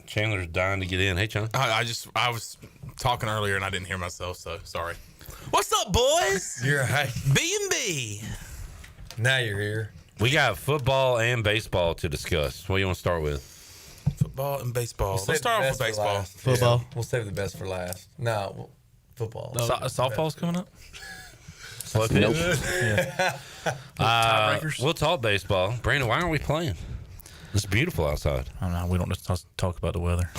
[SPEAKER 4] Chandler's dying to get in. Hey, Chandler.
[SPEAKER 17] I was talking earlier and I didn't hear myself, so sorry.
[SPEAKER 13] What's up, boys?
[SPEAKER 15] You're right.
[SPEAKER 13] B&B.
[SPEAKER 15] Now you're here.
[SPEAKER 4] We got football and baseball to discuss. What do you want to start with?
[SPEAKER 13] Football and baseball.
[SPEAKER 15] We'll
[SPEAKER 13] Let's start off with baseball.
[SPEAKER 1] Football.
[SPEAKER 15] Yeah, we'll save the best for last. No, football.
[SPEAKER 3] Softball's coming up.
[SPEAKER 4] Slow pitch.
[SPEAKER 3] Yeah.
[SPEAKER 4] We'll talk baseball. Brandon, why aren't we playing? It's beautiful outside.
[SPEAKER 3] I don't know. We don't just talk about the weather.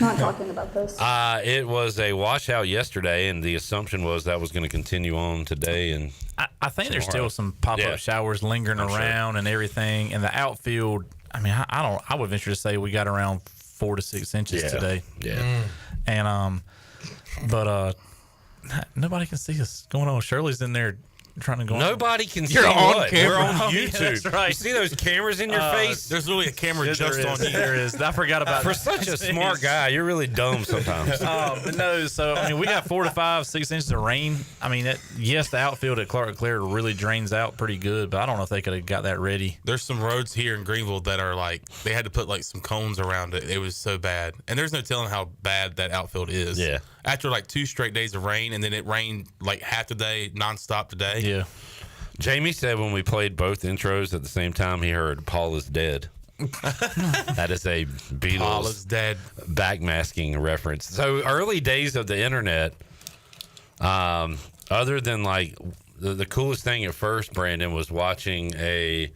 [SPEAKER 19] Not talking about this.
[SPEAKER 4] It was a washout yesterday, and the assumption was that was going to continue on today. And
[SPEAKER 3] I think there's still some pop-up showers lingering around and everything. And the outfield, I mean, I would venture to say we got around 4 to 6 inches today.
[SPEAKER 4] Yeah.
[SPEAKER 3] And but nobody can see us going on. Shirley's in there trying to go.
[SPEAKER 4] Nobody can see
[SPEAKER 3] You're on
[SPEAKER 4] what?
[SPEAKER 3] camera.
[SPEAKER 4] We're on
[SPEAKER 3] Oh, yeah,
[SPEAKER 4] YouTube.
[SPEAKER 3] that's right.
[SPEAKER 4] You see those cameras in your face?
[SPEAKER 13] There's literally a camera just on you.
[SPEAKER 3] There is. I forgot about
[SPEAKER 4] For
[SPEAKER 3] that.
[SPEAKER 4] such a smart guy, you're really dumb sometimes.
[SPEAKER 3] But no, so I mean, we got 4 to 5, 6 inches of rain. I mean, yes, the outfield at Clark Claire really drains out pretty good, but I don't know if they could have got that ready.
[SPEAKER 13] There's some roads here in Greenville that are like they had to put like some cones around it. It was so bad, and there's no telling how bad that outfield is.
[SPEAKER 4] Yeah.
[SPEAKER 13] After like 2 straight days of rain, and then it rained like half the day, nonstop today.
[SPEAKER 3] Yeah.
[SPEAKER 4] Jamie said when we played both intros at the same time, he heard Paul is dead. That is a
[SPEAKER 13] Paul is
[SPEAKER 4] Beatles
[SPEAKER 13] dead
[SPEAKER 4] backmasking reference. So early days of the internet, other than like the coolest thing at first, Brandon, was watching a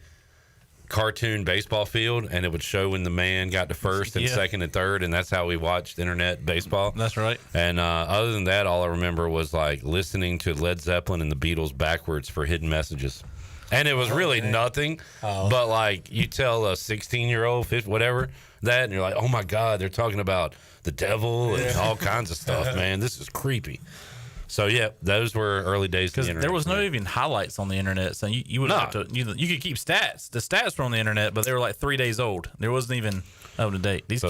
[SPEAKER 4] cartoon baseball field, and it would show when the man got to first and second and third, and that's how we watched internet baseball.
[SPEAKER 3] That's right.
[SPEAKER 4] And other than that, all I remember was like listening to Led Zeppelin and the Beatles backwards for hidden messages. And it was really nothing, but like you tell a 16-year-old, whatever, that, and you're like, oh my God, they're talking about the devil and all kinds of stuff, man. This is creepy. So yeah, those were early days of the
[SPEAKER 3] Because
[SPEAKER 4] internet.
[SPEAKER 3] there was no even highlights on the internet, so you would have to. You could keep stats. The stats were on the internet, but they were like 3 days old. There wasn't even up to date. These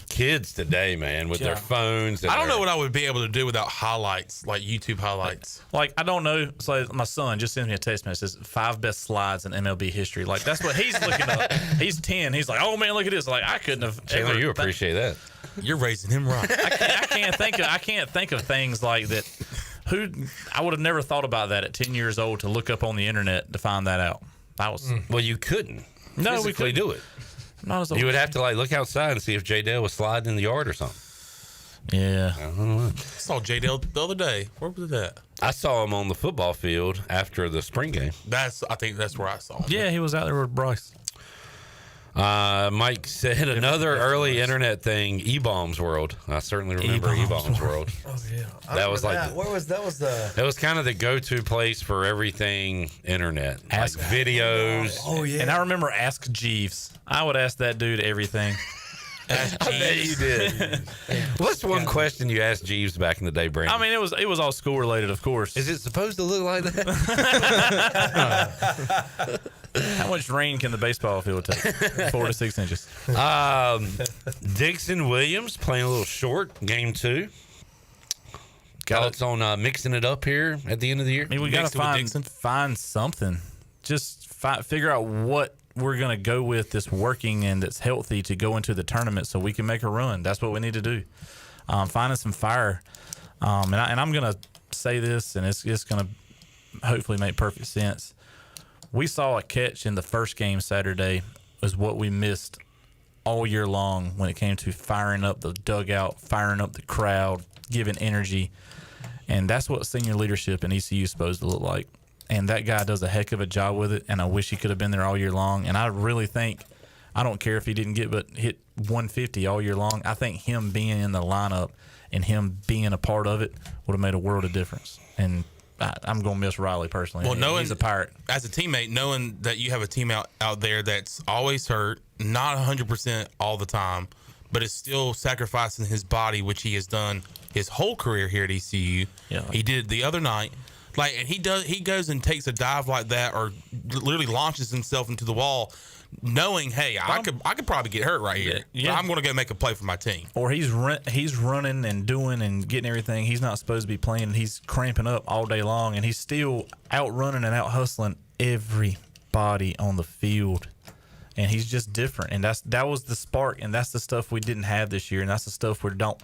[SPEAKER 3] kids today,
[SPEAKER 4] man, with their phones. And
[SPEAKER 13] I don't know what I would be able to do without highlights, like YouTube highlights.
[SPEAKER 3] Like, I don't know. So my son just sent me a text message. Says 5 best slides in MLB history. Like, that's what he's looking up. He's 10. He's like, oh man, look at this. Like, I couldn't have.
[SPEAKER 4] Chandler, you appreciate that.
[SPEAKER 13] You're raising him right.
[SPEAKER 3] I can't think of things like that. I would have never thought about that at 10 years old to look up on the internet to find that out.
[SPEAKER 4] Well, you couldn't.
[SPEAKER 3] No, we
[SPEAKER 4] couldn't do it.
[SPEAKER 3] Not as
[SPEAKER 4] you would have to like look outside and see if J Dale was sliding in the yard or something.
[SPEAKER 3] Yeah.
[SPEAKER 4] I don't know.
[SPEAKER 13] I saw J Dale the other day. Where was that?
[SPEAKER 4] I saw him on the football field after the spring game.
[SPEAKER 13] I think that's where I saw him.
[SPEAKER 3] Yeah, he was out there with Bryce.
[SPEAKER 4] Mike said another early internet thing, E-Bombs World. I certainly remember E-Bombs World.
[SPEAKER 15] Oh yeah,
[SPEAKER 4] That was like
[SPEAKER 15] where was that? Was the
[SPEAKER 4] it was kind of the go-to place for everything internet, like videos.
[SPEAKER 15] Oh yeah,
[SPEAKER 3] and I remember Ask Jeeves. I would ask that dude everything.
[SPEAKER 4] I bet you did. What's one question you asked Jeeves back in the day, Brandon?
[SPEAKER 3] I mean, it was all school related, of course.
[SPEAKER 4] Is it supposed to look like that?
[SPEAKER 3] How much rain can the baseball field take? 4 to 6 inches.
[SPEAKER 4] Dixon Williams playing a little short, game 2. Thoughts on mixing it up here at the end of the year?
[SPEAKER 3] I mean, we got to find something. Just figure out what we're going to go with that's working and that's healthy to go into the tournament so we can make a run. That's what we need to do. Finding some fire. And I'm going to say this, and it's going to hopefully make perfect sense. We saw a catch in the first game Saturday was what we missed all year long when it came to firing up the dugout, firing up the crowd, giving energy. And that's what senior leadership in ECU is supposed to look like. And that guy does a heck of a job with it, and I wish he could have been there all year long. And I really think, I don't care if he didn't hit 150 all year long. I think him being in the lineup and him being a part of it would have made a world of difference. And I'm going to miss Riley personally.
[SPEAKER 13] Well,
[SPEAKER 3] he's a Pirate.
[SPEAKER 13] As a teammate, knowing that you have a team out there that's always hurt, not 100% all the time, but is still sacrificing his body, which he has done his whole career here at ECU.
[SPEAKER 3] Yeah.
[SPEAKER 13] He did it the other night. Like, and he goes and takes a dive like that, or literally launches himself into the wall, knowing, hey, I could probably get hurt right here.
[SPEAKER 3] Yeah.
[SPEAKER 13] I'm going to go make a play for my team.
[SPEAKER 3] Or he's running and doing and getting everything he's not supposed to be playing. He's cramping up all day long, and he's still out running and out hustling everybody on the field. and he's just different. And that was the spark, and that's the stuff we didn't have this year, and that's the stuff we don't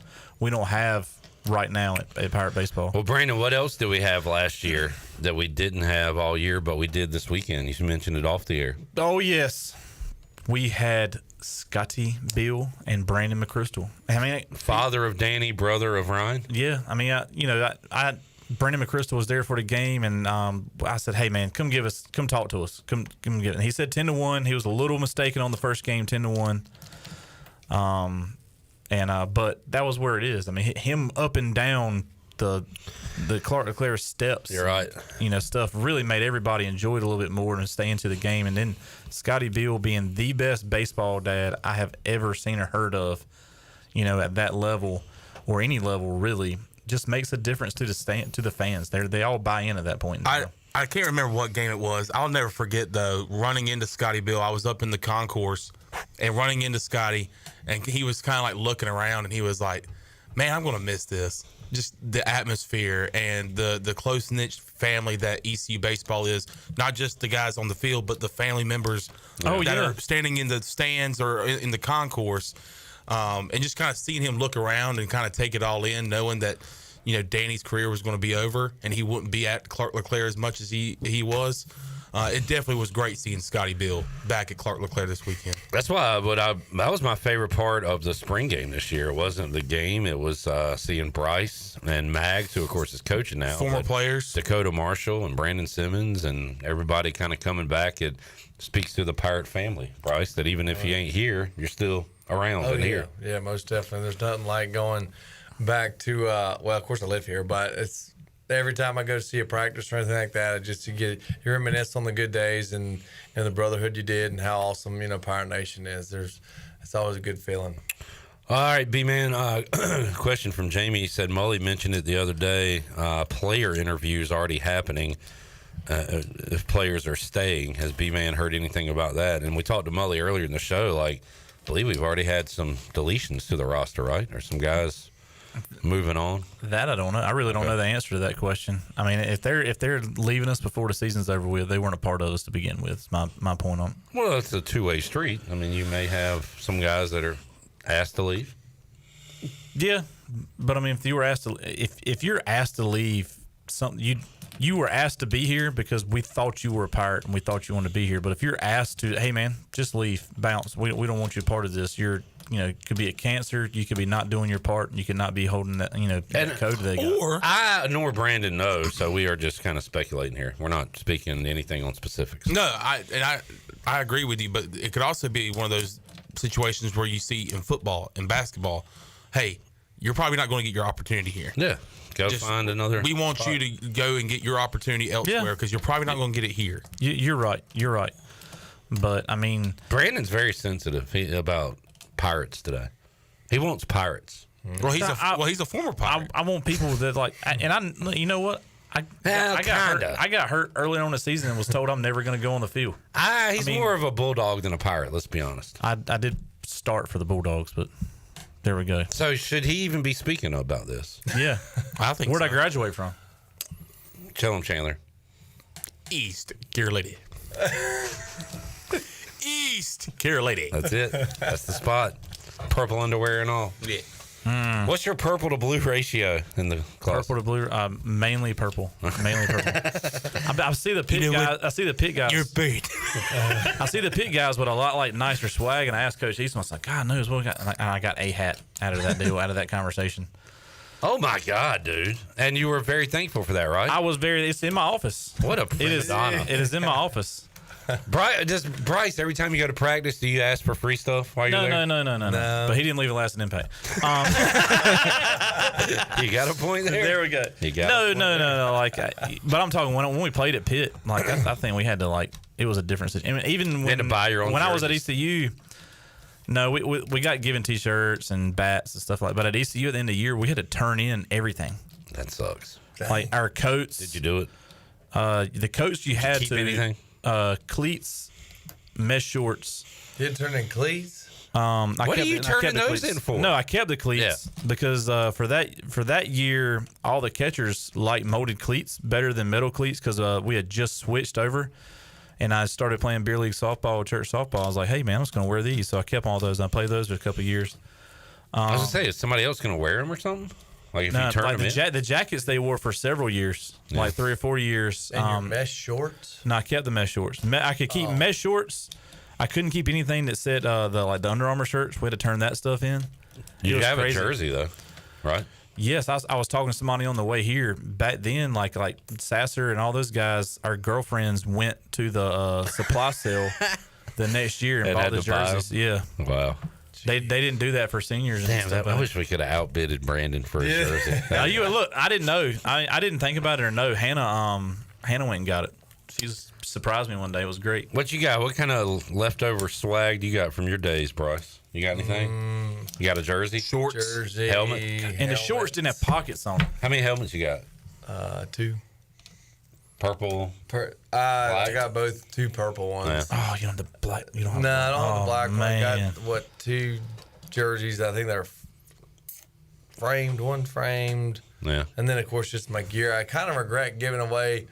[SPEAKER 3] have right now at Pirate Baseball.
[SPEAKER 4] Well, Brandon, what else did we have last year that we didn't have all year, but we did this weekend? You mentioned it off the air.
[SPEAKER 3] Oh, yes. We had Scotty Bill and Brandon McChrystal. I mean,
[SPEAKER 4] father of Danny, brother of Ryan.
[SPEAKER 3] Yeah, I mean, Brandon McChrystal was there for the game, and I said, "Hey, man, come talk to us, come get it." And he said 10-1. He was a little mistaken on the first game, 10-1. But that was where it is. I mean, him up and down the Clark LeClaire steps.
[SPEAKER 4] You're right.
[SPEAKER 3] Stuff really made everybody enjoy it a little bit more and stay into the game. And then Scotty Bill being the best baseball dad I have ever seen or heard of, at that level or any level really, just makes a difference to the fans. They all buy in at that point.
[SPEAKER 13] I can't remember what game it was. I'll never forget though, running into Scotty Bill. I was up in the concourse and running into Scotty, and he was kind of like looking around, and he was like, "Man, I'm going to miss this." Just the atmosphere and the close-knit family that ECU baseball is, not just the guys on the field, but the family members that are standing in the stands or in the concourse, and just kind of seeing him look around and kind of take it all in, knowing that, Danny's career was going to be over and he wouldn't be at Clark LeClaire as much as he was. It definitely was great seeing Scotty Bill back at Clark LeClaire this weekend.
[SPEAKER 4] That's why that was my favorite part of the spring game this year. It wasn't the game. It was seeing Bryce and Mack, who, of course, is coaching now.
[SPEAKER 13] Former players.
[SPEAKER 4] Dakota Marshall and Brandon Simmons and everybody kind of coming back. It speaks to the Pirate family, Bryce, that even if you ain't here, you're still around and here.
[SPEAKER 15] Yeah, most definitely. There's nothing like going back to, of course I live here, but it's, every time I go to see a practice or anything like that, you reminisce on the good days and the brotherhood you did and how awesome, Pirate Nation is. It's always a good feeling.
[SPEAKER 4] All right, B-Man, question from Jamie. He said Mully mentioned it the other day, player interviews already happening if players are staying. Has B-Man heard anything about that? And we talked to Mully earlier in the show, I believe we've already had some deletions to the roster, right? Or some guys moving on?
[SPEAKER 3] That I don't know. I really don't know the answer to that question. I mean, if they're leaving us before the season's over with, they weren't a part of us to begin with. Is my point on it.
[SPEAKER 4] Well, it's a two-way street. I mean, you may have some guys that are asked to leave.
[SPEAKER 3] Yeah, but I mean, if you're asked to leave, something you were asked to be here because we thought you were a Pirate and we thought you wanted to be here. But if you're asked to, hey man, just leave, bounce. We don't want you a part of this. It could be a cancer. You could be not doing your part. You could not be holding that, that code they got.
[SPEAKER 4] Or I nor Brandon knows, so we are just kind of speculating here. We're not speaking anything on specifics.
[SPEAKER 13] No, I agree with you, but it could also be one of those situations where you see in football and basketball, hey, you're probably not going to get your opportunity here.
[SPEAKER 4] Yeah, go find another.
[SPEAKER 13] We want you to go and get your opportunity elsewhere because you're probably not going to get it here.
[SPEAKER 3] You're right. But I mean,
[SPEAKER 4] Brandon's very sensitive about Pirates today. He wants Pirates.
[SPEAKER 13] Well, he's a former Pirate.
[SPEAKER 3] I want people that you know what? I got hurt early on in the season and was told I'm never going to go on the field.
[SPEAKER 4] He's more of a Bulldog than a Pirate. Let's be honest.
[SPEAKER 3] I did start for the Bulldogs, but there we go.
[SPEAKER 4] So should he even be speaking about this?
[SPEAKER 3] Yeah,
[SPEAKER 13] I think.
[SPEAKER 3] Where'd I graduate from?
[SPEAKER 4] Tell him, Chandler.
[SPEAKER 13] East Carolina. East Carolina.
[SPEAKER 4] That's it. That's the spot. Purple underwear and all.
[SPEAKER 13] Yeah.
[SPEAKER 4] What's your purple to blue ratio in the class?
[SPEAKER 3] Purple to blue, mainly purple. Mainly purple. I see the pit guys. I see the pit guys.
[SPEAKER 13] You're beat.
[SPEAKER 3] I see the pit guys with a lot nicer swag, and I asked Coach Eastman, I was like, God knows what we got. And I got a hat out of that deal, out of that conversation.
[SPEAKER 4] Oh my God, dude! And you were very thankful for that, right?
[SPEAKER 3] I was very. It's in my office.
[SPEAKER 4] What a prima donna.
[SPEAKER 3] It is in my office.
[SPEAKER 4] Bryce, every time you go to practice, do you ask for free stuff while you're there?
[SPEAKER 3] No. But he didn't leave a lasting impact.
[SPEAKER 4] You got a point there?
[SPEAKER 3] There we go. No. But I'm talking when we played at Pitt, I think we had to it was a different situation. I mean, even
[SPEAKER 4] you had to buy your own
[SPEAKER 3] when
[SPEAKER 4] jerseys.
[SPEAKER 3] I was at ECU. No, we got given T-shirts and bats and stuff like that. But at ECU at the end of the year, we had to turn in everything.
[SPEAKER 4] That sucks.
[SPEAKER 3] Like our coats.
[SPEAKER 4] Did you do it?
[SPEAKER 3] The coats you had
[SPEAKER 4] keep
[SPEAKER 3] to
[SPEAKER 4] anything?
[SPEAKER 3] Cleats, mesh shorts.
[SPEAKER 15] You didn't turn in cleats?
[SPEAKER 4] What are you turning those in for?
[SPEAKER 3] No, I kept the cleats because for that year, all the catchers liked molded cleats better than metal cleats because we had just switched over. And I started playing beer league softball, church softball. I was like, hey, man, I'm just going to wear these. So I kept all those. I played those for a couple of years.
[SPEAKER 4] I was going to say, is somebody else going to wear them or something? Like if you turn
[SPEAKER 3] like
[SPEAKER 4] them in?
[SPEAKER 3] The jackets they wore for several years, like 3 or 4 years.
[SPEAKER 15] And your mesh shorts?
[SPEAKER 3] No, I kept the mesh shorts. I could keep mesh shorts. I couldn't keep anything that said the Under Armour shirts. We had to turn that stuff in.
[SPEAKER 4] You have a jersey, though, right?
[SPEAKER 3] Yes, I was talking to somebody on the way here. Back then, like Sasser and all those guys, our girlfriends went to the supply sale the next year and bought the jerseys. Yeah.
[SPEAKER 4] Wow.
[SPEAKER 3] They didn't do that for seniors.
[SPEAKER 4] Damn, I wish we could have outbidded Brandon for a jersey.
[SPEAKER 3] Now, look, I didn't know. I didn't think about it or know. Hannah went and got it. She surprised me one day. It was great.
[SPEAKER 4] What you got? What kind of leftover swag do you got from your days, Bryce? You got anything? You got a jersey?
[SPEAKER 3] Shorts.
[SPEAKER 15] Jersey.
[SPEAKER 4] Helmet?
[SPEAKER 3] And the shorts didn't have pockets on them.
[SPEAKER 4] How many helmets you got?
[SPEAKER 15] 2.
[SPEAKER 4] Purple?
[SPEAKER 15] I got both 2 purple ones.
[SPEAKER 4] Yeah.
[SPEAKER 3] Oh, you don't have the black? You don't have
[SPEAKER 15] No, I don't have the black one. I
[SPEAKER 3] man.
[SPEAKER 15] got, 2 jerseys. I think they're framed, one framed.
[SPEAKER 4] Yeah.
[SPEAKER 15] And then, of course, just my gear. I kind of regret giving away,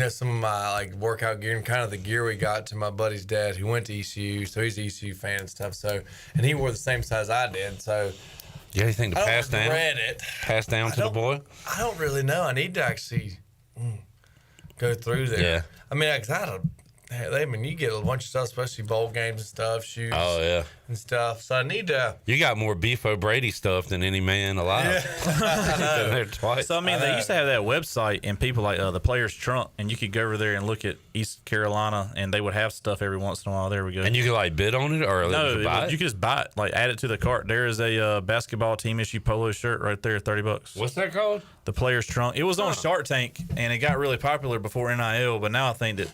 [SPEAKER 15] some of my workout gear and kind of the gear we got to my buddy's dad who went to ECU. So he's an ECU fan and stuff. So, and he wore the same size I did. So,
[SPEAKER 4] You got anything to pass down? Pass down to the boy?
[SPEAKER 15] I don't really know. I need to actually go through there.
[SPEAKER 4] Yeah.
[SPEAKER 15] I mean, you get a bunch of stuff, especially bowl games and stuff, shoes.
[SPEAKER 4] Oh, yeah.
[SPEAKER 15] And stuff. So I need to.
[SPEAKER 4] You got more Beef O'Brady stuff than any man alive.
[SPEAKER 15] I know.
[SPEAKER 4] Been there twice.
[SPEAKER 3] So, I mean, they used to have that website and people like the Players Trunk, and you could go over there and look at East Carolina, and they would have stuff every once in a while. There we go.
[SPEAKER 4] And you could bid on it, or
[SPEAKER 3] no,
[SPEAKER 4] buy it?
[SPEAKER 3] you could just buy it, add it to the cart. There is a basketball team issue polo shirt right there, $30.
[SPEAKER 4] What's that called?
[SPEAKER 3] The Players Trunk. It was on Shark Tank, and it got really popular before NIL, but now I think that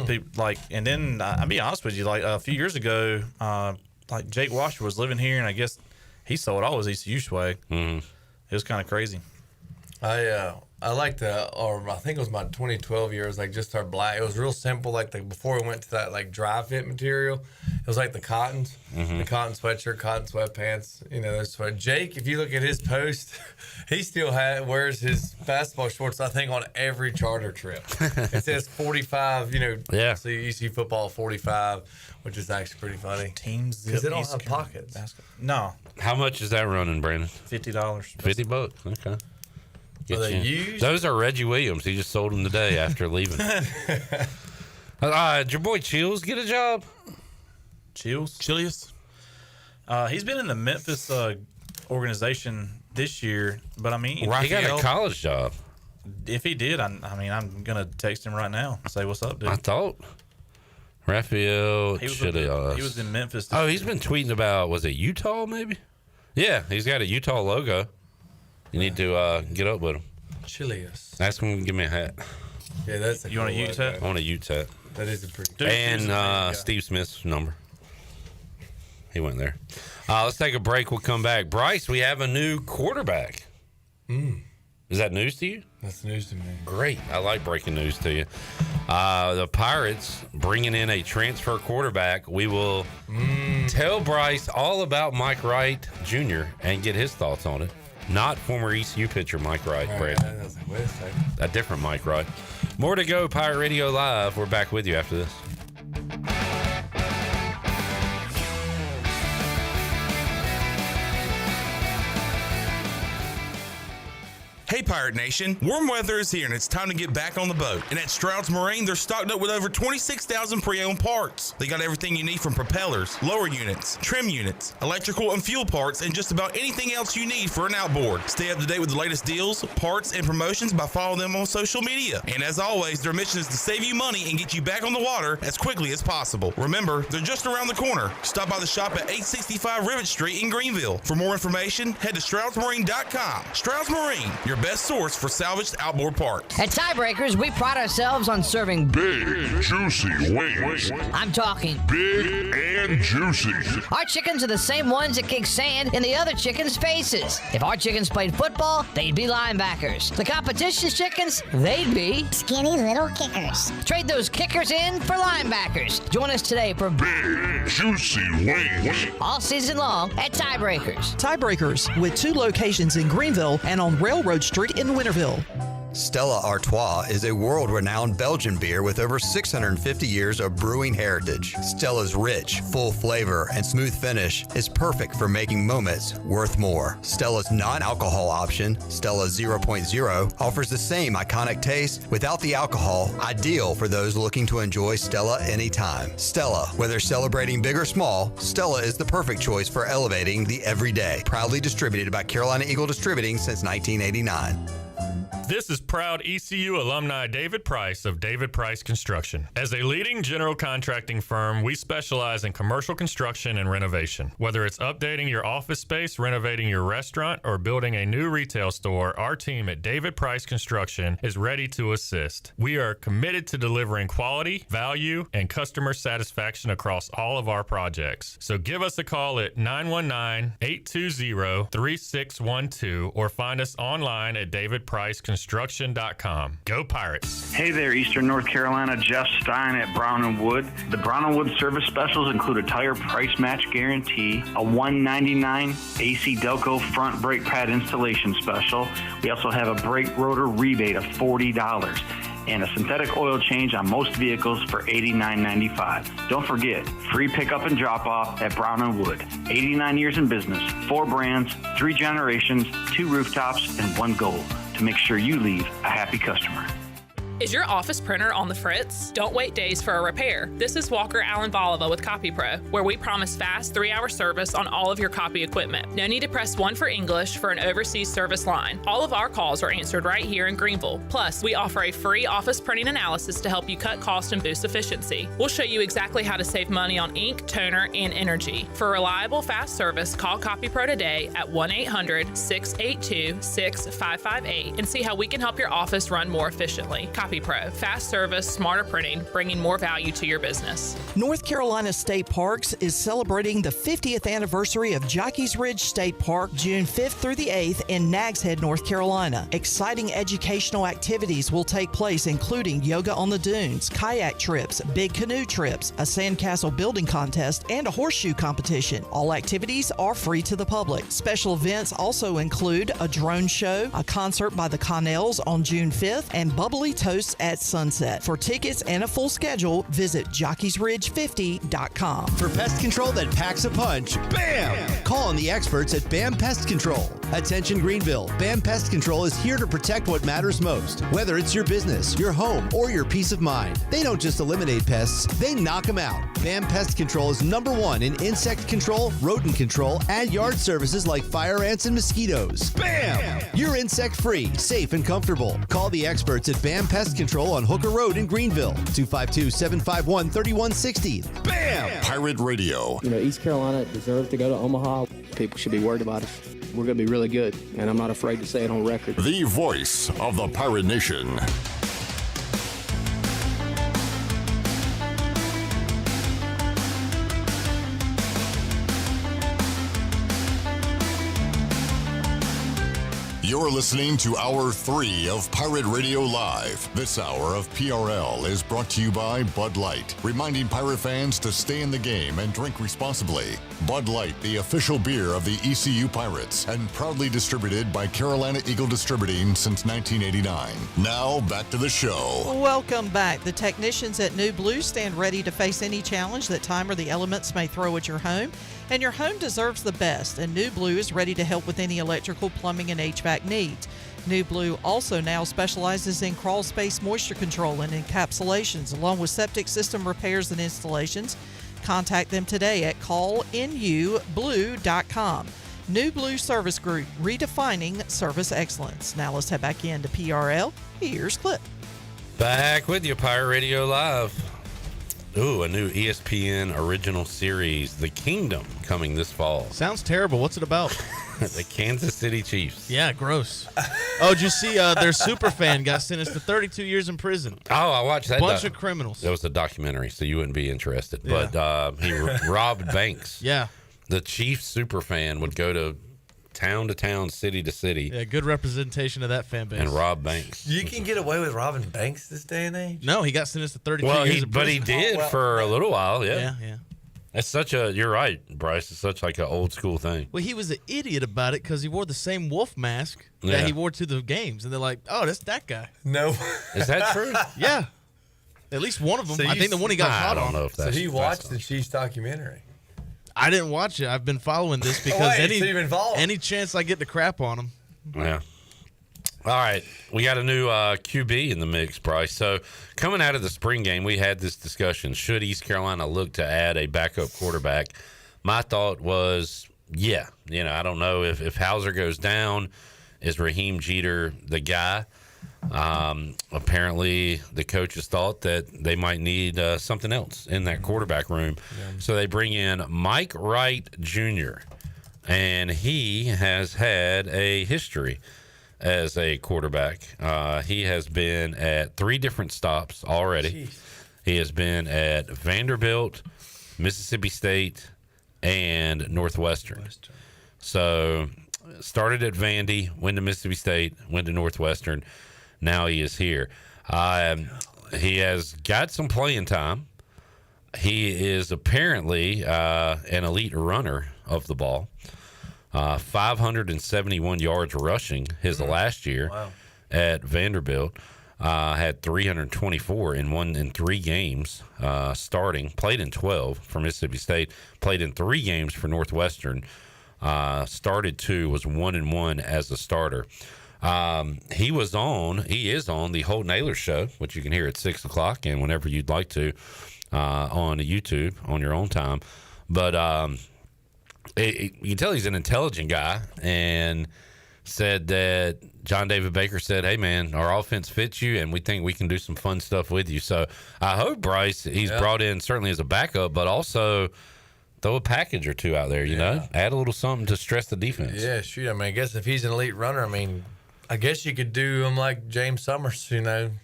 [SPEAKER 3] people and then I'll be honest with you, a few years ago, Jake Washer was living here, and I guess he sold all his ECU swag.
[SPEAKER 4] Mm-hmm.
[SPEAKER 3] It was kind of crazy.
[SPEAKER 15] I like I think it was my 2012 year. It was just our black. It was real simple. Before we went to that dry fit material, it was the cottons, the cotton sweatshirt, cotton sweatpants. Those Jake, if you look at his post, he still wears his basketball shorts. I think on every charter trip, it says 45.
[SPEAKER 4] Yeah.
[SPEAKER 15] So you see football 45, which is actually pretty funny.
[SPEAKER 3] Teams
[SPEAKER 15] because they don't have pockets.
[SPEAKER 3] No.
[SPEAKER 4] How much is that running, Brandon?
[SPEAKER 3] $50.
[SPEAKER 4] $50. Okay.
[SPEAKER 15] Are they used?
[SPEAKER 4] Those are Reggie Williams. He just sold them today after leaving. Did your boy Chills get a job?
[SPEAKER 3] Chilius? He's been in the Memphis organization this year, but I mean,
[SPEAKER 4] He got a college job.
[SPEAKER 3] If he did, I'm gonna text him right now. Say what's up, dude.
[SPEAKER 4] I thought Raphael
[SPEAKER 3] He
[SPEAKER 4] Chilios.
[SPEAKER 3] was in Memphis.
[SPEAKER 4] Oh, he's been tweeting about, was it Utah maybe? Yeah, he's got a Utah logo. You need to get up with him.
[SPEAKER 15] Chilius.
[SPEAKER 4] Ask him to give me a hat.
[SPEAKER 15] Yeah, that's
[SPEAKER 3] You want a Ute hat?
[SPEAKER 4] I want a Ute hat.
[SPEAKER 15] That is a pretty.
[SPEAKER 4] And Steve Smith's number. He went there. Let's take a break. We'll come back. Bryce, we have a new quarterback. Is that news to you?
[SPEAKER 15] That's news to me.
[SPEAKER 4] Great. I like breaking news to you. The Pirates bringing in a transfer quarterback. We will tell Bryce all about Mike Wright Jr. and get his thoughts on it. Not former ECU pitcher Mike Wright, Brad.
[SPEAKER 15] Wait a second.
[SPEAKER 4] A different Mike Wright. More to go, Pirate Radio Live. We're back with you after this.
[SPEAKER 17] Hey Pirate Nation, warm weather is here and it's time to get back on the boat. And at Stroud's Marine, they're stocked up with over 26,000 pre-owned parts. They got everything you need from propellers, lower units, trim units, electrical and fuel parts, and just about anything else you need for an outboard. Stay up to date with the latest deals, parts, and promotions by following them on social media. And as always, their mission is to save you money and get you back on the water as quickly as possible. Remember, they're just around the corner. Stop by the shop at 865 Rivet Street in Greenville. For more information, head to StroudsMarine.com. Stroud's Marine, your best source for salvaged outboard parts.
[SPEAKER 2] At Tiebreakers, we pride ourselves on serving
[SPEAKER 21] big, juicy wings.
[SPEAKER 2] I'm talking
[SPEAKER 21] big and juicy.
[SPEAKER 2] Our chickens are the same ones that kick sand in the other chickens' faces. If our chickens played football, they'd be linebackers. The competition's chickens, they'd be
[SPEAKER 19] skinny little kickers.
[SPEAKER 2] Trade those kickers in for linebackers. Join us today for
[SPEAKER 21] big, juicy wings.
[SPEAKER 2] All season long at Tiebreakers.
[SPEAKER 31] Tiebreakers, with 2 locations in Greenville and on Railroad Street in Winterville.
[SPEAKER 7] Stella Artois is a world-renowned Belgian beer with over 650 years of brewing heritage. Stella's rich, full flavor and smooth finish is perfect for making moments worth more. Stella's non-alcohol option, Stella 0.0, offers the same iconic taste without the alcohol, ideal for those looking to enjoy Stella anytime. Stella, whether celebrating big or small, Stella is the perfect choice for elevating the everyday. Proudly distributed by Carolina Eagle Distributing since 1989.
[SPEAKER 10] This is proud ECU alumni David Price of David Price Construction. As a leading general contracting firm, we specialize in commercial construction and renovation. Whether it's updating your office space, renovating your restaurant, or building a new retail store, our team at David Price Construction is ready to assist. We are committed to delivering quality, value, and customer satisfaction across all of our projects. So give us a call at 919-820-3612 or find us online at davidpriceconstruction.com. Go Pirates.
[SPEAKER 16] Hey there, Eastern North Carolina. Jeff Stein at Brown & Wood. The Brown & Wood service specials include a tire price match guarantee, a $199 AC Delco front brake pad installation special. We also have a brake rotor rebate of $40 and a synthetic oil change on most vehicles for $89.95. Don't forget, free pickup and drop-off at Brown & Wood. 89 years in business, 4 brands, 3 generations, 2 rooftops, and 1 goal: to make sure you leave a happy customer.
[SPEAKER 31] Is your office printer on the fritz? Don't wait days for a repair. This is Walker Allen Volova with CopyPro, where we promise fast 3-hour service on all of your copy equipment. No need to press 1 for English for an overseas service line. All of our calls are answered right here in Greenville. Plus, we offer a free office printing analysis to help you cut cost and boost efficiency. We'll show you exactly how to save money on ink, toner, and energy. For reliable, fast service, call CopyPro today at 1-800-682-6558 and see how we can help your office run more efficiently. CopyPro, fast service, smarter printing, bringing more value to your business. North Carolina State Parks is celebrating the 50th anniversary of Jockey's Ridge State Park, June 5th through the 8th in Nags Head, North Carolina. Exciting educational activities will take place, including yoga on the dunes, kayak trips, big canoe trips, a sandcastle building contest, and a horseshoe competition. All activities are free to the public. Special events also include a drone show, a concert by the Connells on June 5th, and bubbly toasts at sunset. For tickets and a full schedule, visit jockey'sridge50.com.
[SPEAKER 20] For pest control that packs a punch, BAM! Call on the experts at BAM Pest Control. Attention Greenville, BAM Pest Control is here to protect what matters most, whether it's your business, your home, or your peace of mind. They don't just eliminate pests, they knock them out. BAM Pest Control is #1 in insect control, rodent control, and yard services like fire ants and mosquitoes. BAM! You're insect-free, safe, and comfortable. Call the experts at BAM Pest Control on Hooker Road in Greenville, 252-751-3160. BAM!
[SPEAKER 21] Pirate Radio.
[SPEAKER 22] You know, East Carolina deserves to go to Omaha. People should be worried about us. We're going to be really good, and I'm not afraid to say it on record.
[SPEAKER 21] The voice of the Pirate Nation. You're listening to Hour 3 of Pirate Radio Live. This hour of PRL is brought to you by Bud Light, reminding Pirate fans to stay in the game and drink responsibly. Bud Light, the official beer of the ECU Pirates, and proudly distributed by Carolina Eagle Distributing since 1989. Now, back to the show.
[SPEAKER 31] Welcome back. The technicians at New Blue stand ready to face any challenge that time or the elements may throw at your home. And your home deserves the best, and New Blue is ready to help with any electrical, plumbing, and HVAC needs. New Blue also now specializes in crawl space moisture control and encapsulations, along with septic system repairs and installations. Contact them today at callnublue.com. New Blue Service Group, redefining service excellence. Now let's head back into PRL. Here's Clip.
[SPEAKER 4] Back with you, Pirate Radio Live. Ooh, a new ESPN original series, The Kingdom, coming this fall.
[SPEAKER 1] Sounds terrible. What's it about?
[SPEAKER 4] The Kansas City Chiefs.
[SPEAKER 1] Yeah, gross. Oh, did you see their super fan got sentenced to 32 years in prison?
[SPEAKER 4] Oh, I watched that.
[SPEAKER 1] Bunch of criminals.
[SPEAKER 4] That was a documentary, so you wouldn't be interested.
[SPEAKER 1] Yeah.
[SPEAKER 4] But he robbed banks.
[SPEAKER 1] Yeah.
[SPEAKER 4] The Chiefs super fan would go to town, city to city.
[SPEAKER 1] Yeah, good representation of that fan base.
[SPEAKER 4] And rob banks.
[SPEAKER 15] You can get away with robbing banks this day and age?
[SPEAKER 1] No, he got sentenced to 32 years in prison.
[SPEAKER 4] But he did for a little while,
[SPEAKER 1] Yeah.
[SPEAKER 4] You're right, Bryce. It's such like an old school thing.
[SPEAKER 1] Well, he was an idiot about it because he wore the same wolf mask
[SPEAKER 4] Yeah.
[SPEAKER 1] that he wore to the games, and they're like, "Oh, that's that guy."
[SPEAKER 15] No,
[SPEAKER 4] is that true?
[SPEAKER 1] Yeah, at least one of them. I think the one he got caught on.
[SPEAKER 15] So he watched the Chiefs documentary.
[SPEAKER 1] I didn't watch it. I've been following this because
[SPEAKER 15] so you've been following?
[SPEAKER 1] any chance I get to crap on him.
[SPEAKER 4] Yeah. All right, we got a new QB in the mix, Bryce. So coming out of the spring game, we had this discussion. Should East Carolina look to add a backup quarterback? My thought was, yeah. I don't know if Hauser goes down, is Raheem Jeter the guy? Apparently, the coaches thought that they might need something else in that quarterback room. Yeah. So they bring in Mike Wright Jr., and he has had a history as a quarterback. He has been at 3 different stops already. Jeez. He has been at Vanderbilt, Mississippi State, and Northwestern. So started at Vandy, went to Mississippi State, went to Northwestern. Now he is here. He has got some playing time. He is apparently an elite runner of the ball. 571 yards rushing his last year at Vanderbilt. Had 324 in 3 games starting. Played in 12 for Mississippi State. Played in 3 games for Northwestern. Started 2, was 1-1 as a starter. He is on the Holt Naylor show, which you can hear at 6 o'clock and whenever you'd like to on YouTube on your own time. But you can tell he's an intelligent guy, and said that John David Baker said, "Hey man, our offense fits you, and we think we can do some fun stuff with you." So I hope Bryce he's brought in certainly as a backup, but also throw a package or 2 out there. You know, add a little something to stress the defense.
[SPEAKER 15] Yeah, shoot. I mean, I guess if he's an elite runner, I guess you could do him like James Summers.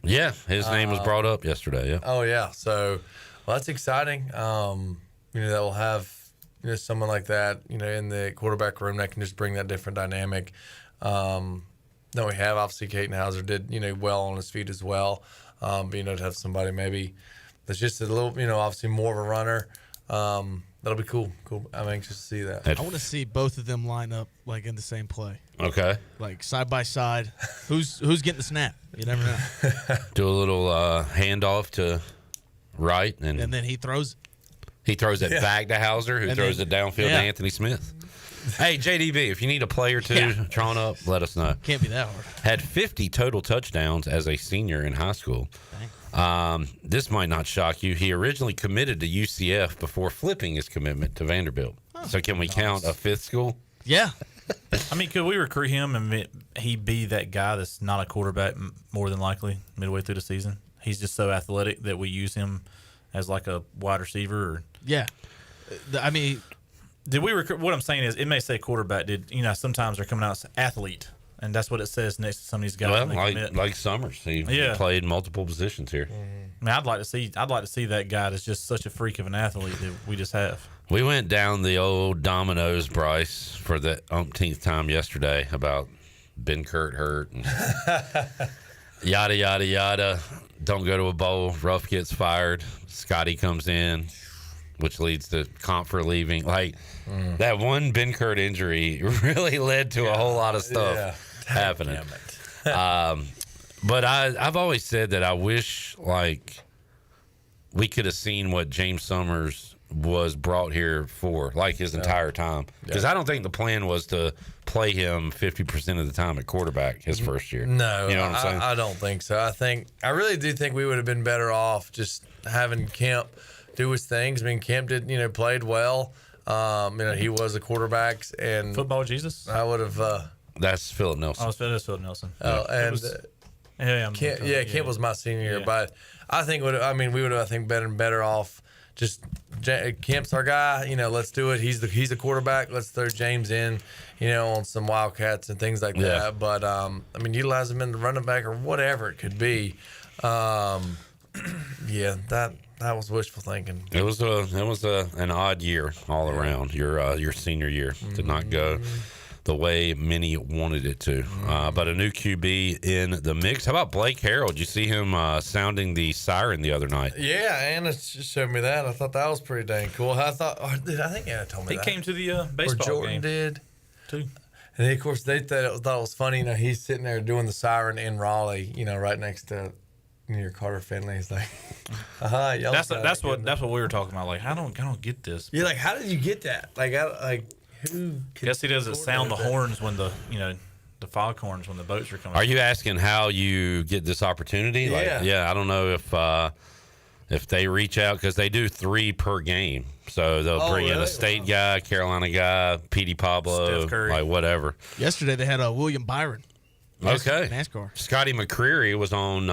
[SPEAKER 4] Yeah, his name was brought up yesterday. Yeah.
[SPEAKER 15] Oh yeah. So, well, that's exciting. That we'll have someone like that, in the quarterback room that can just bring that different dynamic. Then we have obviously Caden Hauser did well on his feet as well. To have somebody maybe that's just a little obviously more of a runner. That'll be cool. I'm anxious to see that.
[SPEAKER 1] I want to see both of them line up like in the same play.
[SPEAKER 4] Okay.
[SPEAKER 1] Like side by side. Who's getting the snap? You never know.
[SPEAKER 4] Do a little handoff to Wright, and
[SPEAKER 1] then he throws.
[SPEAKER 4] He throws it back to Hauser, who throws it downfield to Anthony Smith. Hey, JDB, if you need a play or 2 drawn up, let us know.
[SPEAKER 1] Can't be that hard.
[SPEAKER 4] Had 50 total touchdowns as a senior in high school. This might not shock you. He originally committed to UCF before flipping his commitment to Vanderbilt. So can we count a 5th school?
[SPEAKER 1] Yeah.
[SPEAKER 3] I mean, could we recruit him and he be that guy that's not a quarterback more than likely midway through the season? He's just so athletic that we use him as like a wide receiver? Or
[SPEAKER 1] yeah. I mean,
[SPEAKER 3] did we recruit? What I'm saying is, it may say quarterback. Sometimes they're coming out as athlete, and that's what it says next to some of these guys.
[SPEAKER 4] Well, like Summers, he played multiple positions here.
[SPEAKER 3] I mean, I'd like to see that guy that's just such a freak of an athlete that we just have.
[SPEAKER 4] We went down the old dominoes, Bryce, for the umpteenth time yesterday about Ben Kurt hurt and yada yada yada. Don't go to a bowl. Ruff gets fired. Scotty comes in, which leads to Comfort leaving. That one Ben Kurt injury really led to a whole lot of stuff happening. But I've always said that I wish we could have seen what James Summers was brought here for, his entire time. Because I don't think the plan was to play him 50% of the time at quarterback his first year.
[SPEAKER 15] No,
[SPEAKER 4] you know what I'm saying?
[SPEAKER 15] I don't think so. I really do think we would have been better off just having Kemp do his things. I mean, Kemp did, played well. He was a quarterback and
[SPEAKER 3] football Jesus.
[SPEAKER 15] I would have.
[SPEAKER 4] That's Philip Nelson.
[SPEAKER 3] Oh, that's Philip Nelson.
[SPEAKER 15] Oh, and Kemp was my senior year, but I think we would have been better off. Just Kemp's our guy, let's do it. He's a quarterback. Let's throw James in, on some Wildcats and things like that. But utilize him in the running back or whatever it could be. That was wishful thinking.
[SPEAKER 4] It was an odd year all around. Your senior year did not go the way many wanted it to. But a new QB in the mix. How about Blake Harrell? Did you see him sounding the siren the other night?
[SPEAKER 15] Yeah, Anna just showed me that. I thought that was pretty dang cool. I think Anna told me
[SPEAKER 3] He
[SPEAKER 15] that.
[SPEAKER 3] came to the baseball
[SPEAKER 15] or Jordan
[SPEAKER 3] game.
[SPEAKER 15] did
[SPEAKER 3] too.
[SPEAKER 15] And then, of course, they thought it was funny. You know, he's sitting there doing the siren in Raleigh. You know, right next to your Carter Finley. He's like, y'all.
[SPEAKER 3] That's what we were talking about. Like, I don't get this.
[SPEAKER 15] You're like, how did you get that? Who?
[SPEAKER 3] Guess he doesn't sound the horns when the foghorns when the boats are coming.
[SPEAKER 4] Are you asking how you get this opportunity?
[SPEAKER 15] Yeah.
[SPEAKER 4] I don't know if they reach out, because they do 3 per game. So they'll bring in a state guy, Carolina guy, Petey Pablo,
[SPEAKER 3] Steph Curry.
[SPEAKER 4] like whatever.
[SPEAKER 1] Yesterday they had a William Byron.
[SPEAKER 4] Okay.
[SPEAKER 1] NASCAR.
[SPEAKER 4] Scotty McCreery was on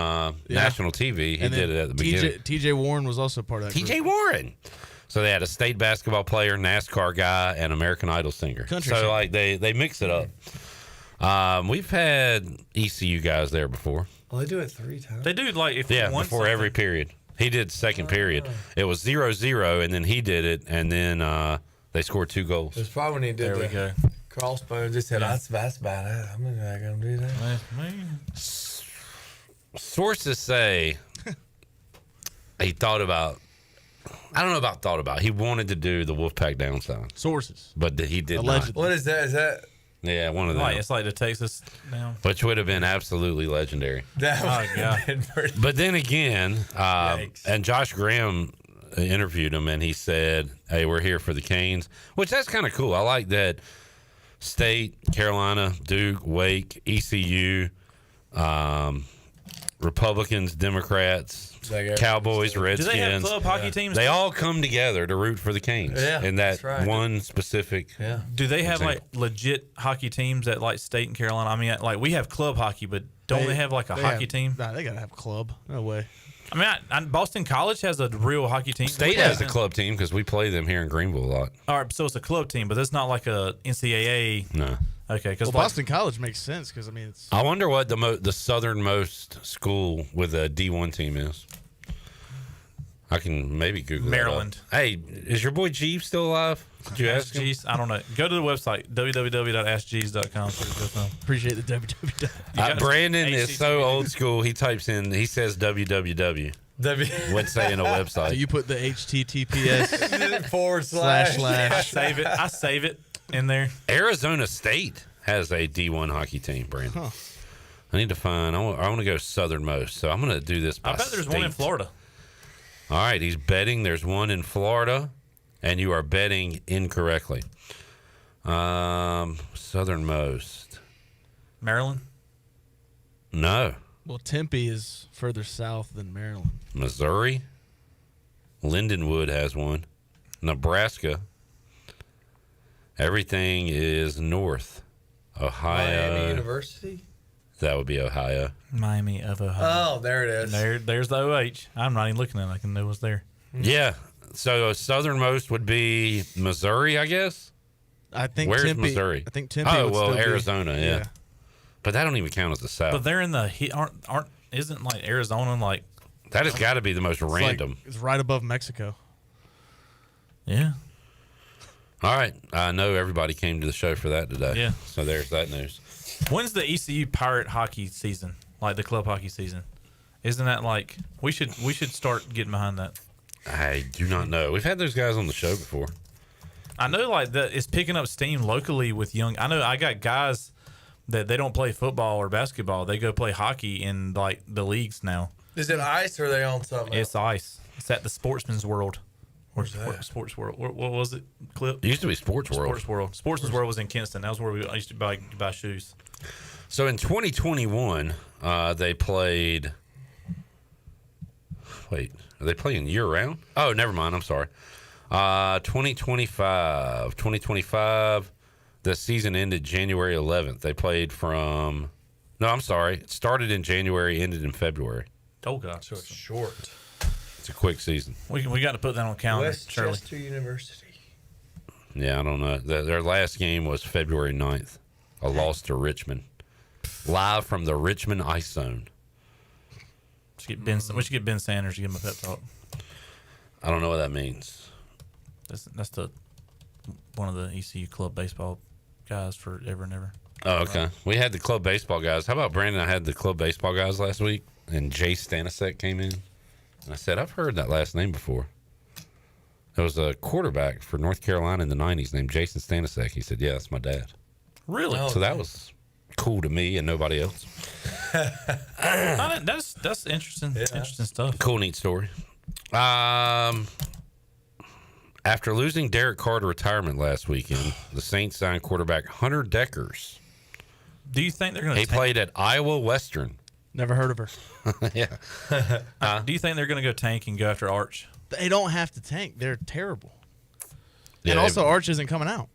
[SPEAKER 4] national TV. He did it at the beginning.
[SPEAKER 1] TJ Warren was also part of that.
[SPEAKER 4] TJ Warren. So they had a state basketball player, NASCAR guy, and American Idol singer.
[SPEAKER 1] Country
[SPEAKER 4] so
[SPEAKER 1] singer.
[SPEAKER 4] like they mix it up. We've had ECU guys there before.
[SPEAKER 15] Well, they do it 3 times.
[SPEAKER 3] They do like if you want
[SPEAKER 4] before
[SPEAKER 3] something.
[SPEAKER 4] every period. He did second period. It was 0-0, and then he did it, and then they scored 2 goals.
[SPEAKER 15] It's probably when he did
[SPEAKER 3] There we go.
[SPEAKER 15] crossbow. Just said, that's about it. I'm not going to do that.
[SPEAKER 4] Sources say he thought about. I don't know about thought about. He wanted to do the Wolfpack down sign.
[SPEAKER 1] Sources,
[SPEAKER 4] but he did
[SPEAKER 1] Allegedly.
[SPEAKER 4] not.
[SPEAKER 15] What is that? Is that?
[SPEAKER 4] Yeah, one of them.
[SPEAKER 3] It's like the Texas down.
[SPEAKER 4] Which would have been absolutely legendary.
[SPEAKER 15] That
[SPEAKER 3] Oh, God.
[SPEAKER 4] But then again, and Josh Graham interviewed him, and he said, "Hey, we're here for the Canes," which that's kind of cool. I like that. State, Carolina, Duke, Wake, ECU, Republicans, Democrats, Cowboys, Redskins.
[SPEAKER 3] Do they have club hockey teams?
[SPEAKER 4] They all come together to root for the Canes in that one specific.
[SPEAKER 15] Yeah.
[SPEAKER 3] Do they have
[SPEAKER 4] example.
[SPEAKER 3] like legit hockey teams at like State and Carolina? I mean, like we have club hockey, but don't they have like a hockey team?
[SPEAKER 1] Nah, they gotta have club. No way.
[SPEAKER 3] I mean, Boston College has a real hockey team.
[SPEAKER 4] State has a club team because we play them here in Greenville a lot.
[SPEAKER 3] All right, so it's a club team, but it's not like a NCAA.
[SPEAKER 4] No.
[SPEAKER 3] Okay, because
[SPEAKER 1] Boston College makes sense because I mean it's.
[SPEAKER 4] I wonder what the southernmost school with a D1 team is. I can maybe Google
[SPEAKER 3] Maryland.
[SPEAKER 4] That up. Hey, is your boy Jeeves still alive? Did you ask him?
[SPEAKER 3] Jeez, I don't know. Go to the website www.askjeeves.com.
[SPEAKER 1] Appreciate the www.
[SPEAKER 4] Brandon is so old school. He types in. He says www. When saying a website.
[SPEAKER 1] So you put the HTTPS
[SPEAKER 15] /
[SPEAKER 3] I save it in there.
[SPEAKER 4] Arizona State has a D1 hockey team, Brandon.
[SPEAKER 1] Huh.
[SPEAKER 4] I need to find. I want to go southernmost, so I'm going to do this by
[SPEAKER 3] I bet there's one in
[SPEAKER 4] state.
[SPEAKER 3] Florida.
[SPEAKER 4] All right, he's betting there's one in Florida, and you are betting incorrectly. Southernmost.
[SPEAKER 3] Maryland?
[SPEAKER 4] No.
[SPEAKER 1] Well, Tempe is further south than Maryland.
[SPEAKER 4] Missouri. Lindenwood has one. Nebraska. Everything is north. Ohio.
[SPEAKER 15] Miami University?
[SPEAKER 4] That would be Ohio.
[SPEAKER 3] Miami of Ohio.
[SPEAKER 15] Oh, there it is.
[SPEAKER 3] There's the OH. I'm not even looking at it. I can know what's there.
[SPEAKER 4] Yeah. So southernmost would be Missouri, I guess.
[SPEAKER 1] I think
[SPEAKER 4] Where's
[SPEAKER 1] Tempe,
[SPEAKER 4] Missouri?
[SPEAKER 1] I think Tempe.
[SPEAKER 4] Oh
[SPEAKER 1] would
[SPEAKER 4] well,
[SPEAKER 1] still be-
[SPEAKER 4] Arizona. Yeah. But that don't even count as the South.
[SPEAKER 3] But they're in the isn't like Arizona like
[SPEAKER 4] that has got to be the most
[SPEAKER 1] It's
[SPEAKER 4] random.
[SPEAKER 1] Like, it's right above Mexico.
[SPEAKER 3] Yeah.
[SPEAKER 4] All right. I know everybody came to the show for that today.
[SPEAKER 3] Yeah.
[SPEAKER 4] So there's that news.
[SPEAKER 3] When's the ECU Pirate hockey season? Like the club hockey season? Isn't that like we should start getting behind that?
[SPEAKER 4] I do not know. We've had those guys on the show before.
[SPEAKER 3] I know like that it's picking up steam locally with young. I know I got guys that they don't play football or basketball. They go play hockey in like the leagues now.
[SPEAKER 15] Is it ice or are they on something?
[SPEAKER 3] It's ice. It's at the Sportsman's World.
[SPEAKER 15] Where's that?
[SPEAKER 3] Sports World. What was it? Clip?
[SPEAKER 4] It used to be Sports World.
[SPEAKER 3] Sports World. Sportsman's World was in Kinston. That was where I used to buy shoes.
[SPEAKER 4] So in 2021, they played. Wait, are they playing year round? Oh, never mind. I'm sorry. 2025. The season ended January 11th. They played from. No, I'm sorry. It started in January, ended in February.
[SPEAKER 3] Oh God,
[SPEAKER 15] so it's short.
[SPEAKER 4] It's a quick season.
[SPEAKER 3] We got to put that on calendar. Shirley.
[SPEAKER 15] Westchester University.
[SPEAKER 4] Yeah, I don't know. Their last game was February 9th. A loss to Richmond. Live from the Richmond Ice Zone.
[SPEAKER 3] We should get Ben Sanders to give him a pep talk.
[SPEAKER 4] I don't know what that means.
[SPEAKER 3] That's the one of the ECU club baseball guys forever and ever.
[SPEAKER 4] Oh, okay. We had the club baseball guys. How about Brandon? I had the club baseball guys last week, and Jay Stanisic came in. And I said, I've heard that last name before. There was a quarterback for North Carolina in the 90s named Jason Stanisic. He said, yeah, that's my dad.
[SPEAKER 3] Really?
[SPEAKER 4] So that was cool to me and nobody else.
[SPEAKER 3] That's interesting. Yeah. Interesting stuff.
[SPEAKER 4] Cool, neat story. After losing Derek Carr to retirement last weekend, the Saints signed quarterback Hunter Deckers.
[SPEAKER 3] Do you think they're going to?
[SPEAKER 4] He played at Iowa Western.
[SPEAKER 1] Never heard of her.
[SPEAKER 4] Yeah.
[SPEAKER 3] Do you think they're going to go tank and go after Arch?
[SPEAKER 1] They don't have to tank. They're terrible.
[SPEAKER 4] Yeah,
[SPEAKER 1] and also, Arch isn't coming out.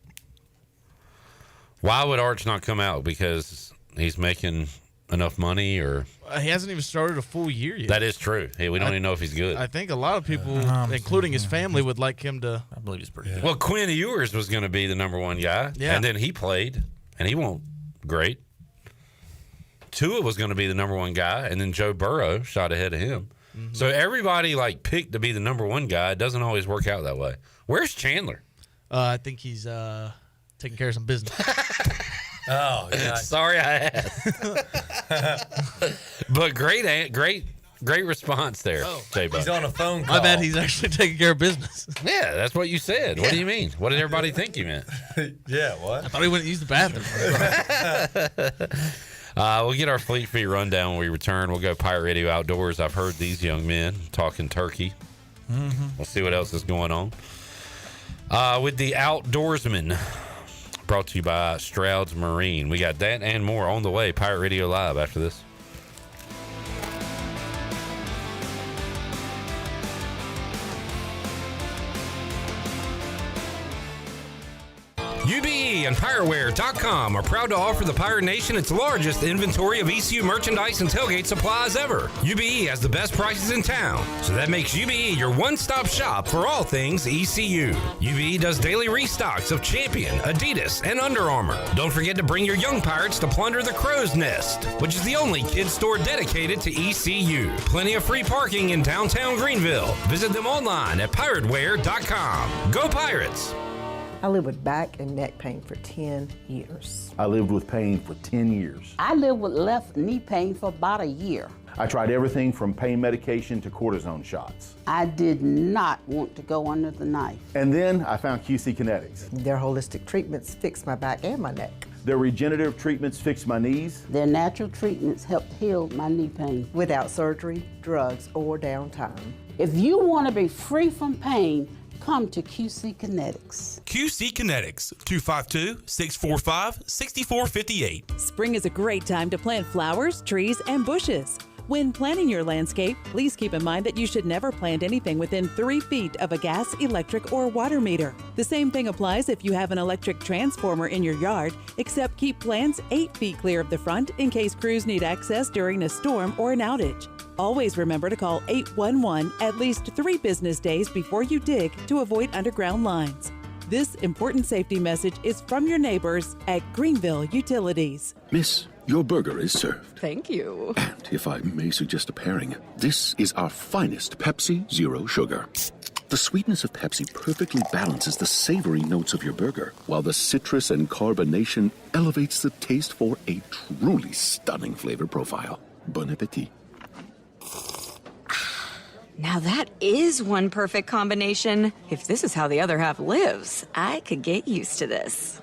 [SPEAKER 4] Why would Arch not come out? Because he's making enough money, or
[SPEAKER 1] he hasn't even started a full year yet.
[SPEAKER 4] That is true. Hey, we don't even know if he's good.
[SPEAKER 1] I think a lot of people, including his family, would like him to.
[SPEAKER 3] I believe he's pretty good.
[SPEAKER 4] Well, Quinn Ewers was going to be the number one guy, and then he played, and he won't great. Tua was going to be the number one guy, and then Joe Burrow shot ahead of him. Mm-hmm. So everybody picked to be the number one guy. It doesn't always work out that way. Where's Chandler?
[SPEAKER 1] I think he's taking care of some business.
[SPEAKER 15] Oh, God.
[SPEAKER 4] Sorry I asked. But great response there, J-Bud.
[SPEAKER 15] He's on a phone call.
[SPEAKER 1] I bet he's actually taking care of business.
[SPEAKER 4] Yeah, that's what you said. What do you mean? What did everybody think you meant?
[SPEAKER 15] Yeah, what?
[SPEAKER 1] I thought he wouldn't use the bathroom.
[SPEAKER 4] We'll get our Fleet Feet rundown when we return. We'll go Pirate Radio Outdoors. I've heard these young men talking turkey.
[SPEAKER 3] Mm-hmm.
[SPEAKER 4] We'll see what else is going on. With the Outdoorsman, brought to you by Stroud's Marine. We got that and more on the way. Pirate Radio Live after this. UBE and PirateWear.com are proud to offer the Pirate Nation its largest inventory of ECU merchandise and tailgate supplies ever. UBE has the best prices in town, so that makes UBE your one-stop shop for all things ECU. UBE does daily restocks of Champion, Adidas, and Under Armour. Don't forget to bring your young pirates to plunder the Crow's Nest, which is the only kids store dedicated to ECU. Plenty of free parking in downtown Greenville. Visit them online at PirateWear.com. Go Pirates!
[SPEAKER 5] I lived with back and neck pain for 10 years.
[SPEAKER 9] I lived with pain for 10 years.
[SPEAKER 18] I lived with left knee pain for about a year.
[SPEAKER 9] I tried everything from pain medication to cortisone shots.
[SPEAKER 18] I did not want to go under the knife.
[SPEAKER 9] And then I found QC Kinetics.
[SPEAKER 5] Their holistic treatments fixed my back and my neck.
[SPEAKER 9] Their regenerative treatments fixed my knees.
[SPEAKER 18] Their natural treatments helped heal my knee pain.
[SPEAKER 5] Without surgery, drugs, or downtime.
[SPEAKER 18] If you want to be free from pain, come to QC Kinetics.
[SPEAKER 17] QC Kinetics, 252-645-6458.
[SPEAKER 23] Spring is a great time to plant flowers, trees, and bushes. When planning your landscape, please keep in mind that you should never plant anything within 3 feet of a gas, electric, or water meter. The same thing applies if you have an electric transformer in your yard, except keep plants 8 feet clear of the front in case crews need access during a storm or an outage. Always remember to call 811 at least 3 business days before you dig to avoid underground lines. This important safety message is from your neighbors at Greenville Utilities.
[SPEAKER 24] Miss, your burger is served.
[SPEAKER 23] Thank you.
[SPEAKER 24] And if I may suggest a pairing, this is our finest Pepsi Zero Sugar. The sweetness of Pepsi perfectly balances the savory notes of your burger, while the citrus and carbonation elevates the taste for a truly stunning flavor profile. Bon appetit.
[SPEAKER 25] Now that is one perfect combination. If this is how the other half lives, I could get used to this.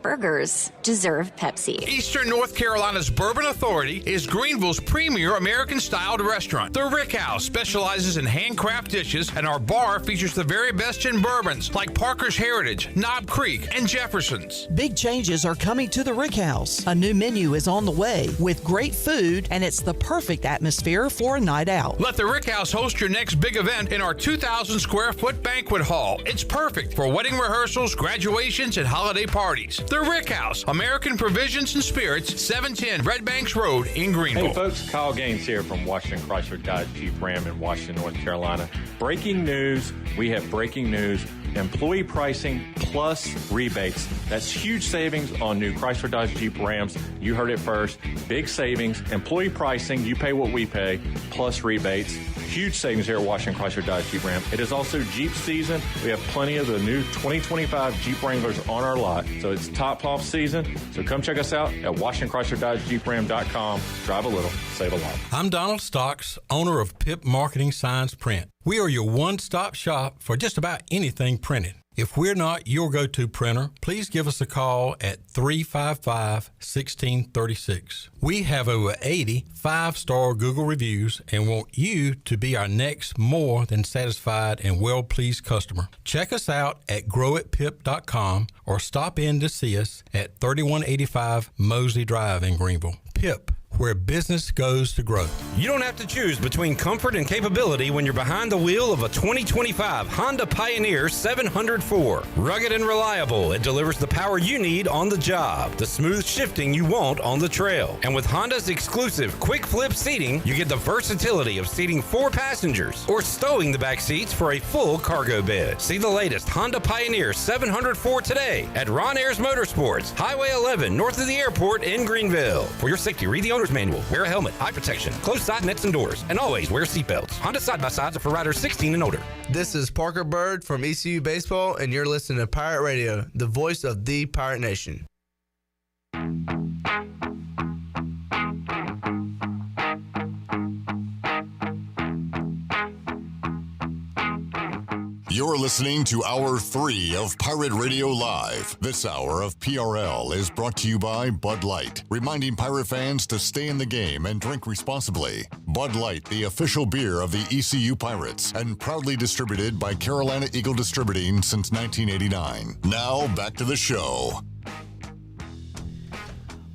[SPEAKER 25] Burgers deserve Pepsi.
[SPEAKER 26] Eastern North Carolina's Bourbon Authority is Greenville's premier American-styled restaurant. The Rick House specializes in handcraft dishes, and our bar features the very best in bourbons like Parker's Heritage, Knob Creek, and Jefferson's.
[SPEAKER 31] Big changes are coming to the Rick House. A new menu is on the way with great food, and it's the perfect atmosphere for a night out.
[SPEAKER 26] Let the Rick House host your next big event in our 2,000-square-foot banquet hall. It's perfect for wedding rehearsals, graduations, and holiday parties. The Rick House, American Provisions and Spirits, 710 Red Banks Road in Greenville.
[SPEAKER 27] Hey folks, Kyle Gaines here from Washington Chrysler Dodge Jeep Ram in Washington, North Carolina. Breaking news, we have breaking news.
[SPEAKER 6] employee pricing plus rebates. That's huge savings on new Chrysler, Dodge, Jeep, Rams. You heard it first. Big savings. Employee pricing, you pay what we pay, plus rebates. Huge savings here at Washington Chrysler, Dodge, Jeep, Ram. It is also Jeep season. We have plenty of the new 2025 Jeep Wranglers on our lot. So it's top off season. So come check us out at WashingtonChryslerDodgeJeepRam.com. Drive a little, save a lot.
[SPEAKER 8] I'm Donald Stocks, owner of Pip Marketing Signs Print. We are your one-stop shop for just about anything printed. If we're not your go-to printer, please give us a call at 355-1636. We have over 80 5-star Google reviews and want you to be our next more than satisfied and well-pleased customer. Check us out at growatpip.com or stop in to see us at 3185 Mosley Drive in Greenville. Pip, where business goes to grow.
[SPEAKER 4] You don't have to choose between comfort and capability when you're behind the wheel of a 2025 Honda Pioneer 704. Rugged and reliable, it delivers the power you need on the job, the smooth shifting you want on the trail. And with Honda's exclusive quick flip seating, you get the versatility of seating 4 passengers or stowing the back seats for a full cargo bed. See the latest Honda Pioneer 704 today at Ron Ayers Motorsports, Highway 11, north of the airport in Greenville. For your safety, read the owner's manual, wear a helmet, eye protection, closed side nets and doors, and always wear seatbelts. Honda side-by-sides are for riders 16 and older.
[SPEAKER 11] This is Parker Bird from ECU Baseball, and you're listening to Pirate Radio, the voice of the Pirate Nation.
[SPEAKER 21] You're listening to Hour 3 of Pirate Radio Live. This hour of PRL is brought to you by Bud Light, reminding Pirate fans to stay in the game and drink responsibly. Bud Light, the official beer of the ECU Pirates, and proudly distributed by Carolina Eagle Distributing since 1989. Now, back to the show.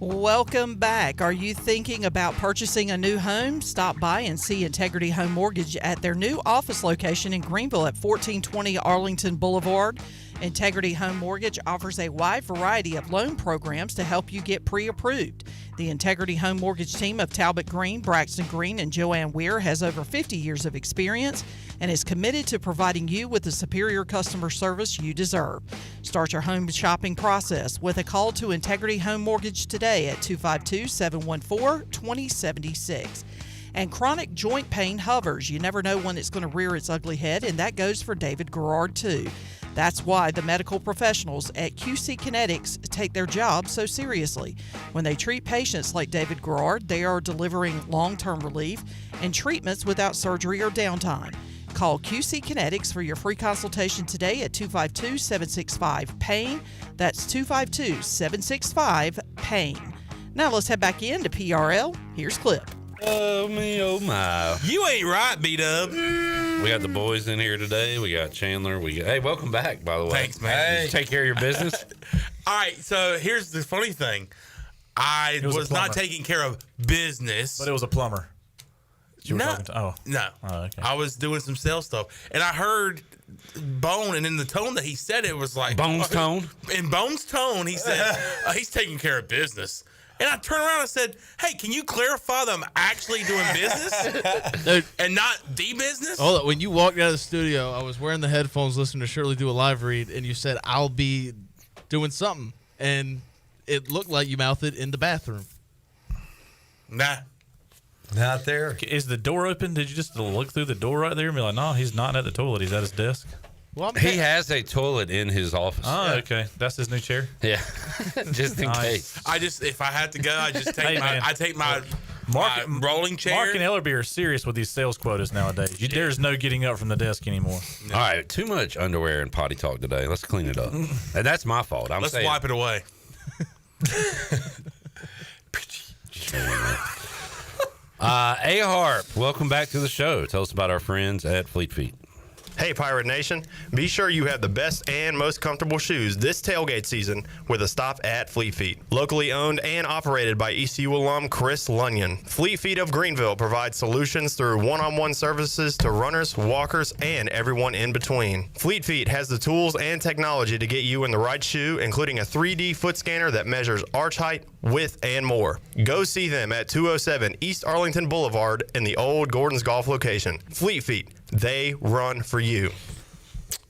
[SPEAKER 31] Welcome back. Are you thinking about purchasing a new home? Stop by and see Integrity Home Mortgage at their new office location in Greenville at 1420 Arlington Boulevard. Integrity Home Mortgage offers a wide variety of loan programs to help you get pre-approved. The Integrity Home Mortgage team of Talbot Green, Braxton Green, and Joanne Weir has over 50 years of experience and is committed to providing you with the superior customer service you deserve. Start your home shopping process with a call to Integrity Home Mortgage today at 252-714-2076. And chronic joint pain hovers. You never know when it's going to rear its ugly head, and that goes for David Garrard too. That's why the medical professionals at QC Kinetics take their job so seriously. When they treat patients like David Garrard, they are delivering long-term relief and treatments without surgery or downtime. Call QC Kinetics for your free consultation today at 252-765-PAIN. That's 252-765-PAIN. Now let's head back into PRL. Here's Clip.
[SPEAKER 4] Oh, me, oh, my.
[SPEAKER 17] You ain't right, B-Dub.
[SPEAKER 4] We got the boys in here today. We got Chandler. Hey, welcome back, by the way.
[SPEAKER 17] Thanks, man.
[SPEAKER 4] Hey. Take care of your business.
[SPEAKER 17] All right, so here's the funny thing. I was not taking care of business.
[SPEAKER 3] But it was a plumber.
[SPEAKER 17] No.
[SPEAKER 3] Oh, okay.
[SPEAKER 17] I was doing some sales stuff. And I heard Bone, and in the tone that he said it was like...
[SPEAKER 4] Bone's tone?
[SPEAKER 17] In Bone's tone, he said, he's taking care of business. And I turned around and said, hey, can you clarify that I'm actually doing business
[SPEAKER 1] Dude,
[SPEAKER 17] and not the business?
[SPEAKER 1] Hold on. When you walked out of the studio, I was wearing the headphones listening to Shirley do a live read, and you said, I'll be doing something. And it looked like you mouthed it in the bathroom.
[SPEAKER 17] Nah.
[SPEAKER 15] Not there.
[SPEAKER 3] Is the door open? Did you just look through the door right there and be like, no, he's not at the toilet. He's at his desk?
[SPEAKER 1] Well,
[SPEAKER 4] he has a toilet in his office.
[SPEAKER 3] Oh, okay. That's his new chair?
[SPEAKER 4] Yeah. Just in case.
[SPEAKER 17] If I had to go, I just take my rolling chair.
[SPEAKER 3] Mark and Ellerby are serious with these sales quotas nowadays. There's no getting up from the desk anymore.
[SPEAKER 4] All right, too much underwear and potty talk today. Let's clean it up. And that's my fault.
[SPEAKER 17] Let's wipe it away.
[SPEAKER 4] A-Harp, welcome back to the show. Tell us about our friends at Fleet Feet.
[SPEAKER 12] Hey, Pirate Nation. Be sure you have the best and most comfortable shoes this tailgate season with a stop at Fleet Feet. Locally owned and operated by ECU alum Chris Lunyon. Fleet Feet of Greenville provides solutions through one-on-one services to runners, walkers, and everyone in between. Fleet Feet has the tools and technology to get you in the right shoe, including a 3D foot scanner that measures arch height, width, and more. Go see them at 207 East Arlington Boulevard in the old Gordon's Golf location. Fleet Feet. They run for you.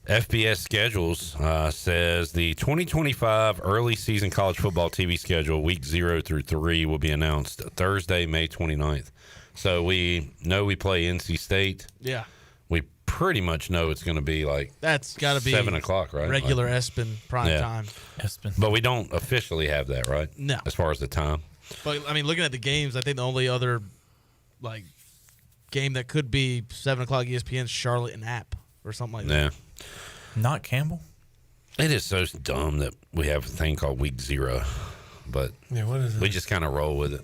[SPEAKER 4] FBS Schedules says the 2025 early season college football TV schedule, week 0 through 3, will be announced Thursday, May 29th. So we know we play NC State.
[SPEAKER 1] Yeah.
[SPEAKER 4] We pretty much know it's going to be like
[SPEAKER 1] that's got to be
[SPEAKER 4] 7 o'clock, right?
[SPEAKER 1] Regular ESPN prime time.
[SPEAKER 3] ESPN.
[SPEAKER 4] But we don't officially have that, right?
[SPEAKER 1] No.
[SPEAKER 4] As far as the time.
[SPEAKER 1] But I mean, looking at the games, I think the only other like game that could be 7 o'clock ESPN is Charlotte and App or something like that.
[SPEAKER 4] Yeah.
[SPEAKER 3] Not Campbell.
[SPEAKER 4] It is so dumb that we have a thing called week 0, but
[SPEAKER 15] what is it?
[SPEAKER 4] We just kind of roll with it.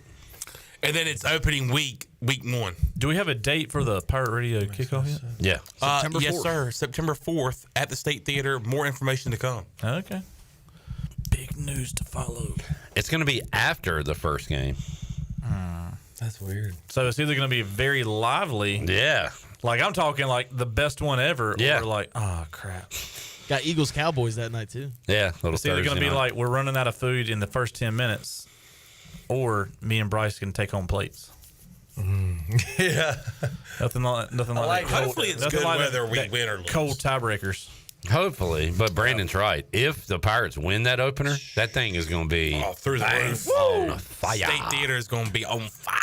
[SPEAKER 17] And then it's opening week 1.
[SPEAKER 3] Do we have a date for the Pirate Radio kickoff yet?
[SPEAKER 4] Yeah.
[SPEAKER 17] September 4th. Yes, sir. September 4th at the State Theater. More information to come.
[SPEAKER 3] Okay. Big news to follow.
[SPEAKER 4] It's going to be after the first game.
[SPEAKER 15] That's weird.
[SPEAKER 3] So it's either going to be very lively.
[SPEAKER 4] Yeah.
[SPEAKER 3] Like I'm talking like the best one ever.
[SPEAKER 4] Yeah.
[SPEAKER 3] Or like, oh, crap.
[SPEAKER 1] Got Eagles Cowboys that night, too.
[SPEAKER 4] Yeah.
[SPEAKER 3] It's either going to be like we're running out of food in the first 10 minutes or me and Bryce can take home plates.
[SPEAKER 15] Yeah.
[SPEAKER 3] Nothing like
[SPEAKER 17] like
[SPEAKER 3] that.
[SPEAKER 17] hopefully it's good whether we win or lose.
[SPEAKER 3] Cold tiebreakers.
[SPEAKER 4] Hopefully. But Brandon's right. If the Pirates win that opener, that thing is going to be
[SPEAKER 17] through the roof.
[SPEAKER 4] On fire.
[SPEAKER 17] State Theater is going to be on fire.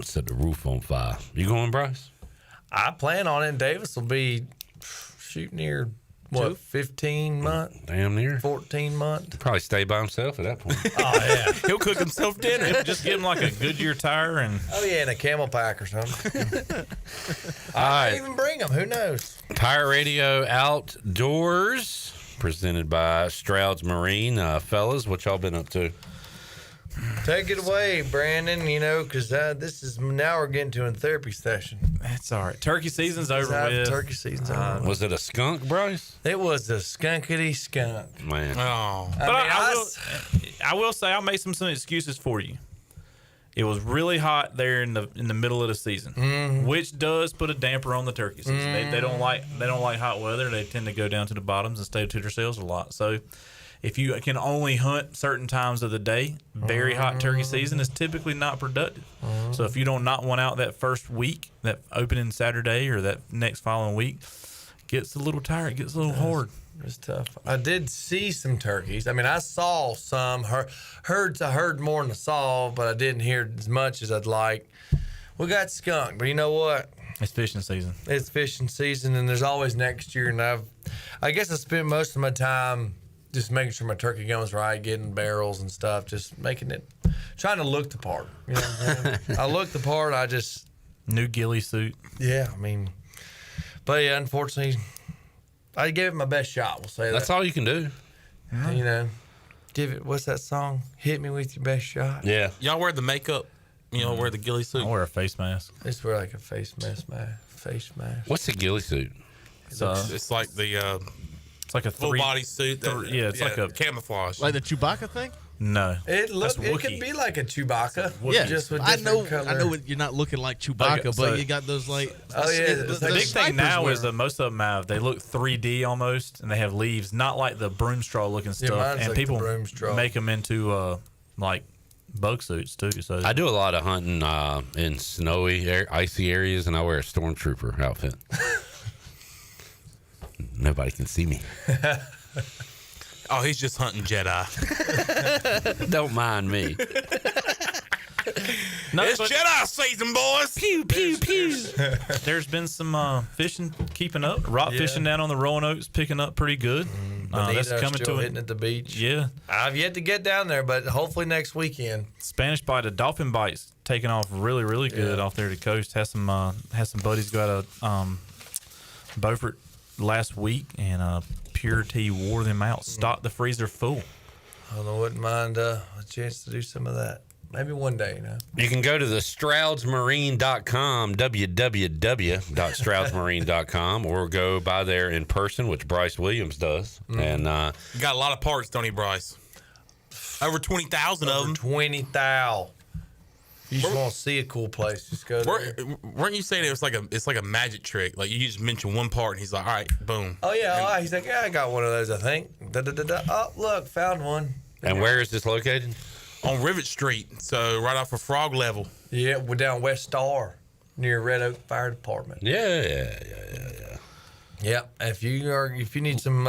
[SPEAKER 4] Set the roof on fire. You going, Bryce?
[SPEAKER 15] I plan on it. Davis will be shooting near, 15 months?
[SPEAKER 4] Damn near.
[SPEAKER 15] 14 months?
[SPEAKER 4] Probably stay by himself at that point.
[SPEAKER 15] Oh, yeah.
[SPEAKER 17] He'll cook himself dinner.
[SPEAKER 3] Just give him like a Goodyear tire and.
[SPEAKER 15] Oh, yeah, and a camel pack or something.
[SPEAKER 4] All
[SPEAKER 15] I
[SPEAKER 4] right.
[SPEAKER 15] might even bring them. Who knows?
[SPEAKER 4] Pirate Radio Outdoors, presented by Stroud's Marine. Fellas, what y'all been up to?
[SPEAKER 15] Take it away, Brandon, because this is now we're getting to a therapy session.
[SPEAKER 3] That's all right. Turkey season's over with.
[SPEAKER 15] Turkey season's over with.
[SPEAKER 4] Was it a skunk, Bryce?
[SPEAKER 15] It was a skunkity skunk.
[SPEAKER 4] Man.
[SPEAKER 17] Oh.
[SPEAKER 3] But I will say I'll make some excuses for you. It was really hot there in the middle of the season, which does put a damper on the turkey season. They don't like hot weather. They tend to go down to the bottoms and stay to themselves a lot. So if you can only hunt certain times of the day, very hot turkey season is typically not productive. So if you don't knock one out that first week, that opening Saturday or that next following week, gets a little tired, gets a little hard.
[SPEAKER 15] It's tough. I did see some turkeys. I mean, I saw some. I heard more than I saw, but I didn't hear as much as I'd like. We got skunk, but you know what?
[SPEAKER 3] It's fishing season.
[SPEAKER 15] It's fishing season, and there's always next year. And I guess I spent most of my time just making sure my turkey gun was right, getting barrels and stuff, just trying to look the part. You know what I'm saying? I looked the part.
[SPEAKER 3] New ghillie suit.
[SPEAKER 15] Yeah, I mean, but yeah, unfortunately, I gave it my best shot. We'll say
[SPEAKER 4] That's
[SPEAKER 15] that.
[SPEAKER 4] all you can do.
[SPEAKER 15] Give it. What's that song? Hit me with your best shot.
[SPEAKER 4] Yeah.
[SPEAKER 17] Y'all wear the makeup. Wear the ghillie suit.
[SPEAKER 3] I wear a face mask.
[SPEAKER 15] Just wear like a face mask.
[SPEAKER 4] What's the ghillie suit?
[SPEAKER 17] It's like the.
[SPEAKER 3] It's like a
[SPEAKER 17] full body suit.
[SPEAKER 3] It's like a
[SPEAKER 17] camouflage.
[SPEAKER 1] Like the Chewbacca thing?
[SPEAKER 3] No.
[SPEAKER 15] It could be like a Chewbacca.
[SPEAKER 1] Yeah,
[SPEAKER 15] just with
[SPEAKER 1] I know.
[SPEAKER 15] color.
[SPEAKER 1] I know you're not looking like Chewbacca,
[SPEAKER 3] Okay, so-
[SPEAKER 1] but you got those like.
[SPEAKER 15] Oh, yeah,
[SPEAKER 3] The big thing now is that most of them they look 3D almost, and they have leaves, not like the broom straw looking
[SPEAKER 15] Yeah,
[SPEAKER 3] stuff.
[SPEAKER 15] mine's
[SPEAKER 3] And
[SPEAKER 15] like
[SPEAKER 3] people
[SPEAKER 15] the broom straw.
[SPEAKER 3] make them into like bug suits too. So
[SPEAKER 4] I do a lot of hunting in snowy, icy areas, and I wear a stormtrooper outfit. Nobody can see me.
[SPEAKER 17] Oh, he's just hunting Jedi.
[SPEAKER 4] Don't mind me.
[SPEAKER 17] It's Jedi season, boys.
[SPEAKER 3] Pew pew pew. There's been some fishing keeping up. Rock fishing down on the Roanoke's picking up pretty good. That's coming
[SPEAKER 15] still
[SPEAKER 3] to
[SPEAKER 15] hitting at the beach.
[SPEAKER 3] Yeah.
[SPEAKER 15] I've yet to get down there, but hopefully next weekend.
[SPEAKER 3] Spanish bite, the dolphin bites taking off really, really good off there to the coast. Has some buddies go out of Beaufort last week, and Pure Tea wore them out. Stocked the freezer full.
[SPEAKER 15] I wouldn't mind a chance to do some of that. Maybe one day,
[SPEAKER 4] You can go to the StroudsMarine.com, www.stroudsmarine.com, or go by there in person, which Bryce Williams does. And
[SPEAKER 17] You got a lot of parts, don't you, Bryce? Over 20,000 of them.
[SPEAKER 15] 20,000. You just want to see a cool place, just go there.
[SPEAKER 17] Weren't you saying it's like a magic trick? Like you just mention one part, and he's like, "All right, boom."
[SPEAKER 15] Oh yeah, he's like, "Yeah, I got one of those. I think." Oh, look, found one.
[SPEAKER 4] And where is this located?
[SPEAKER 17] On Rivet Street, so right off of Frog Level.
[SPEAKER 15] Yeah, we're down West Star, near Red Oak Fire Department.
[SPEAKER 4] Yeah.
[SPEAKER 15] Yeah, if you need some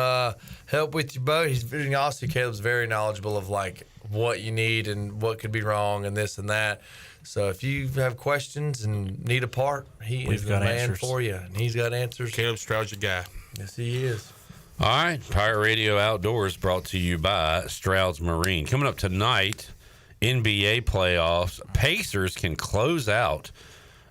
[SPEAKER 15] help with your boat, obviously Caleb's very knowledgeable of like what you need and what could be wrong and this and that. So if you have questions and need a part, he is the man for you, and he's got answers.
[SPEAKER 17] Caleb Stroud's your guy.
[SPEAKER 15] Yes, he is.
[SPEAKER 4] All right, Pirate Radio Outdoors brought to you by Stroud's Marine. Coming up tonight, NBA playoffs. Pacers can close out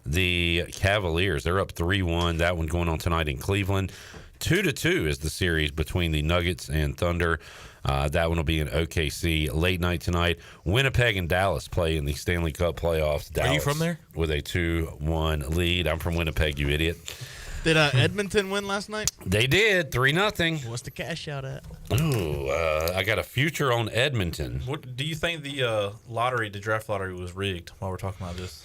[SPEAKER 4] the Cavaliers. They're up 3-1. That one going on tonight in Cleveland. 2-2 is the series between the Nuggets and Thunder. That one will be in OKC late night tonight. Winnipeg and Dallas play in the Stanley Cup playoffs. Dallas
[SPEAKER 17] Are you from there?
[SPEAKER 4] With a 2-1 lead. I'm from Winnipeg, you idiot.
[SPEAKER 1] Did Edmonton win last night?
[SPEAKER 4] They did, 3-0.
[SPEAKER 1] What's the cash out at?
[SPEAKER 4] Ooh, I got a future on Edmonton.
[SPEAKER 3] What do you think the draft lottery was rigged while we're talking about this?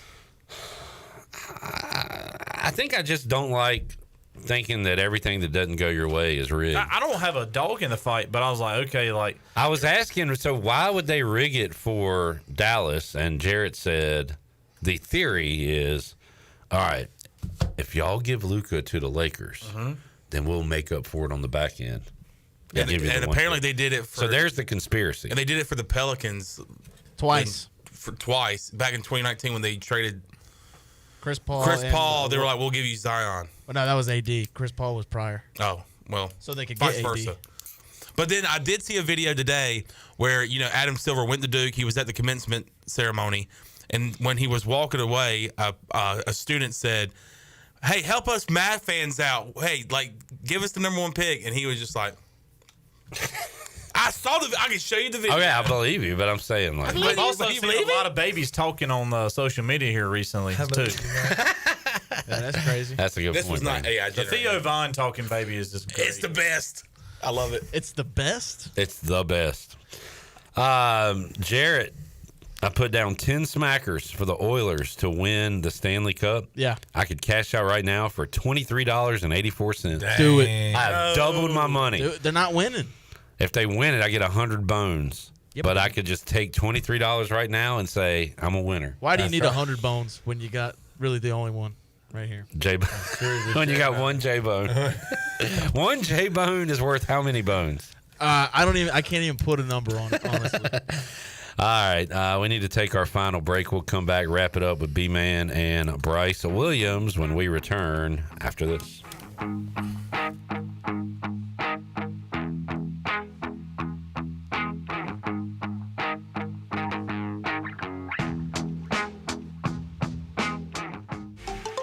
[SPEAKER 4] I think I just don't like thinking that everything that doesn't go your way is rigged.
[SPEAKER 3] I don't have a dog in the fight, but I was like, okay, like.
[SPEAKER 4] I was asking, so why would they rig it for Dallas? And Jarrett said the theory is, all right, if y'all give Luka to the Lakers, then we'll make up for it on the back end.
[SPEAKER 17] And apparently they did it for.
[SPEAKER 4] So there's the conspiracy.
[SPEAKER 17] And they did it for the Pelicans
[SPEAKER 1] twice.
[SPEAKER 17] Twice back in 2019 when they traded
[SPEAKER 1] Chris Paul.
[SPEAKER 17] They were like, we'll give you Zion.
[SPEAKER 1] Well, no, that was AD. Chris Paul was prior.
[SPEAKER 17] Oh, well.
[SPEAKER 1] So they could
[SPEAKER 17] vice
[SPEAKER 1] get
[SPEAKER 17] versa.
[SPEAKER 1] AD.
[SPEAKER 17] But then I did see a video today where, Adam Silver went to Duke. He was at the commencement ceremony. And when he was walking away, a student said, hey, help us Mad fans out. Hey, give us the number one pick. And he was just like, I can show you the video.
[SPEAKER 4] Oh, yeah, I believe you, but I'm saying, like.
[SPEAKER 3] I've also seen a lot of babies talking on social media here recently, too.
[SPEAKER 1] Yeah, that's crazy.
[SPEAKER 4] That's a good point.
[SPEAKER 17] This was not AI
[SPEAKER 3] The Theo Vaughn talking baby is just great.
[SPEAKER 17] It's the best. I love it.
[SPEAKER 1] It's the best?
[SPEAKER 4] It's the best. Jarrett, I put down 10 smackers for the Oilers to win the Stanley Cup.
[SPEAKER 1] Yeah.
[SPEAKER 4] I could cash out right now for $23.84.
[SPEAKER 1] Do it.
[SPEAKER 4] I have doubled my money.
[SPEAKER 1] They're not winning.
[SPEAKER 4] If they win it, I get 100 bones.
[SPEAKER 1] Yep.
[SPEAKER 4] But I could just take $23 right now and say I'm a winner.
[SPEAKER 1] Why do you need 100 bones when you got really the only one right here?
[SPEAKER 4] J-bone. When you got one J-bone. One J-bone is worth how many bones?
[SPEAKER 1] I can't even put a number on it, honestly.
[SPEAKER 4] All right, we need to take our final break. We'll come back, wrap it up with B-Man and Bryce Williams when we return after this.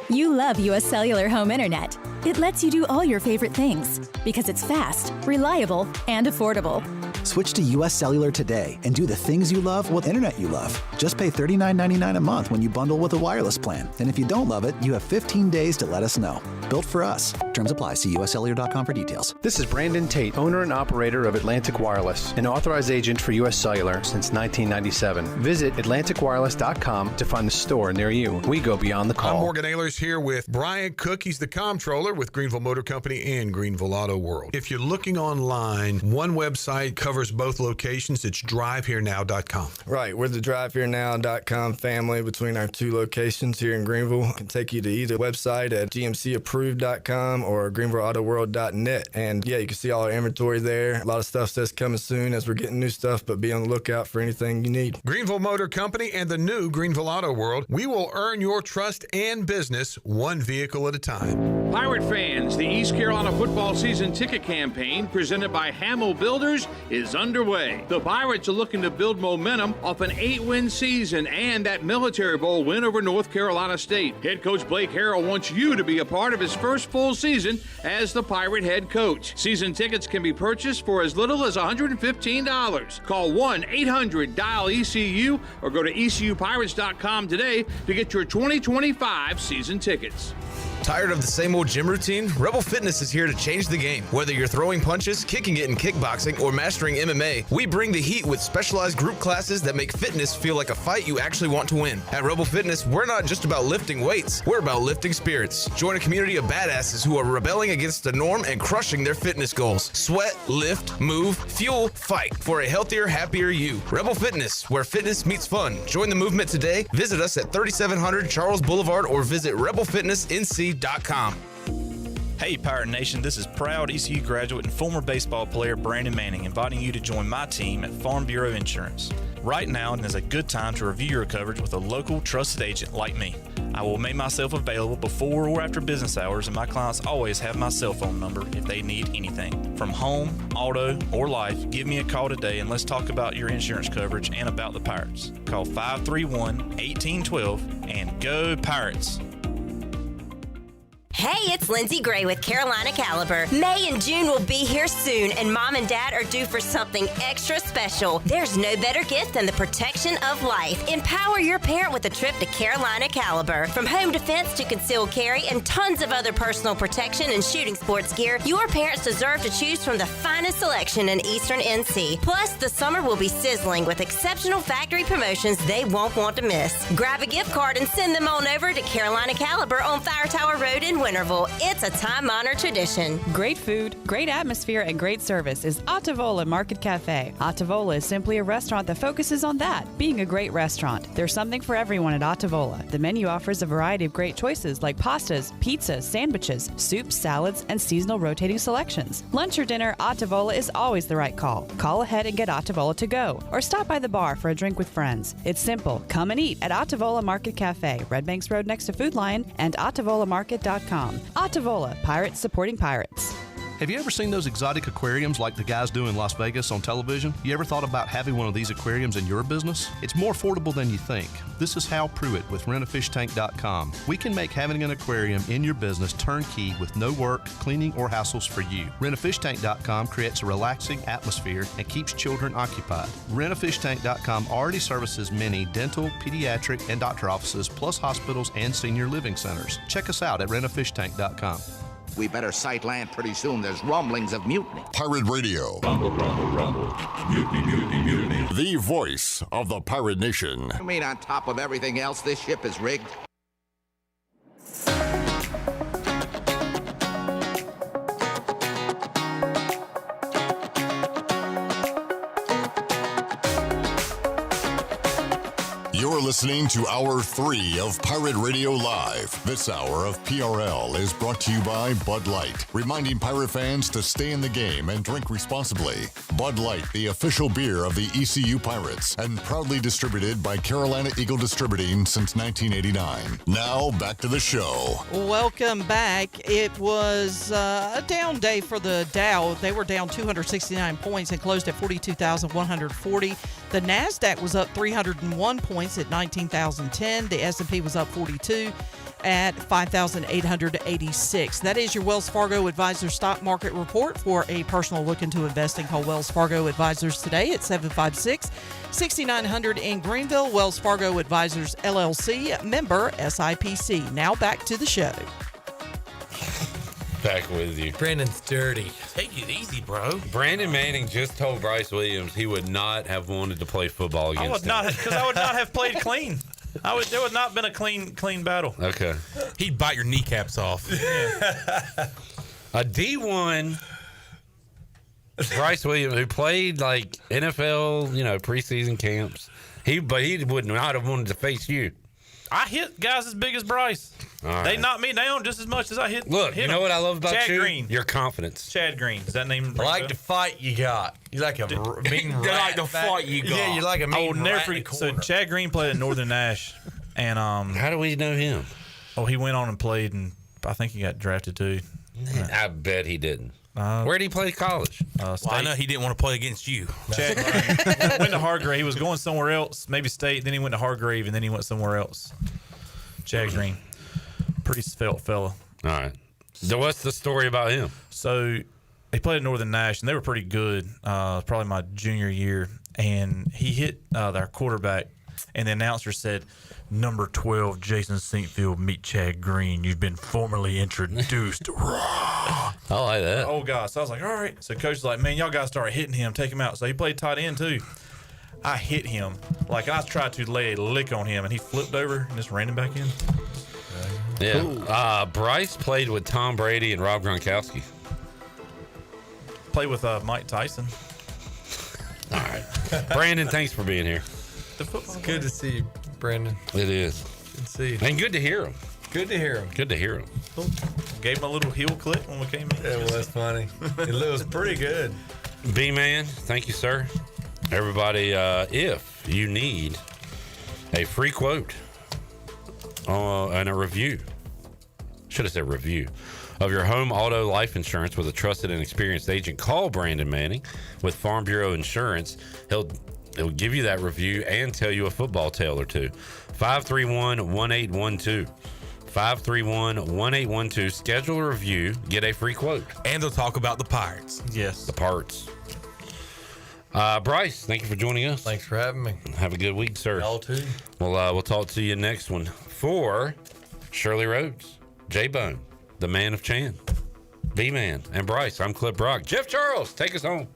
[SPEAKER 2] You love U.S. Cellular Home Internet. It lets you do all your favorite things because it's fast, reliable, and affordable.
[SPEAKER 7] Switch to U.S. Cellular today and do the things you love with internet you love. Just pay $39.99 a month when you bundle with a wireless plan. And if you don't love it, you have 15 days to let us know. Built for us. Terms apply. See uscellular.com for details.
[SPEAKER 10] This is Brandon Tate, owner and operator of Atlantic Wireless, an authorized agent for U.S. Cellular since 1997. Visit atlanticwireless.com to find the store near you. We go beyond the call.
[SPEAKER 13] I'm Morgan Ehlers here with Brian Cook. He's the comptroller with Greenville Motor Company and Greenville Auto World. If you're looking online, one website covers both locations. It's driveherenow.com.
[SPEAKER 14] Right. We're the driveherenow.com family between our two locations here in Greenville. I can take you to either website at gmcapproved.com or greenvilleautoworld.net. And yeah, you can see all our inventory there. A lot of stuff says coming soon as we're getting new stuff, but be on the lookout for anything you need.
[SPEAKER 13] Greenville Motor Company and the new Greenville Auto World. We will earn your trust and business one vehicle at a time.
[SPEAKER 16] Pirate fans, the East Carolina football season ticket campaign presented by Hamill Builders is underway. The Pirates are looking to build momentum off an 8-win season and that Military Bowl win over North Carolina State. Head coach Blake Harrell wants you to be a part of his first full season as the Pirate head coach. Season tickets can be purchased for as little as $115. Call 1-800-DIAL-ECU or go to ECUPirates.com today to get your 2025 season tickets.
[SPEAKER 19] Tired of the same old gym routine? Rebel Fitness is here to change the game. Whether you're throwing punches, kicking it in kickboxing, or mastering MMA, we bring the heat with specialized group classes that make fitness feel like a fight you actually want to win. At Rebel Fitness, we're not just about lifting weights, we're about lifting spirits. Join a community of badasses who are rebelling against the norm and crushing their fitness goals. Sweat, lift, move, fuel, fight for a healthier, happier you. Rebel Fitness, where fitness meets fun. Join the movement today. Visit us at 3700 Charles Boulevard or visit rebelfitnessnc.com.
[SPEAKER 3] Hey, Pirate Nation, this is proud ECU graduate and former baseball player Brandon Manning inviting you to join my team at Farm Bureau Insurance. Right now is a good time to review your coverage with a local trusted agent like me. I will make myself available before or after business hours, and my clients always have my cell phone number if they need anything. From home, auto, or life, give me a call today and let's talk about your insurance coverage and about the Pirates. Call 531-1812 and go Pirates!
[SPEAKER 5] Hey, it's Lindsay Gray with Carolina Caliber. May and June will be here soon, and Mom and Dad are due for something extra special. There's no better gift than the protection of life. Empower your parent with a trip to Carolina Caliber. From home defense to concealed carry and tons of other personal protection and shooting sports gear, your parents deserve to choose from the finest selection in Eastern NC. Plus, the summer will be sizzling with exceptional factory promotions they won't want to miss. Grab a gift card and send them on over to Carolina Caliber on Fire Tower Road in Winterville. It's a time-honored tradition.
[SPEAKER 9] Great food, great atmosphere, and great service is Ottavola Market Cafe. Ottavola is simply a restaurant that focuses on that, being a great restaurant. There's something for everyone at Ottavola. The menu offers a variety of great choices like pastas, pizzas, sandwiches, soups, salads, and seasonal rotating selections. Lunch or dinner, Ottavola is always the right call. Call ahead and get Ottavola to go, or stop by the bar for a drink with friends. It's simple. Come and eat at Ottavola Market Cafe, Red Banks Road next to Food Lion, and OttavolaMarket.com. Ottavola, Pirates supporting pirates.
[SPEAKER 18] Have you ever seen those exotic aquariums like the guys do in Las Vegas on television? You ever thought about having one of these aquariums in your business? It's more affordable than you think. This is Hal Pruitt with RentAFishTank.com. We can make having an aquarium in your business turnkey with no work, cleaning, or hassles for you. RentAFishTank.com creates a relaxing atmosphere and keeps children occupied. RentAFishTank.com already services many dental, pediatric, and doctor offices, plus hospitals and senior living centers. Check us out at RentAFishTank.com.
[SPEAKER 20] We better sight land pretty soon. There's rumblings of mutiny.
[SPEAKER 21] Pirate Radio.
[SPEAKER 20] Rumble, rumble, rumble.
[SPEAKER 21] Mutiny, mutiny, mutiny. The voice of the Pirate Nation.
[SPEAKER 20] You mean on top of everything else, this ship is rigged?
[SPEAKER 21] You're listening to Hour 3 of Pirate Radio Live. This hour of PRL is brought to you by Bud Light, reminding pirate fans to stay in the game and drink responsibly. Bud Light, the official beer of the ECU Pirates, and proudly distributed by Carolina Eagle Distributing since 1989. Now, back to the show.
[SPEAKER 31] Welcome back. It was a down day for the Dow. They were down 269 points and closed at 42,140. The NASDAQ was up 301 points at 19,010. The S&P was up 42 at 5,886. That is your Wells Fargo Advisors Stock Market Report. For a personal look into investing, call Wells Fargo Advisors today at 756-6900 in Greenville. Wells Fargo Advisors, LLC, member SIPC. Now back to the show.
[SPEAKER 4] Back with you.
[SPEAKER 15] Brandon's dirty.
[SPEAKER 3] Take it easy, bro.
[SPEAKER 4] Brandon Manning just told Bryce Williams he would not have wanted to play football against
[SPEAKER 3] I would
[SPEAKER 4] him.
[SPEAKER 3] not, because I would not have played clean. There would not been a clean battle.
[SPEAKER 4] Okay.
[SPEAKER 17] He'd bite your kneecaps off.
[SPEAKER 4] A D1 Bryce Williams, who played like NFL, preseason camps, but he would not have wanted to face you.
[SPEAKER 3] I hit guys as big as Bryce.
[SPEAKER 4] All
[SPEAKER 3] They
[SPEAKER 4] right.
[SPEAKER 3] knocked me down just as much as I hit.
[SPEAKER 4] Look,
[SPEAKER 3] hit
[SPEAKER 4] you know
[SPEAKER 3] them.
[SPEAKER 4] what I love about
[SPEAKER 3] Chad
[SPEAKER 4] you?
[SPEAKER 3] Green.
[SPEAKER 4] Your confidence.
[SPEAKER 3] Chad Green. Is that name?
[SPEAKER 15] I like the fight you got. You like a mean rat.
[SPEAKER 17] like the fight you got.
[SPEAKER 15] Yeah, you like a mean
[SPEAKER 3] I will never
[SPEAKER 15] rat in the
[SPEAKER 3] forget. So
[SPEAKER 15] corner.
[SPEAKER 3] Chad Green played at Northern Nash, and
[SPEAKER 4] How do we know him?
[SPEAKER 3] Oh, he went on and played, and I think he got drafted too.
[SPEAKER 4] I bet he didn't. Where did he play college?
[SPEAKER 17] Well, I know he didn't want to play against you.
[SPEAKER 3] Chad Green went to Hargrave. He was going somewhere else, maybe State. Then he went to Hargrave, and then he went somewhere else. Chad Green, pretty svelte fella.
[SPEAKER 4] All right. So what's the story about him?
[SPEAKER 3] So he played at Northern Nash, and they were pretty good. Probably my junior year, and he hit their quarterback, and the announcer said, "Number 12, Jason St. Field, meet Chad Green. You've been formally introduced."
[SPEAKER 4] I like that.
[SPEAKER 3] Oh, God. So I was like, all right. So coach was like, man, y'all got to start hitting him, take him out. So he played tight end, too. I hit him. Like, I tried to lay a lick on him, and he flipped over and just ran him back in.
[SPEAKER 4] Yeah.
[SPEAKER 3] Cool.
[SPEAKER 4] Bryce played with Tom Brady and Rob Gronkowski.
[SPEAKER 3] Played with Mike Tyson.
[SPEAKER 4] All right. Brandon, thanks for being here.
[SPEAKER 15] It's good to see you, Brandon.
[SPEAKER 4] It is.
[SPEAKER 15] Good to see you.
[SPEAKER 4] And good to hear him.
[SPEAKER 15] Good to hear him.
[SPEAKER 4] Good to hear him.
[SPEAKER 3] Gave him a little heel click when we came in.
[SPEAKER 15] It was funny. It was pretty good.
[SPEAKER 4] B-Man, thank you, sir. Everybody, if you need a free quote and a review, should have said review, of your home auto life insurance with a trusted and experienced agent, call Brandon Manning with Farm Bureau Insurance. He'll give you that review and tell you a football tale or two. 531-1812. 531-1812. Schedule a review. Get a free quote.
[SPEAKER 17] And they'll talk about the Pirates.
[SPEAKER 3] Yes.
[SPEAKER 4] The parts. Bryce, thank you for joining us.
[SPEAKER 15] Thanks for having me.
[SPEAKER 4] Have a good week, sir.
[SPEAKER 15] Y'all too.
[SPEAKER 4] We'll talk to you next one. For Shirley Rhodes, J-Bone, the man of Chan, B-Man, and Bryce, I'm Clip Brock. Jeff Charles, take us home.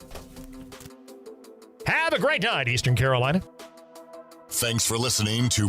[SPEAKER 6] Have a great night, Eastern Carolina.
[SPEAKER 21] Thanks for listening to